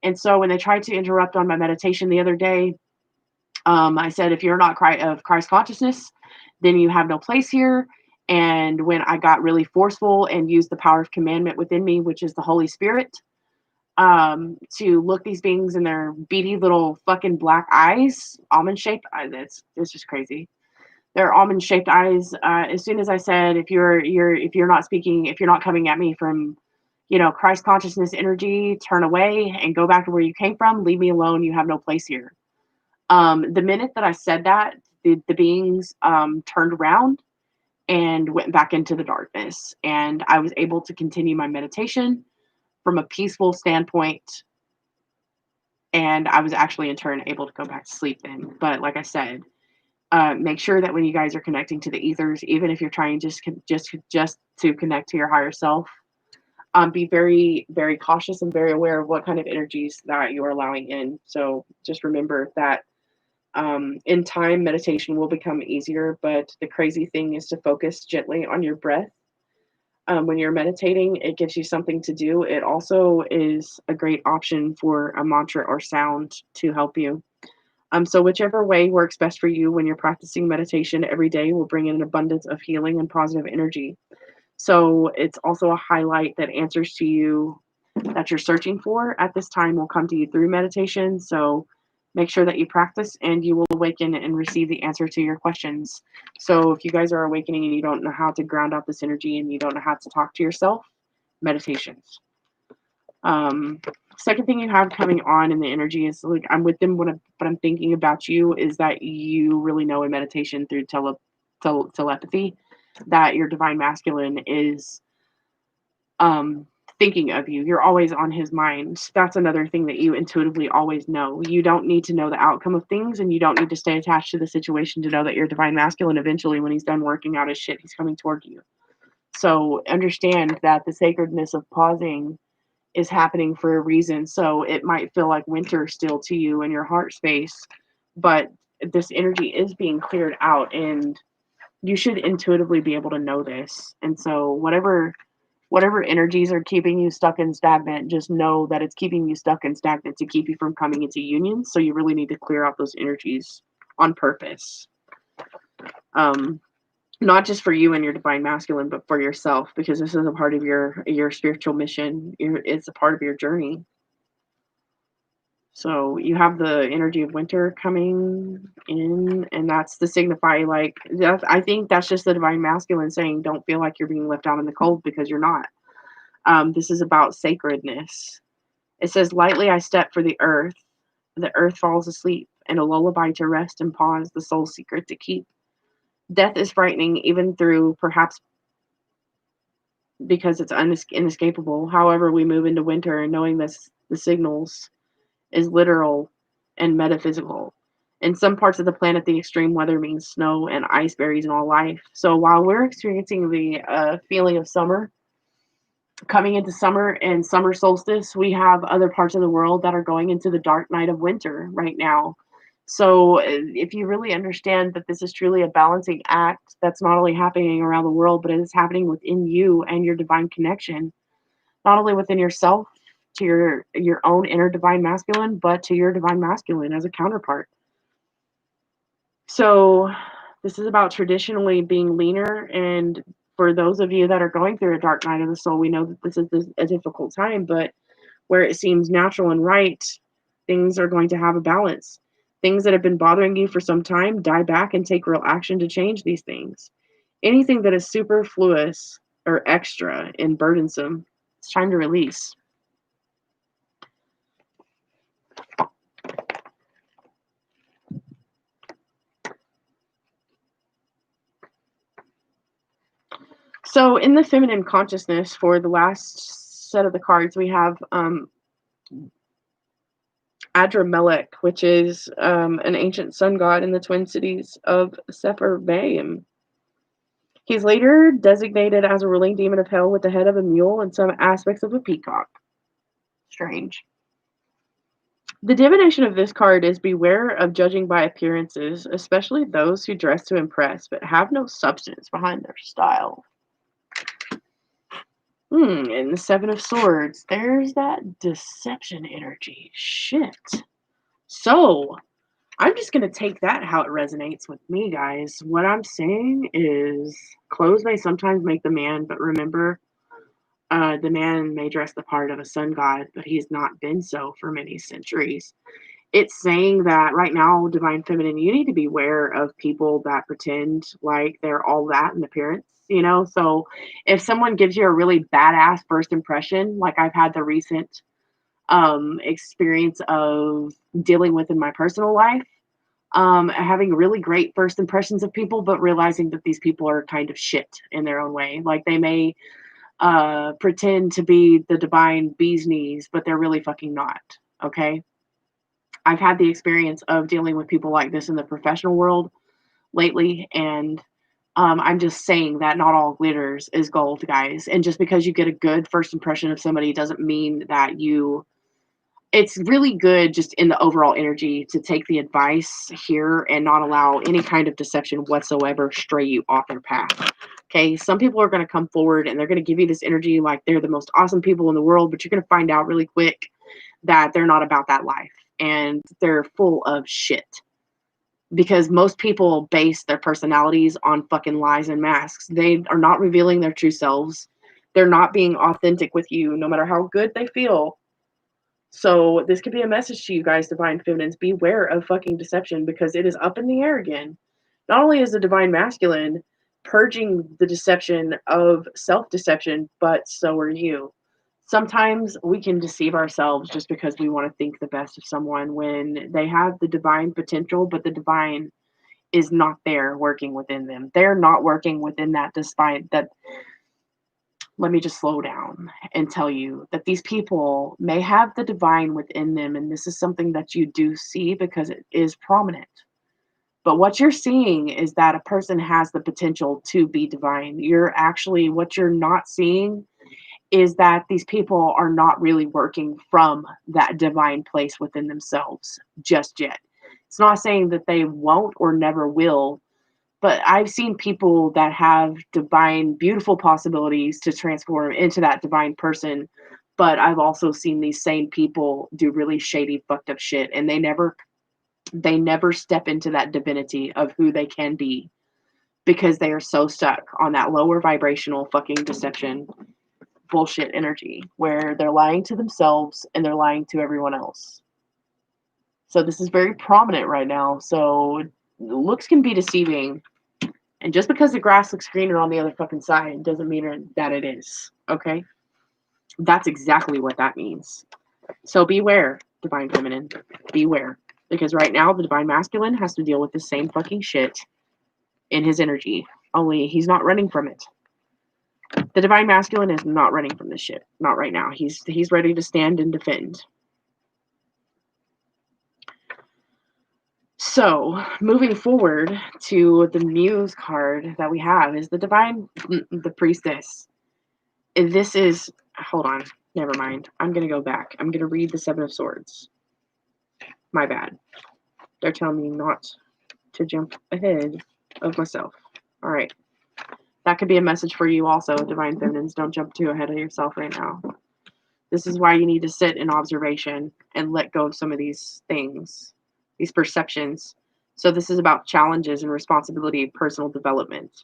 A: And so when they tried to interrupt on my meditation the other day, I said, if you're not of Christ consciousness, then you have no place here. And when I got really forceful and used the power of commandment within me, which is the Holy Spirit, to look these beings in their beady little fucking black eyes, almond shaped, it's just crazy. They're almond shaped eyes. As soon as I said, if you're not speaking, if you're not coming at me from, Christ consciousness energy, turn away and go back to where you came from. Leave me alone. You have no place here. The minute that I said that, the beings turned around and went back into the darkness. And I was able to continue my meditation from a peaceful standpoint. And I was actually in turn able to go back to sleep then. But like I said, make sure that when you guys are connecting to the ethers, even if you're trying just to connect to your higher self, be very, very cautious and very aware of what kind of energies that you are allowing in. So just remember that in time, meditation will become easier, but the crazy thing is to focus gently on your breath. When you're meditating, it gives you something to do. It also is a great option for a mantra or sound to help you. So whichever way works best for you when you're practicing meditation every day will bring in an abundance of healing and positive energy. So it's also a highlight that answers to you that you're searching for at this time will come to you through meditation. So Make sure that you practice and you will awaken and receive the answer to your questions. So if you guys are awakening and you don't know how to ground out this energy and you don't know how to talk to yourself, meditations. Second thing you have coming on in the energy is like I'm with them. What I'm thinking about you is that you really know in meditation through telepathy that your divine masculine is thinking of you. You're always on his mind. That's another thing that you intuitively always know. You don't need to know the outcome of things, and you don't need to stay attached to the situation to know that your divine masculine eventually, when he's done working out his shit, he's coming toward you. So understand that the sacredness of pausing is happening for a reason. So it might feel like winter still to you in your heart space, but this energy is being cleared out, and you should intuitively be able to know this. And so whatever energies are keeping you stuck and stagnant, just know that it's keeping you stuck and stagnant to keep you from coming into union. So you really need to clear out those energies on purpose. Not just for you and your divine masculine, but for yourself, because this is a part of your spiritual mission. It's a part of your journey. So you have the energy of winter coming in, and that's to signify, like, I think that's just the divine masculine saying, don't feel like you're being left out in the cold, because you're not. This is about sacredness. It says, lightly I step for the earth falls asleep, and a lullaby to rest and pause, the soul's secret to keep. Death is frightening, even through perhaps because it's inescapable. However, we move into winter, and knowing this, the signals is literal and metaphysical. In some parts of the planet, the extreme weather means snow and ice berries and all life. So while we're experiencing the feeling of summer, coming into summer and summer solstice, we have other parts of the world that are going into the dark night of winter right now. So if you really understand that this is truly a balancing act that's not only happening around the world, but it is happening within you and your divine connection, not only within yourself, to your own inner divine masculine, but to your divine masculine as a counterpart. So this is about traditionally being leaner, and for those of you that are going through a dark night of the soul, we know that this is a difficult time, but where it seems natural and right, things are going to have a balance. Things that have been bothering you for some time, die back and take real action to change these things. Anything that is superfluous or extra and burdensome, it's time to release. So in the feminine consciousness, for the last set of the cards, we have Adramelech, which is an ancient sun god in the twin cities of Sepharvaim. He's later designated as a ruling demon of hell with the head of a mule and some aspects of a peacock. Strange. The divination of this card is beware of judging by appearances, especially those who dress to impress but have no substance behind their style. And the Seven of Swords. There's that deception energy. Shit. So, I'm just going to take that how it resonates with me, guys. What I'm saying is, clothes may sometimes make the man, but remember, the man may dress the part of a sun god, but he's not been so for many centuries. It's saying that right now, divine feminine, you need to be aware of people that pretend like they're all that in appearance, you know? So if someone gives you a really badass first impression, like I've had the recent experience of dealing with in my personal life, having really great first impressions of people, but realizing that these people are kind of shit in their own way. Like they may pretend to be the divine bee's knees, but they're really fucking not. Okay. I've had the experience of dealing with people like this in the professional world lately, and I'm just saying that not all glitters is gold, guys. And just because you get a good first impression of somebody doesn't mean that you. It's really good just in the overall energy to take the advice here and not allow any kind of deception whatsoever stray you off their path. Okay, some people are going to come forward and they're going to give you this energy like they're the most awesome people in the world, but you're going to find out really quick that they're not about that life and they're full of shit. Because most people base their personalities on fucking lies and masks. They are not revealing their true selves. They're not being authentic with you, no matter how good they feel. So this could be a message to you guys, divine feminines. Beware of fucking deception, because it is up in the air again. Not only is the divine masculine purging the deception of self-deception, but so are you. Sometimes we can deceive ourselves just because we want to think the best of someone when they have the divine potential, but the divine is not there working within them. They're not working within that, despite that. Let me just slow down and tell you that these people may have the divine within them, and this is something that you do see because it is prominent. But what you're seeing is that a person has the potential to be divine. What you're not seeing is that these people are not really working from that divine place within themselves just yet. It's not saying that they won't or never will, but I've seen people that have divine, beautiful possibilities to transform into that divine person. But I've also seen these same people do really shady, fucked up shit, and they never step into that divinity of who they can be because they are so stuck on that lower vibrational fucking deception bullshit energy where they're lying to themselves and they're lying to everyone else. So this is very prominent right now. So looks can be deceiving. And just because the grass looks greener on the other fucking side doesn't mean that it is. Okay? That's exactly what that means. So beware, divine feminine. Beware. Because right now, the divine masculine has to deal with the same fucking shit in his energy. Only he's not running from it. The divine masculine is not running from this shit. Not right now. He's ready to stand and defend. So, moving forward to the Muse card that we have is the Priestess. This is, hold on, never mind. I'm going to go back. I'm going to read the Seven of Swords. My bad. They're telling me not to jump ahead of myself. All right. That could be a message for you also, divine feminines. Don't jump too ahead of yourself right now. This is why you need to sit in observation and let go of some of these things, these perceptions. So this is about challenges and responsibility, personal development.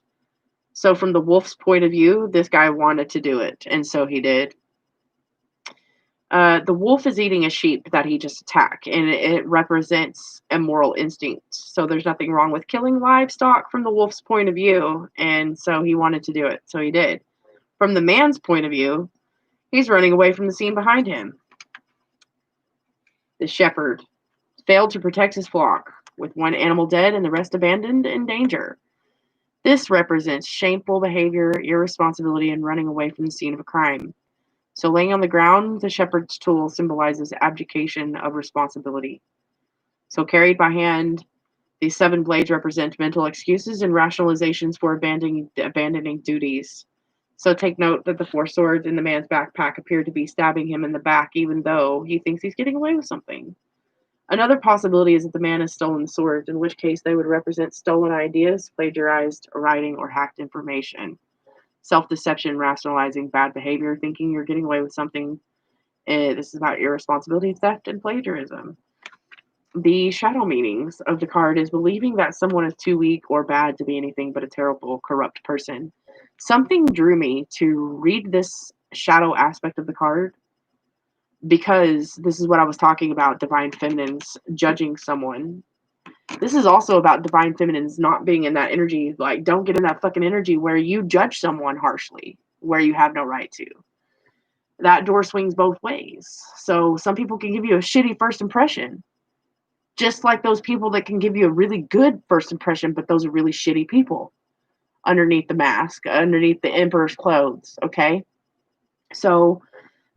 A: So from the wolf's point of view, this guy wanted to do it, and so he did. The wolf is eating a sheep that he just attacked, and it represents a moral instinct. So there's nothing wrong with killing livestock from the wolf's point of view, and so he wanted to do it, so he did. From the man's point of view, he's running away from the scene behind him. The shepherd failed to protect his flock, with one animal dead and the rest abandoned in danger. This represents shameful behavior, irresponsibility, and running away from the scene of a crime. So laying on the ground, the shepherd's tool symbolizes abdication of responsibility. So carried by hand, these 7 blades represent mental excuses and rationalizations for abandoning duties. So take note that the 4 swords in the man's backpack appear to be stabbing him in the back, even though he thinks he's getting away with something. Another possibility is that the man has stolen the swords, in which case they would represent stolen ideas, plagiarized writing, or hacked information. Self-deception, rationalizing bad behavior, thinking you're getting away with something. This is about irresponsibility, theft, and plagiarism. The shadow meanings of the card is believing that someone is too weak or bad to be anything but a terrible, corrupt person. Something drew me to read this shadow aspect of the card because this is what I was talking about, divine feminines judging someone. This is also about divine feminines not being in that energy. Like, don't get in that fucking energy where you judge someone harshly, where you have no right to. That door swings both ways. So some people can give you a shitty first impression, just like those people that can give you a really good first impression, but those are really shitty people underneath the mask, underneath the emperor's clothes, okay? So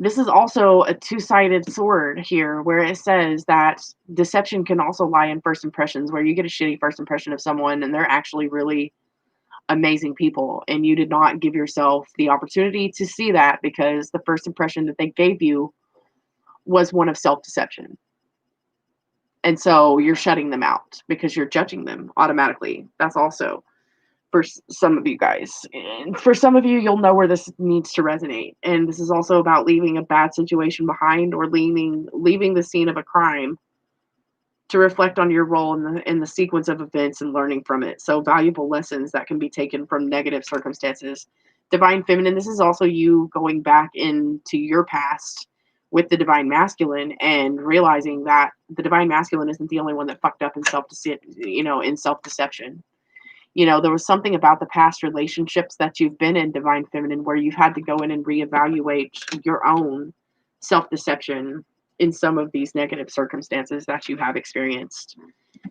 A: this is also a 2-sided sword here, where it says that deception can also lie in first impressions, where you get a shitty first impression of someone and they're actually really amazing people, and you did not give yourself the opportunity to see that because the first impression that they gave you was one of self-deception. And so you're shutting them out because you're judging them automatically. That's also for some of you guys. And for some of you, you'll know where this needs to resonate. And this is also about leaving a bad situation behind, or leaving the scene of a crime to reflect on your role in the sequence of events and learning from it. So valuable lessons that can be taken from negative circumstances. Divine feminine, this is also you going back into your past with the divine masculine, and realizing that the divine masculine isn't the only one that fucked up in self-deception. There was something about the past relationships that you've been in, divine feminine, where you've had to go in and reevaluate your own self-deception in some of these negative circumstances that you have experienced.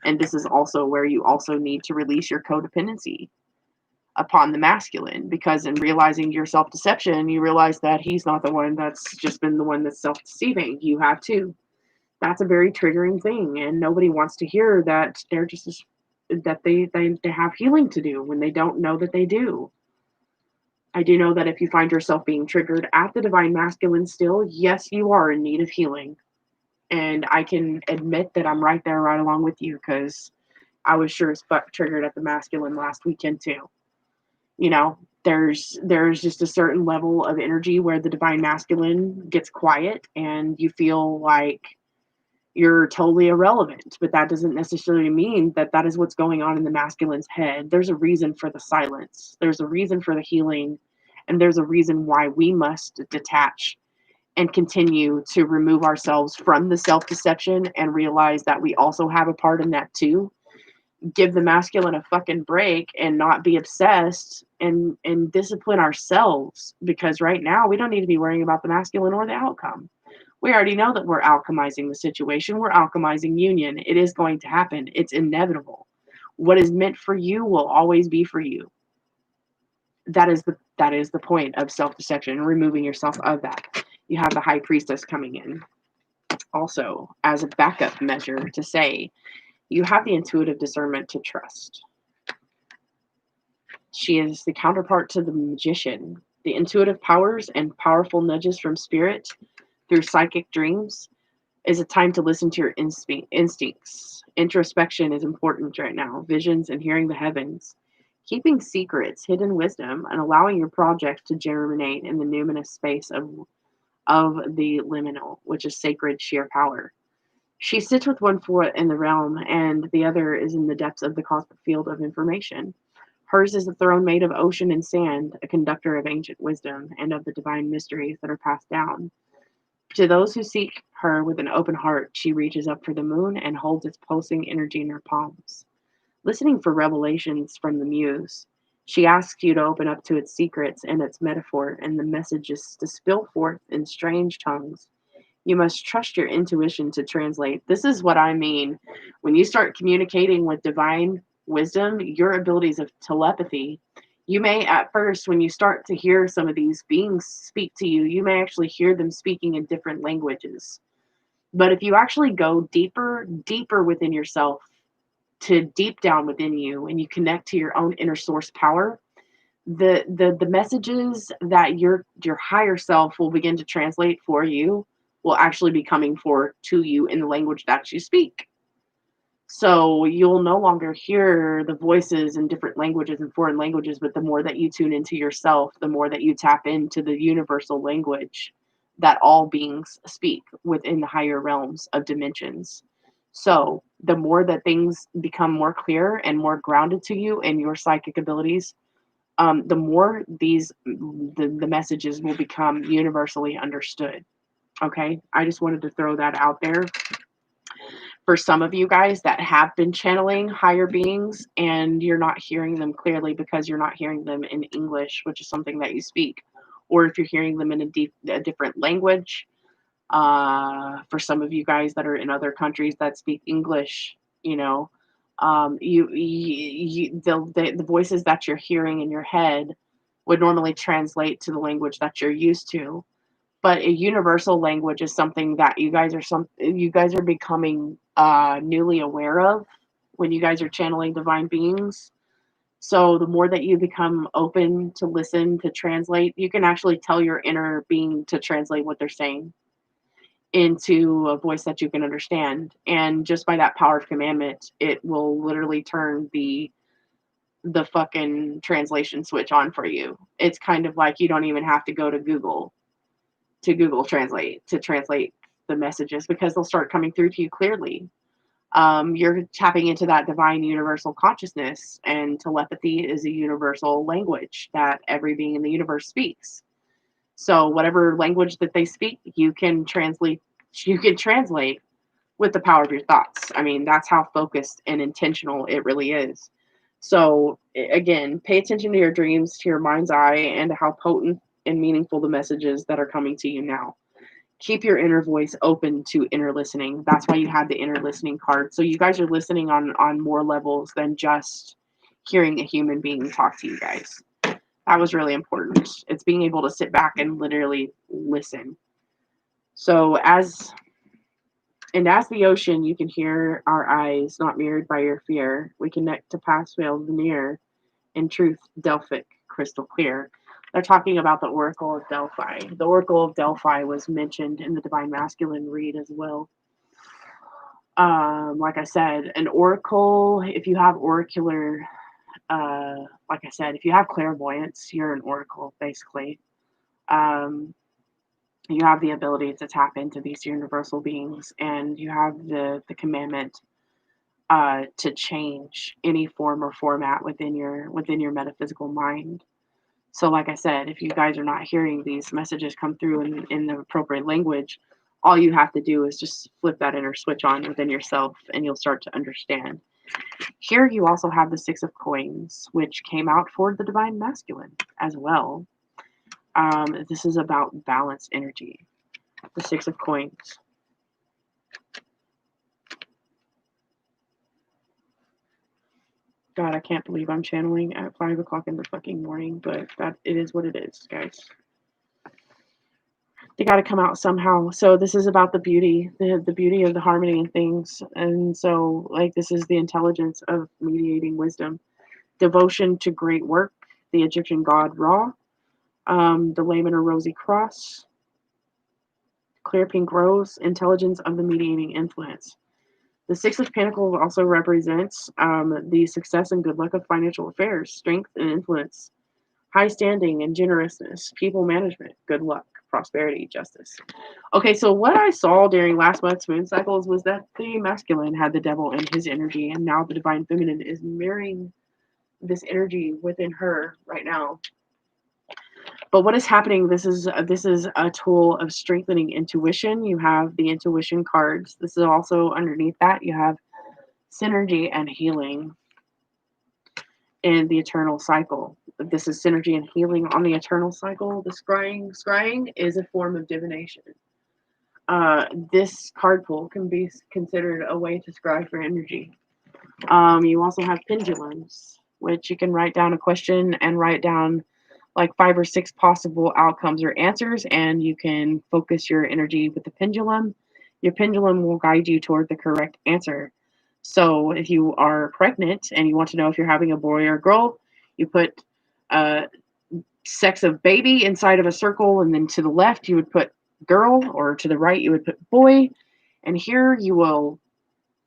A: And this is also where you also need to release your codependency upon the masculine, because in realizing your self-deception, you realize that he's not the one that's just been the one that's self-deceiving. You have too. That's a very triggering thing, and nobody wants to hear that they're just that they have healing to do when they don't know that they do. I do know that if you find yourself being triggered at the divine masculine still, yes, you are in need of healing. And I can admit that I'm right there, right along with you, because I was sure as fuck triggered at the masculine last weekend too. There's just a certain level of energy where the divine masculine gets quiet and you feel like you're totally irrelevant, but that doesn't necessarily mean that that is what's going on in the masculine's head. There's a reason for the silence. There's a reason for the healing, and there's a reason why we must detach and continue to remove ourselves from the self-deception and realize that we also have a part in that too. Give the masculine a fucking break and not be obsessed, and discipline ourselves, because right now we don't need to be worrying about the masculine or the outcome. We already know that we're alchemizing the situation. We're alchemizing union. It is going to happen. It's inevitable. What is meant for you will always be for you. That is the point of self-deception, removing yourself of that. You have the high priestess coming in also as a backup measure to say you have the intuitive discernment to trust. She is the counterpart to the magician. The intuitive powers and powerful nudges from spirit through psychic dreams is a time to listen to your instincts. Introspection is important right now. Visions and hearing the heavens. Keeping secrets, hidden wisdom, and allowing your projects to germinate in the numinous space of the liminal, which is sacred sheer power. She sits with one foot in the realm, and the other is in the depths of the cosmic field of information. Hers is a throne made of ocean and sand, a conductor of ancient wisdom and of the divine mysteries that are passed down. To those who seek her with an open heart, she reaches up for the moon and holds its pulsing energy in her palms. Listening for revelations from the muse, she asks you to open up to its secrets and its metaphor and the messages to spill forth in strange tongues. You must trust your intuition to translate. This is what I mean. When you start communicating with divine wisdom, your abilities of telepathy, you may at first, when you start to hear some of these beings speak to you, you may actually hear them speaking in different languages. But if you actually go deeper within yourself, to deep down within you, and you connect to your own inner source power, the messages that your higher self will begin to translate for you will actually be coming to you in the language that you speak. So you'll no longer hear the voices in different languages and foreign languages, but the more that you tune into yourself, the more that you tap into the universal language that all beings speak within the higher realms of dimensions. So the more that things become more clear and more grounded to you and your psychic abilities, the more the messages will become universally understood. Okay, I just wanted to throw that out there for some of you guys that have been channeling higher beings and you're not hearing them clearly because you're not hearing them in English, which is something that you speak, or if you're hearing them in a different language. For some of you guys that are in other countries that speak English, the voices that you're hearing in your head would normally translate to the language that you're used to. But a universal language is something that you guys are becoming newly aware of when you guys are channeling divine beings. So the more that you become open to listen, to translate, you can actually tell your inner being to translate what they're saying into a voice that you can understand. And just by that power of commandment, it will literally turn the fucking translation switch on for you. It's kind of like you don't even have to go to Google Translate to translate the messages, because they'll start coming through to you clearly. You're tapping into that divine universal consciousness, and telepathy is a universal language that every being in the universe speaks. So whatever language that they speak, you can translate with the power of your thoughts. I mean, that's how focused and intentional it really is. So again, pay attention to your dreams, to your mind's eye, and to how potent and meaningful the messages that are coming to you now. Keep your inner voice open to inner listening. That's why you have the inner listening card. So you guys are listening on more levels than just hearing a human being talk to you guys. That was really important. It's being able to sit back and literally listen. So as the ocean, you can hear our eyes, not mirrored by your fear. We connect to past veiled veneer, in truth, Delphic, crystal clear. They're talking about the Oracle of Delphi. The Oracle of Delphi was mentioned in the Divine Masculine read as well. Like I said, an oracle, if you have oracular, like I said, if you have clairvoyance, you're an oracle, basically. You have the ability to tap into these universal beings, and you have the commandment to change any form or format within your metaphysical mind. So like I said, if you guys are not hearing these messages come through in the appropriate language, all you have to do is just flip that inner switch on within yourself and you'll start to understand. Here you also have the Six of Coins, which came out for the Divine Masculine as well. This is about balance energy. The Six of Coins. God, I can't believe I'm channeling at 5 o'clock in the fucking morning, but that it is what it is, guys. They got to come out somehow. So this is about the beauty, the beauty of the harmony and things. And so, like, this is the intelligence of mediating wisdom, devotion to great work, the Egyptian god Ra, the layman or rosy cross, clear pink rose, intelligence of the mediating influence. The Six of Pentacles also represents the success and good luck of financial affairs, strength and influence, high standing and generousness, people management, good luck, prosperity, justice. Okay, so what I saw during last month's moon cycles was that the masculine had the devil in his energy, and now the divine feminine is mirroring this energy within her right now. But what is happening? This is a tool of strengthening intuition. You have the intuition cards. This is also underneath that you have synergy and healing in the eternal cycle. This is synergy and healing on the eternal cycle. The scrying is a form of divination. This card pull can be considered a way to scry for energy. You also have pendulums, which you can write down a question and write down like 5 or 6 possible outcomes or answers, and you can focus your energy with the pendulum. Your pendulum will guide you toward the correct answer. So if you are pregnant and you want to know if you're having a boy or a girl, you put sex of baby inside of a circle, and then to the left you would put girl, or to the right you would put boy. And here you will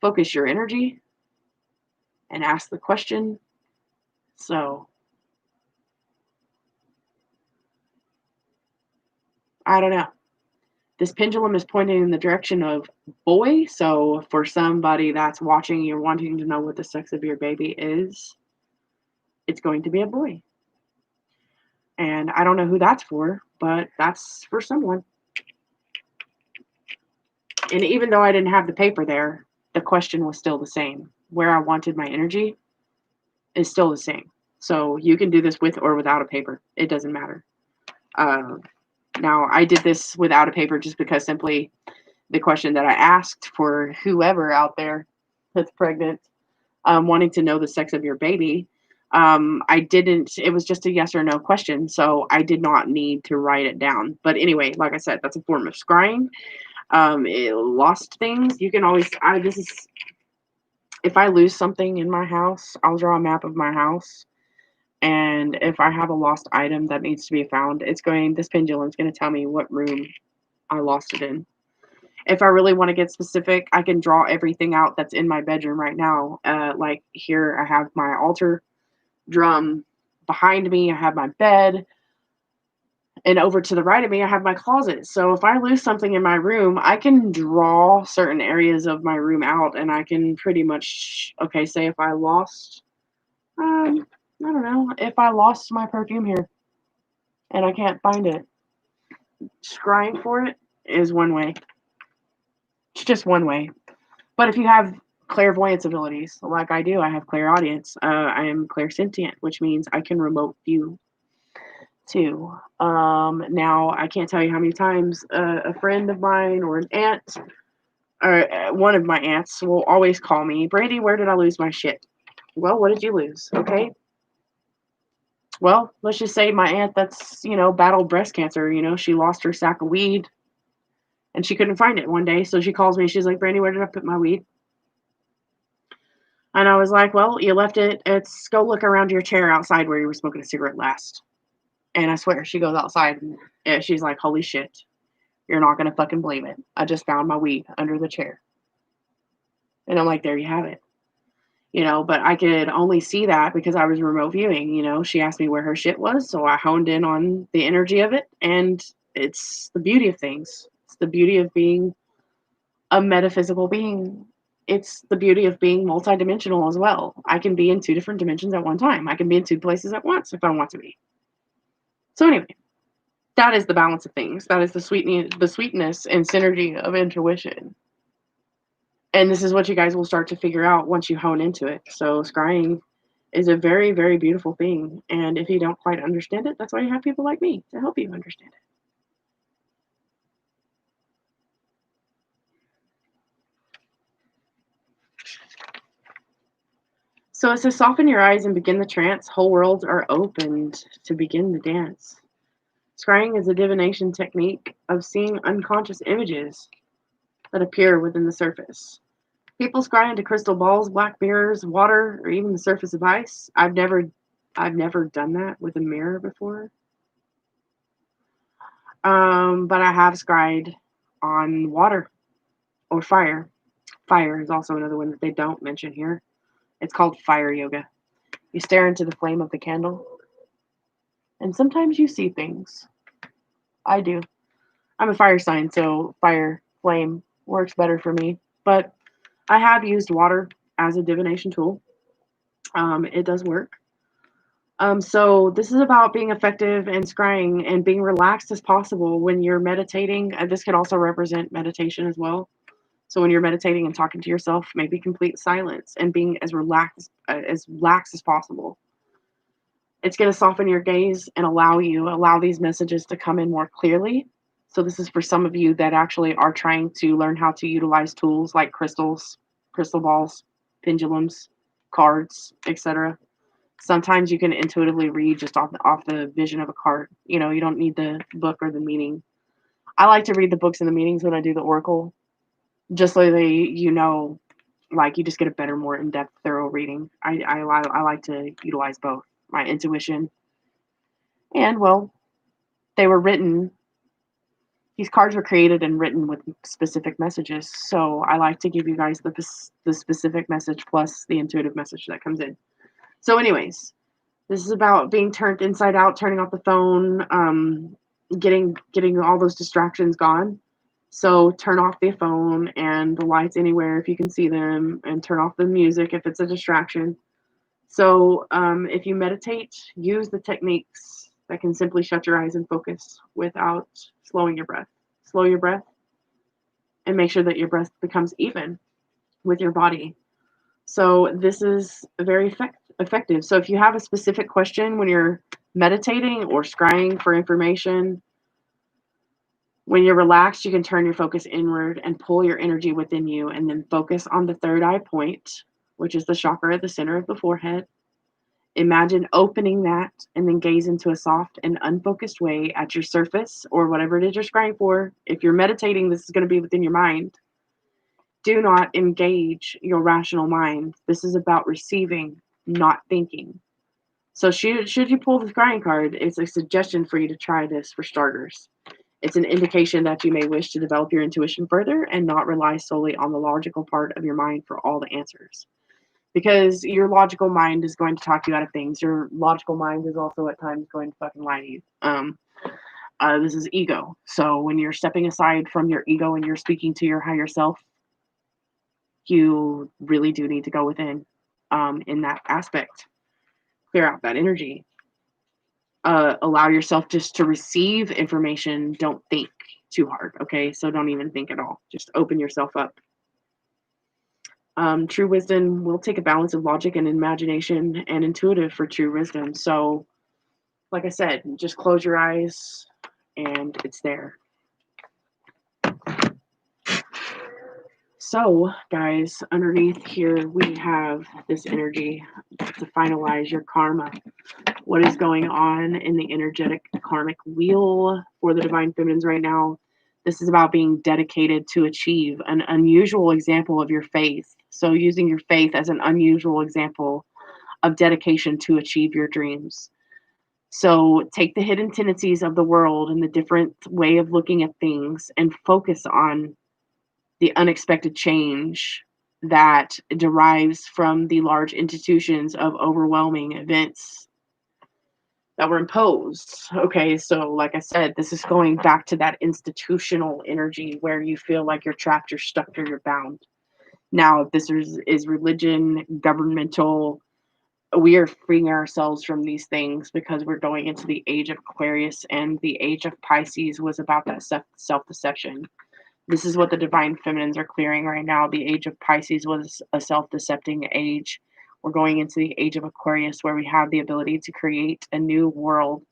A: focus your energy and ask the question. So I don't know. This pendulum is pointing in the direction of boy. So for somebody that's watching, you're wanting to know what the sex of your baby is, it's going to be a boy. And I don't know who that's for, but that's for someone. And even though I didn't have the paper there, the question was still the same. Where I wanted my energy is still the same. So you can do this with or without a paper. It doesn't matter. Now, I did this without a paper just because simply the question that I asked for whoever out there that's pregnant, wanting to know the sex of your baby, it was just a yes or no question, so I did not need to write it down. But anyway, like I said, that's a form of scrying. Lost things, you can always, if I lose something in my house, I'll draw a map of my house. And if I have a lost item that needs to be found, this pendulum's going to tell me what room I lost it in. If I really want to get specific, I can draw everything out that's in my bedroom right now. Like here, I have my altar drum. Behind me, I have my bed. And over to the right of me, I have my closet. So if I lose something in my room, I can draw certain areas of my room out, and I can pretty much, okay, say if I lost, I don't know, if I lost my perfume here and I can't find it, scrying for it is one way. It's just one way. But if you have clairvoyance abilities, like I do, I have clairaudience. I am clairsentient, which means I can remote view too. Now, I can't tell you how many times a friend of mine or an aunt, or one of my aunts, will always call me, Brandy, where did I lose my shit? Well, what did you lose? Okay. Well, let's just say my aunt that's, battled breast cancer, she lost her sack of weed and she couldn't find it one day. So she calls me. She's like, Brandy, where did I put my weed? And I was like, well, you left it. Go look around your chair outside where you were smoking a cigarette last. And I swear, she goes outside and she's like, holy shit, you're not going to fucking believe it. I just found my weed under the chair. And I'm like, there you have it. But I could only see that because I was remote viewing. She asked me where her shit was. So I honed in on the energy of it. And it's the beauty of things. It's the beauty of being a metaphysical being. It's the beauty of being multidimensional as well. I can be in 2 different dimensions at one time. I can be in 2 places at once if I want to be. So anyway, that is the balance of things. That is the sweetness and synergy of intuition. And this is what you guys will start to figure out once you hone into it. So scrying is a very, very beautiful thing. And if you don't quite understand it, that's why you have people like me to help you understand it. So it says, soften your eyes and begin the trance. Whole worlds are opened to begin the dance. Scrying is a divination technique of seeing unconscious images that appear within the surface. People scry into crystal balls, black mirrors, water, or even the surface of ice. I've never done that with a mirror before. But I have scried on water or fire. Fire is also another one that they don't mention here. It's called fire yoga. You stare into the flame of the candle, and sometimes you see things. I do. I'm a fire sign, so fire, flame works better for me. But I have used water as a divination tool. It does work. So this is about being effective and scrying and being relaxed as possible when you're meditating. This could also represent meditation as well. So when you're meditating and talking to yourself, maybe complete silence and being as relaxed as possible. It's going to soften your gaze and allow these messages to come in more clearly. So this is for some of you that actually are trying to learn how to utilize tools like crystals, crystal balls, pendulums, cards, etc. Sometimes you can intuitively read just off the vision of a card. You don't need the book or the meaning. I like to read the books and the meanings when I do the oracle, just so like you just get a better, more in-depth, thorough reading. I like to utilize both my intuition and, well, they were written. These cards were created and written with specific messages, so I like to give you guys the specific message plus the intuitive message that comes in. So, anyways. This is about being turned inside out, turning off the phone, getting all those distractions gone. So turn off the phone and the lights anywhere if you can see them, and turn off the music if it's a distraction. So if you meditate, use the techniques that can simply shut your eyes and focus without slowing your breath. Slow your breath and make sure that your breath becomes even with your body. So this is very effective. So if you have a specific question when you're meditating or scrying for information, when you're relaxed, you can turn your focus inward and pull your energy within you, and then focus on the third eye point, which is the chakra at the center of the forehead. Imagine opening that and then gaze into a soft and unfocused way at your surface or whatever it is you're scrying for. If you're meditating, this is going to be within your mind. Do not engage your rational mind. This is about receiving, not thinking. So should you pull the scrying card, it's a suggestion for you to try this for starters. It's an indication that you may wish to develop your intuition further and not rely solely on the logical part of your mind for all the answers. Because your logical mind is going to talk you out of things. Your logical mind is also at times going to fucking lie to you. This is ego. So when you're stepping aside from your ego and you're speaking to your higher self, you really do need to go within in that aspect. Clear out that energy. allow yourself just to receive information. Don't think too hard, okay? So don't even think at all. Just open yourself up. True wisdom will take a balance of logic and imagination and intuitive for true wisdom. So, like I said, just close your eyes and it's there. So, guys, underneath here we have this energy to finalize your karma. What is going on in the energetic karmic wheel for the Divine Feminines right now? This is about being dedicated to achieve an unusual example of your faith. So, using your faith as an unusual example of dedication to achieve your dreams. So, take the hidden tendencies of the world and the different way of looking at things and focus on the unexpected change that derives from the large institutions of overwhelming events that were imposed. Okay, so like I said, this is going back to that institutional energy where you feel like you're trapped, you're stuck, or you're bound. Now, if this is religion, governmental, we are freeing ourselves from these things because we're going into the age of Aquarius, and the age of Pisces was about that self-deception. This is what the Divine Feminines are clearing right now. The age of Pisces was a self-decepting age. We're going into the age of Aquarius where we have the ability to create a new world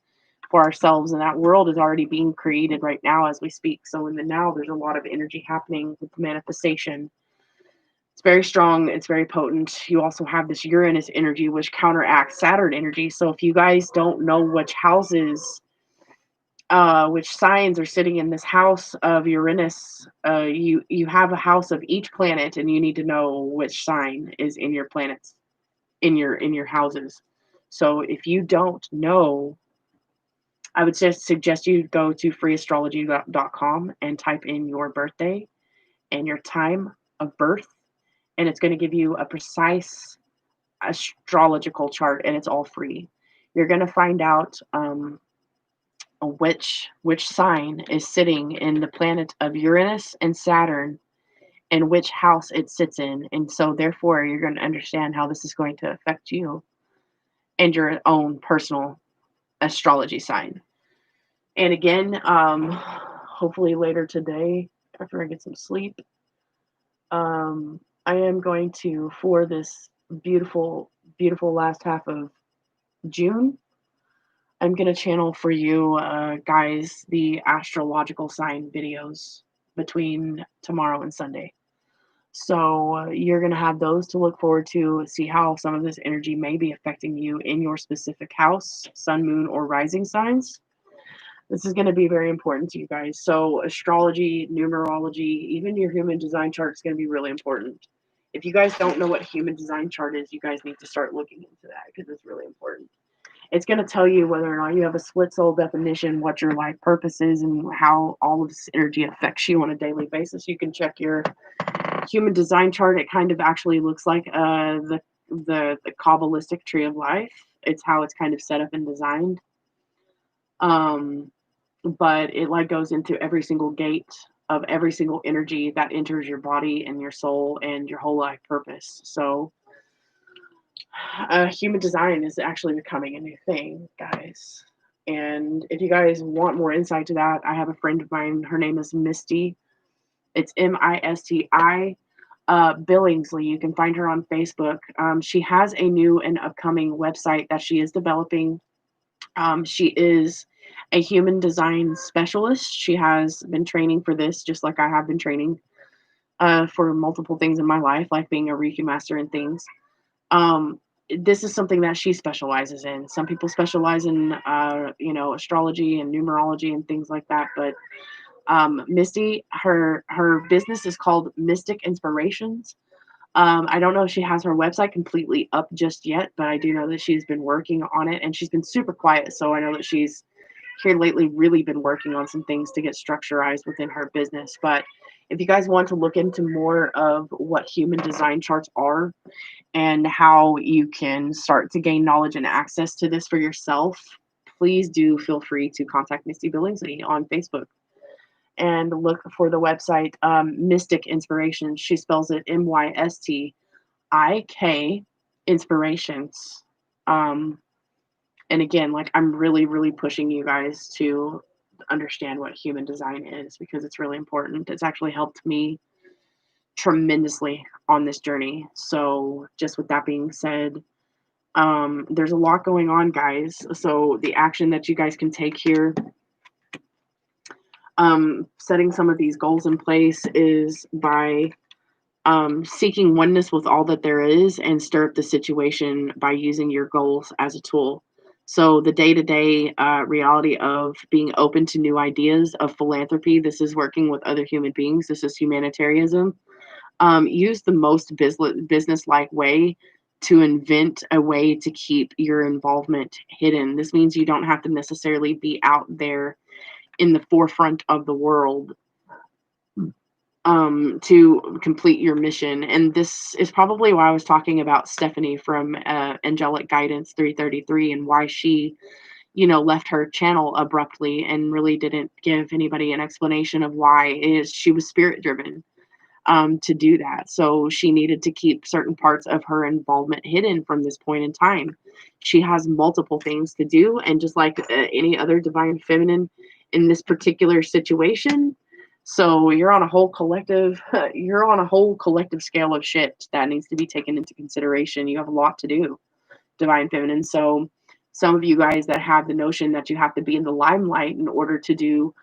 A: for ourselves. And that world is already being created right now as we speak. So in the now, there's a lot of energy happening with manifestation. It's very strong. It's very potent. You also have this Uranus energy, which counteracts Saturn energy. So if you guys don't know which houses which signs are sitting in this house of Uranus. You have a house of each planet, and you need to know which sign is in your planets, in your houses. So if you don't know, I would just suggest you go to freeastrology.com and type in your birthday and your time of birth, and it's going to give you a precise astrological chart, and it's all free. You're going to find out which sign is sitting in the planet of Uranus and Saturn and which house it sits in. And so therefore you're going to understand how this is going to affect you and your own personal astrology sign. And again, hopefully later today, after I get some sleep, I am going to, for this beautiful, beautiful last half of June, I'm going to channel for you guys the astrological sign videos between tomorrow and Sunday. So you're going to have those to look forward to, see how some of this energy may be affecting you in your specific house, sun, moon, or rising signs. This is going to be very important to you guys. So astrology, numerology, even your human design chart is going to be really important. If you guys don't know what human design chart is, you guys need to start looking into that because it's really important. It's going to tell you whether or not you have a split soul definition, what your life purpose is, and how all of this energy affects you on a daily basis. You can check your human design chart. It kind of actually looks like the Kabbalistic tree of life. It's how it's kind of set up and designed. But it like goes into every single gate of every single energy that enters your body and your soul and your whole life purpose. So human design is actually becoming a new thing, guys. And if you guys want more insight to that, I have a friend of mine. Her name is Misty. It's Misti. Billingsley. You can find her on Facebook. She has a new and upcoming website that she is developing. She is a human design specialist. She has been training for this, just like I have been training for multiple things in my life, like being a Reiki master and things. This is something that she specializes in. Some people specialize in, astrology and numerology and things like that. But Misty, her business is called Mystic Inspirations. I don't know if she has her website completely up just yet, but I do know that she's been working on it, and she's been super quiet. So I know that she's here lately really been working on some things to get structurized within her business. But if you guys want to look into more of what human design charts are and how you can start to gain knowledge and access to this for yourself, please do feel free to contact Misty Billingsley on Facebook and look for the website Mystic Inspirations. She spells it Mystik Inspirations. And again, like, I'm really, really pushing you guys to understand what human design is, because it's really important. It's actually helped me tremendously on this journey. So just with that being said, there's a lot going on, guys. So the action that you guys can take here, setting some of these goals in place, is by seeking oneness with all that there is, and stir up the situation by using your goals as a tool. So the day-to-day reality of being open to new ideas, of philanthropy, this is working with other human beings, this is humanitarianism. Use the most business-like way to invent a way to keep your involvement hidden. This means you don't have to necessarily be out there in the forefront of the world to complete your mission. And this is probably why I was talking about Stephanie from Angelic Guidance 333, and why she, left her channel abruptly and really didn't give anybody an explanation of why. Is she was spirit driven to do that. So she needed to keep certain parts of her involvement hidden from this point in time. She has multiple things to do, and just like any other divine feminine in this particular situation, so you're on a whole collective scale of shit that needs to be taken into consideration. You have a lot to do, divine feminine. So some of you guys that have the notion that you have to be in the limelight in order to do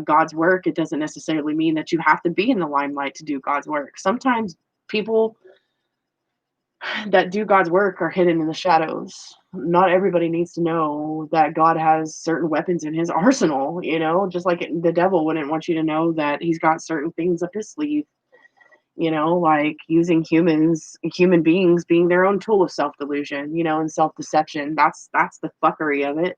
A: God's work, it doesn't necessarily mean that you have to be in the limelight to do God's work. Sometimes people that do God's work are hidden in the shadows. Not everybody needs to know that God has certain weapons in his arsenal, just like the devil wouldn't want you to know that he's got certain things up his sleeve, like using human beings being their own tool of self-delusion, and self-deception. That's the fuckery of it.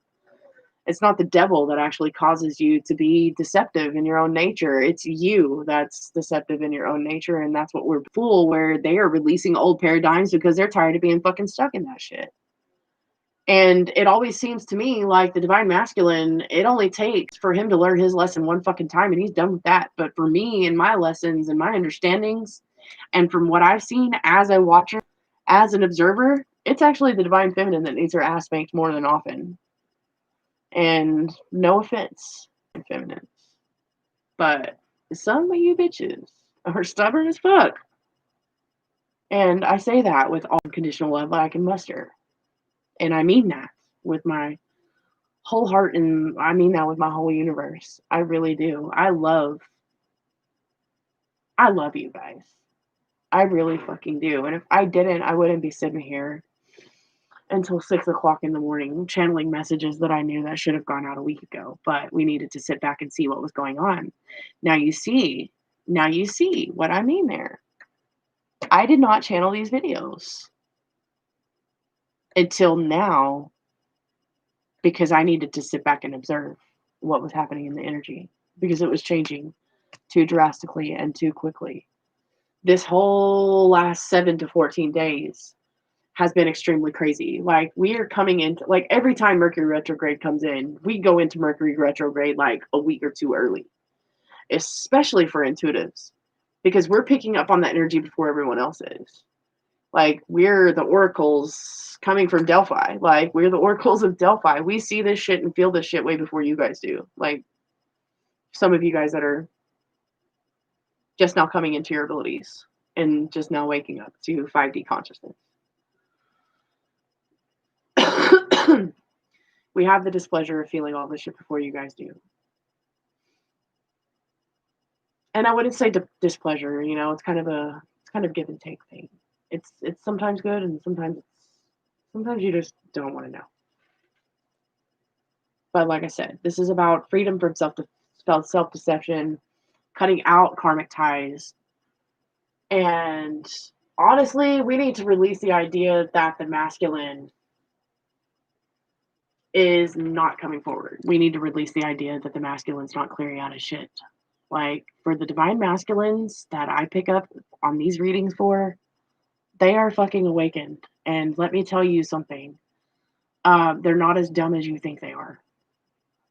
A: It's not the devil that actually causes you to be deceptive in your own nature. It's you that's deceptive in your own nature. And that's what we're fool, where they are releasing old paradigms because they're tired of being fucking stuck in that shit. And it always seems to me like the divine masculine, it only takes for him to learn his lesson one fucking time and he's done with that. But for me and my lessons and my understandings, and from what I've seen as a watcher, as an observer, it's actually the divine feminine that needs her ass spanked more than often. And no offense, feminine, but some of you bitches are stubborn as fuck. And I say that with all unconditional love I can muster. And I mean that with my whole heart, and I mean that with my whole universe. I really do. I love you guys. I really fucking do. And if I didn't, I wouldn't be sitting here until 6 o'clock in the morning, channeling messages that I knew that should have gone out a week ago, but we needed to sit back and see what was going on. Now you see what I mean there. I did not channel these videos until now because I needed to sit back and observe what was happening in the energy, because it was changing too drastically and too quickly. This whole last 7 to 14 days has been extremely crazy. Like, we are coming into, like, every time Mercury retrograde comes in, we go into Mercury retrograde like a week or two early, especially for intuitives, because we're picking up on the energy before everyone else is. Like, we're the oracles coming from Delphi. Like, we're the oracles of Delphi. We see this shit and feel this shit way before you guys do. Like, some of you guys that are just now coming into your abilities and just now waking up to 5D consciousness. We have the displeasure of feeling all this shit before you guys do. And I wouldn't say displeasure, it's kind of give and take thing. It's sometimes good, and sometimes you just don't want to know. But like I said, this is about freedom from self-deception, cutting out karmic ties. And honestly, we need to release the idea that the masculine is not coming forward. We need to release the idea that the masculine's not clearing out his shit. Like, for the divine masculines that I pick up on these readings for, they are fucking awakened. And let me tell you something. They're not as dumb as you think they are.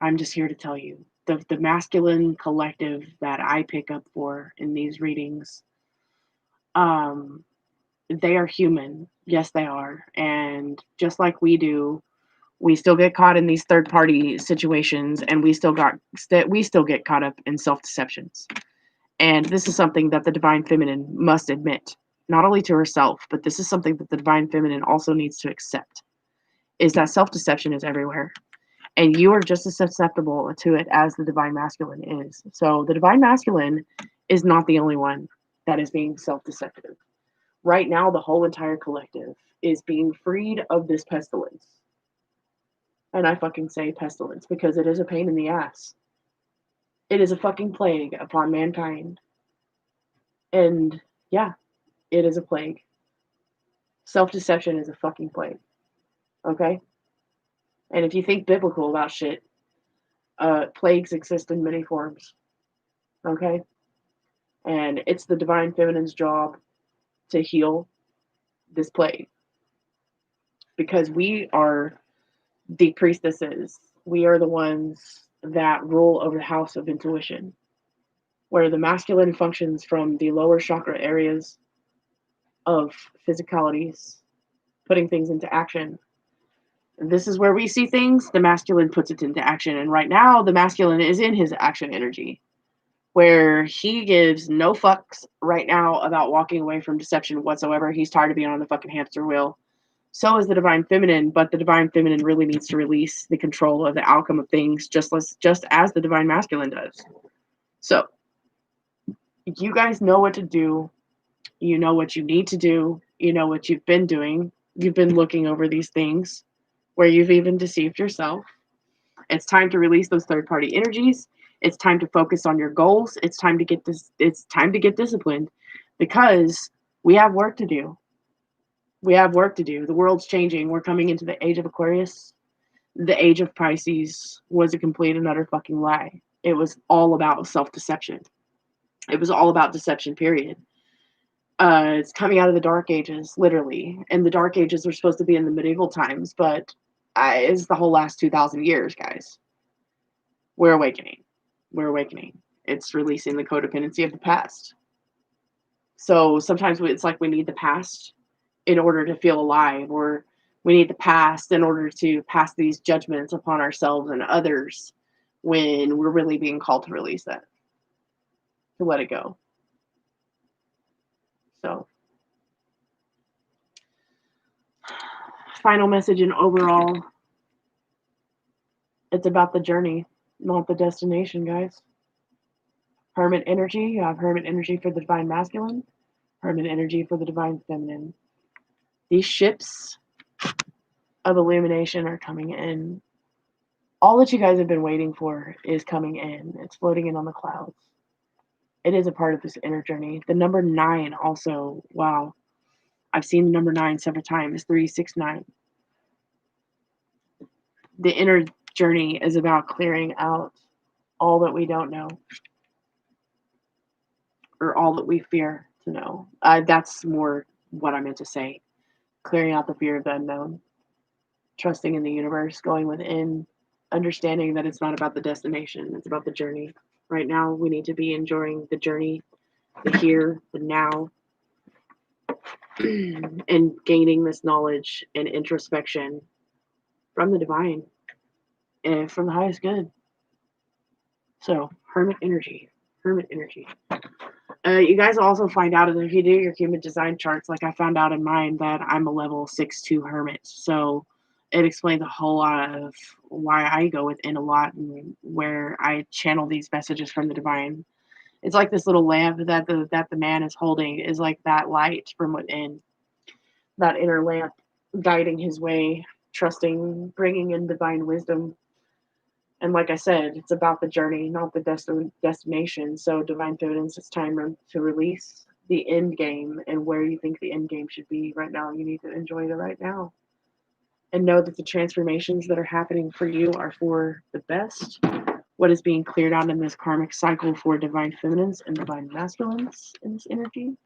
A: I'm just here to tell you. The masculine collective that I pick up for in these readings, they are human. Yes, they are. And just like we do, We still get caught in these third-party situations, and we still get caught up in self-deceptions. And this is something that the Divine Feminine must admit, not only to herself, but this is something that the Divine Feminine also needs to accept, is that self-deception is everywhere. And you are just as susceptible to it as the Divine Masculine is. So the Divine Masculine is not the only one that is being self-deceptive. Right now, the whole entire collective is being freed of this pestilence. And I fucking say pestilence because it is a pain in the ass. It is a fucking plague upon mankind. And yeah, it is a plague. Self-deception is a fucking plague. Okay? And if you think biblical about shit, plagues exist in many forms. Okay? And it's the Divine Feminine's job to heal this plague. Because we are the priestesses. We are the ones that rule over the house of intuition, where the masculine functions from the lower chakra areas of physicalities, putting things into action. This is where we see things, the masculine puts it into action. And right now, the masculine is in his action energy, where he gives no fucks right now about walking away from deception whatsoever. He's tired of being on the fucking hamster wheel. So is the Divine Feminine, but the Divine Feminine really needs to release the control of the outcome of things, just as the Divine Masculine does. So, you guys know what to do. You know what you need to do. You know what you've been doing. You've been looking over these things where you've even deceived yourself. It's time to release those third-party energies. It's time to focus on your goals. It's time to get this. It's time to get disciplined, because we have work to do. We have work to do. The world's changing. We're coming into the age of Aquarius. The age of Pisces was a complete and utter fucking lie. It was all about self-deception. It was all about deception, period. It's coming out of the Dark Ages, literally. And the Dark Ages were supposed to be in the medieval times, but it's the whole last 2,000 years, guys. We're awakening. We're awakening. It's releasing the codependency of the past. So sometimes it's like we need the past in order to feel alive, or we need the past in order to pass these judgments upon ourselves and others, when we're really being called to release that, to let it go. So, final message and overall, it's about the journey, not the destination, guys. Hermit energy, you have Hermit energy for the Divine Masculine, Hermit energy for the Divine Feminine. These ships of illumination are coming in. All that you guys have been waiting for is coming in. It's floating in on the clouds. It is a part of this inner journey. The number 9 also, wow. I've seen the number 9 several times, 369. The inner journey is about clearing out all that we don't know, or all that we fear to know. That's more what I meant to say. Clearing out the fear of the unknown. Trusting in the universe, going within, understanding that it's not about the destination, it's about the journey. Right now, we need to be enjoying the journey, the here, the now, and gaining this knowledge and introspection from the divine and from the highest good. So, Hermit energy. Hermit energy. You guys also find out if you do your human design charts, like I found out in mine, that I'm a level 6-2 hermit. So it explains a whole lot of why I go within a lot and where I channel these messages from the divine. It's like this little lamp that the man is holding is like that light from within, that inner lamp guiding his way, trusting, bringing in divine wisdom. And like I said, it's about the journey, not the destination. So Divine Feminines, it's time to release the end game, and where you think the end game should be right now. You need to enjoy the right now. And know that the transformations that are happening for you are for the best. What is being cleared out in this karmic cycle for Divine Feminines and Divine Masculines in this energy.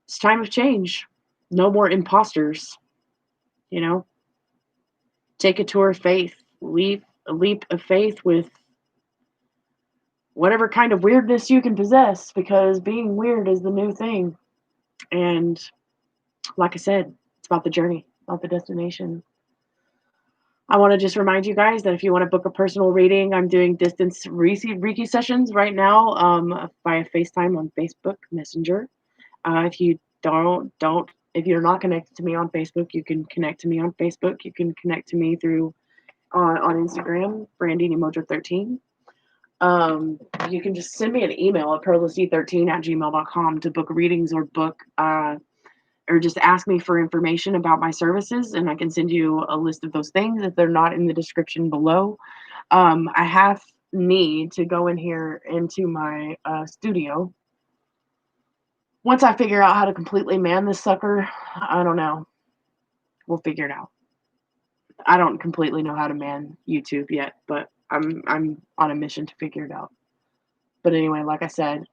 A: It's time of change. No more imposters. You know? Take a tour of faith. A leap of faith with whatever kind of weirdness you can possess, because being weird is the new thing. And like I said, it's about the journey, not the destination. I want to just remind you guys that if you want to book a personal reading, I'm doing distance Reiki sessions right now via FaceTime on Facebook Messenger. If you don't, if you're not connected to me on Facebook, you can connect to me on Facebook. You can connect to me through on Instagram, brandinimojo13. You can just send me an email at pearlsd13@gmail.com to book readings or just ask me for information about my services, and I can send you a list of those things if they're not in the description below. I have need to go in here into my studio. Once I figure out how to completely man this sucker, I don't know. We'll figure it out. I don't completely know how to man YouTube yet, but I'm on a mission to figure it out. But anyway, like I said,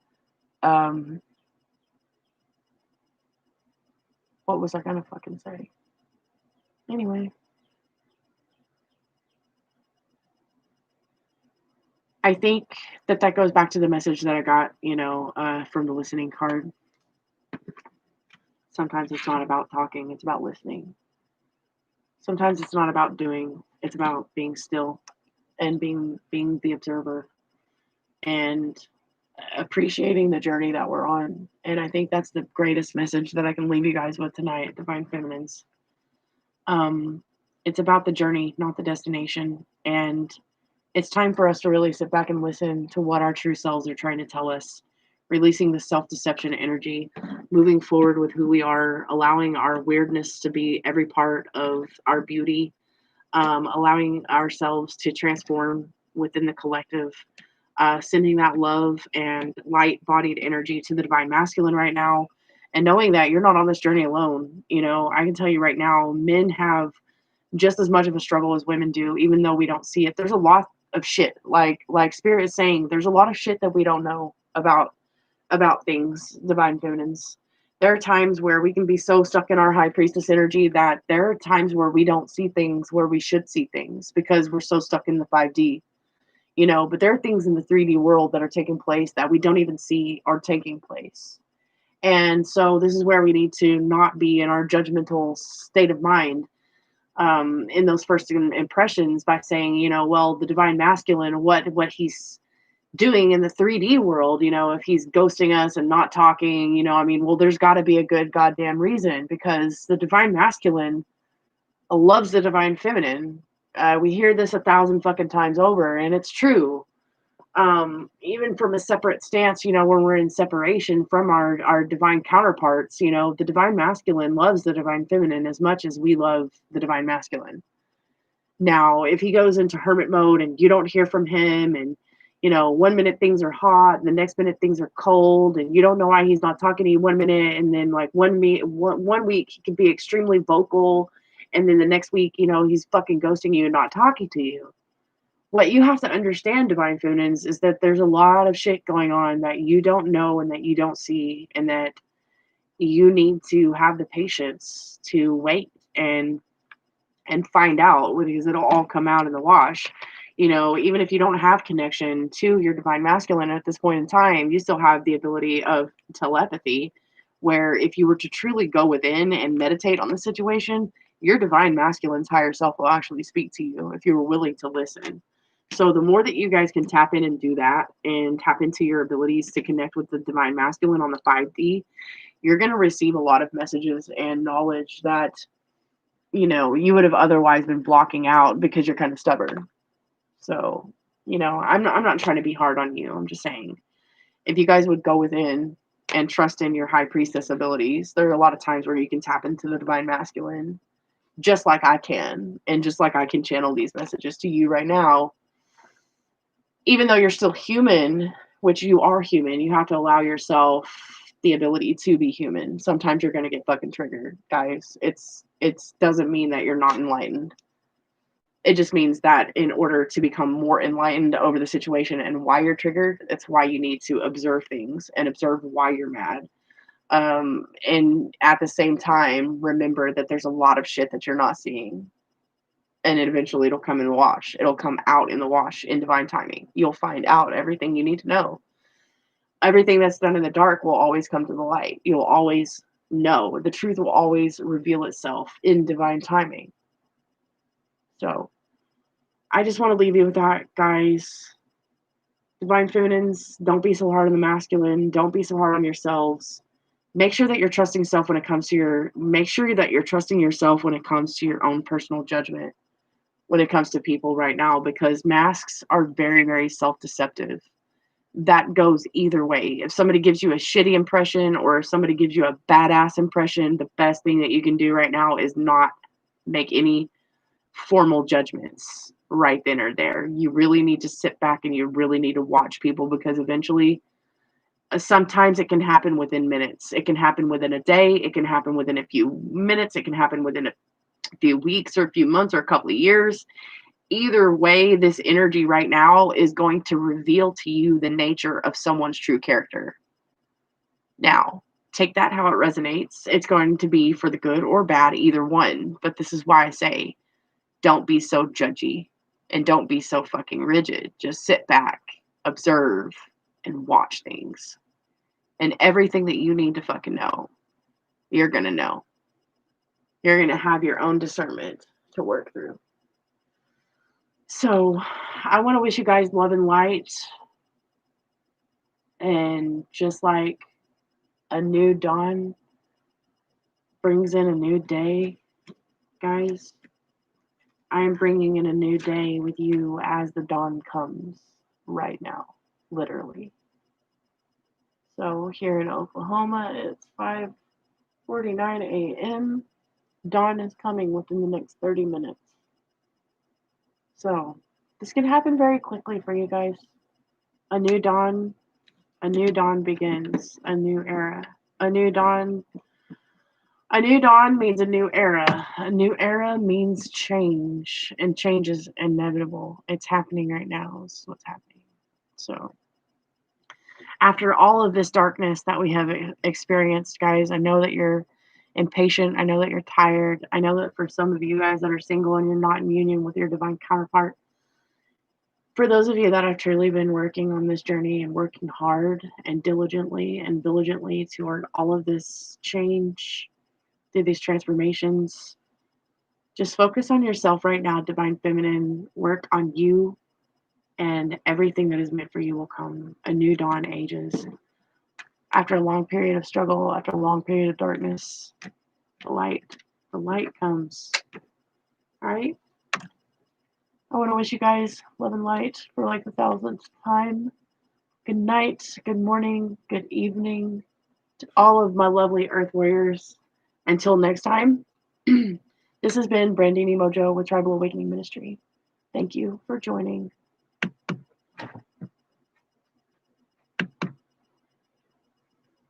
A: what was I gonna fucking say? Anyway, I think that goes back to the message that I got, from the listening card. Sometimes it's not about talking, it's about listening. Sometimes it's not about doing, it's about being still and being the observer and appreciating the journey that we're on. And I think that's the greatest message that I can leave you guys with tonight, Divine Feminines. It's about the journey, not the destination. And it's time for us to really sit back and listen to what our true selves are trying to tell us, releasing the self-deception energy, moving forward with who we are, allowing our weirdness to be every part of our beauty, allowing ourselves to transform within the collective, sending that love and light-bodied energy to the divine masculine right now, and knowing that you're not on this journey alone. I can tell you right now, men have just as much of a struggle as women do, even though we don't see it. There's a lot of shit, like Spirit is saying, there's a lot of shit that we don't know about things, divine feminines. There are times where we can be so stuck in our high priestess energy that there are times where we don't see things where we should see things because we're so stuck in the 5D, but there are things in the 3D world that are taking place that we don't even see are taking place. And so this is where we need to not be in our judgmental state of mind, in those first impressions, by saying, well, the divine masculine, what he's doing in the 3D world, if he's ghosting us and not talking, well, there's got to be a good goddamn reason, because the divine masculine loves the divine feminine. We hear this 1,000 fucking times over, and it's true. Even from a separate stance, when we're in separation from our divine counterparts, the divine masculine loves the divine feminine as much as we love the divine masculine. Now, if he goes into hermit mode and you don't hear from him, and 1 minute things are hot and the next minute things are cold, and you don't know why he's not talking to you 1 minute, and then like one week he can be extremely vocal, and then the next week, he's fucking ghosting you and not talking to you. What you have to understand, divine feminines, is that there's a lot of shit going on that you don't know and that you don't see, and that you need to have the patience to wait and find out, because it'll all come out in the wash. Even if you don't have connection to your divine masculine at this point in time, you still have the ability of telepathy, where if you were to truly go within and meditate on the situation, your divine masculine's higher self will actually speak to you if you were willing to listen. So the more that you guys can tap in and do that, and tap into your abilities to connect with the divine masculine on the 5D, you're going to receive a lot of messages and knowledge that you would have otherwise been blocking out because you're kind of stubborn. So, I'm not trying to be hard on you. I'm just saying, if you guys would go within and trust in your high priestess abilities, there are a lot of times where you can tap into the divine masculine, just like I can, and just like I can channel these messages to you right now. Even though you're still human, which you are human, you have to allow yourself the ability to be human. Sometimes you're going to get fucking triggered, guys. It doesn't mean that you're not enlightened. It just means that in order to become more enlightened over the situation and why you're triggered, it's why you need to observe things and observe why you're mad. And at the same time, remember that there's a lot of shit that you're not seeing. And eventually it'll come in the wash. It'll come out in the wash in divine timing. You'll find out everything you need to know. Everything that's done in the dark will always come to the light. You'll always know. The truth will always reveal itself in divine timing. So I just want to leave you with that, guys. Divine feminines, don't be so hard on the masculine. Don't be so hard on yourselves. Make sure that you're trusting yourself when it comes to your own personal judgment when it comes to people right now, because masks are very, very self-deceptive. That goes either way. If somebody gives you a shitty impression or if somebody gives you a badass impression, the best thing that you can do right now is not make any formal judgments right then or there. You really need to sit back and you really need to watch people, because eventually, sometimes it can happen within minutes. It can happen within a day. It can happen within a few minutes. It can happen within a few weeks or a few months or a couple of years. Either way, this energy right now is going to reveal to you the nature of someone's true character. Now, take that how it resonates. It's going to be for the good or bad, either one. But this is why I say, don't be so judgy and don't be so fucking rigid. Just sit back, observe, and watch things. And everything that you need to fucking know, you're going to know. You're going to have your own discernment to work through. So I want to wish you guys love and light. And just like a new dawn brings in a new day, guys, I am bringing in a new day with you as the dawn comes right now, literally. So here in Oklahoma, it's 5:49 a.m. Dawn is coming within the next 30 minutes. So this can happen very quickly for you guys. A new dawn begins, a new era. A new dawn means a new era. A new era means change, and change is inevitable. It's happening right now. It's what's happening. So after all of this darkness that we have experienced, guys, I know that you're impatient. I know that you're tired. I know that for some of you guys that are single and you're not in union with your divine counterpart, for those of you that have truly been working on this journey and working hard and diligently toward all of this change, through these transformations, just focus on yourself right now, divine feminine. Work on you, and everything that is meant for you will come. A new dawn ages. After a long period of struggle, after a long period of darkness, the light comes. All right? I want to wish you guys love and light for like the 1000th time. Good night, good morning, good evening to all of my lovely Earth Warriors. Until next time, this has been brandinimojo with Tribal Awakening Ministry. Thank you for joining.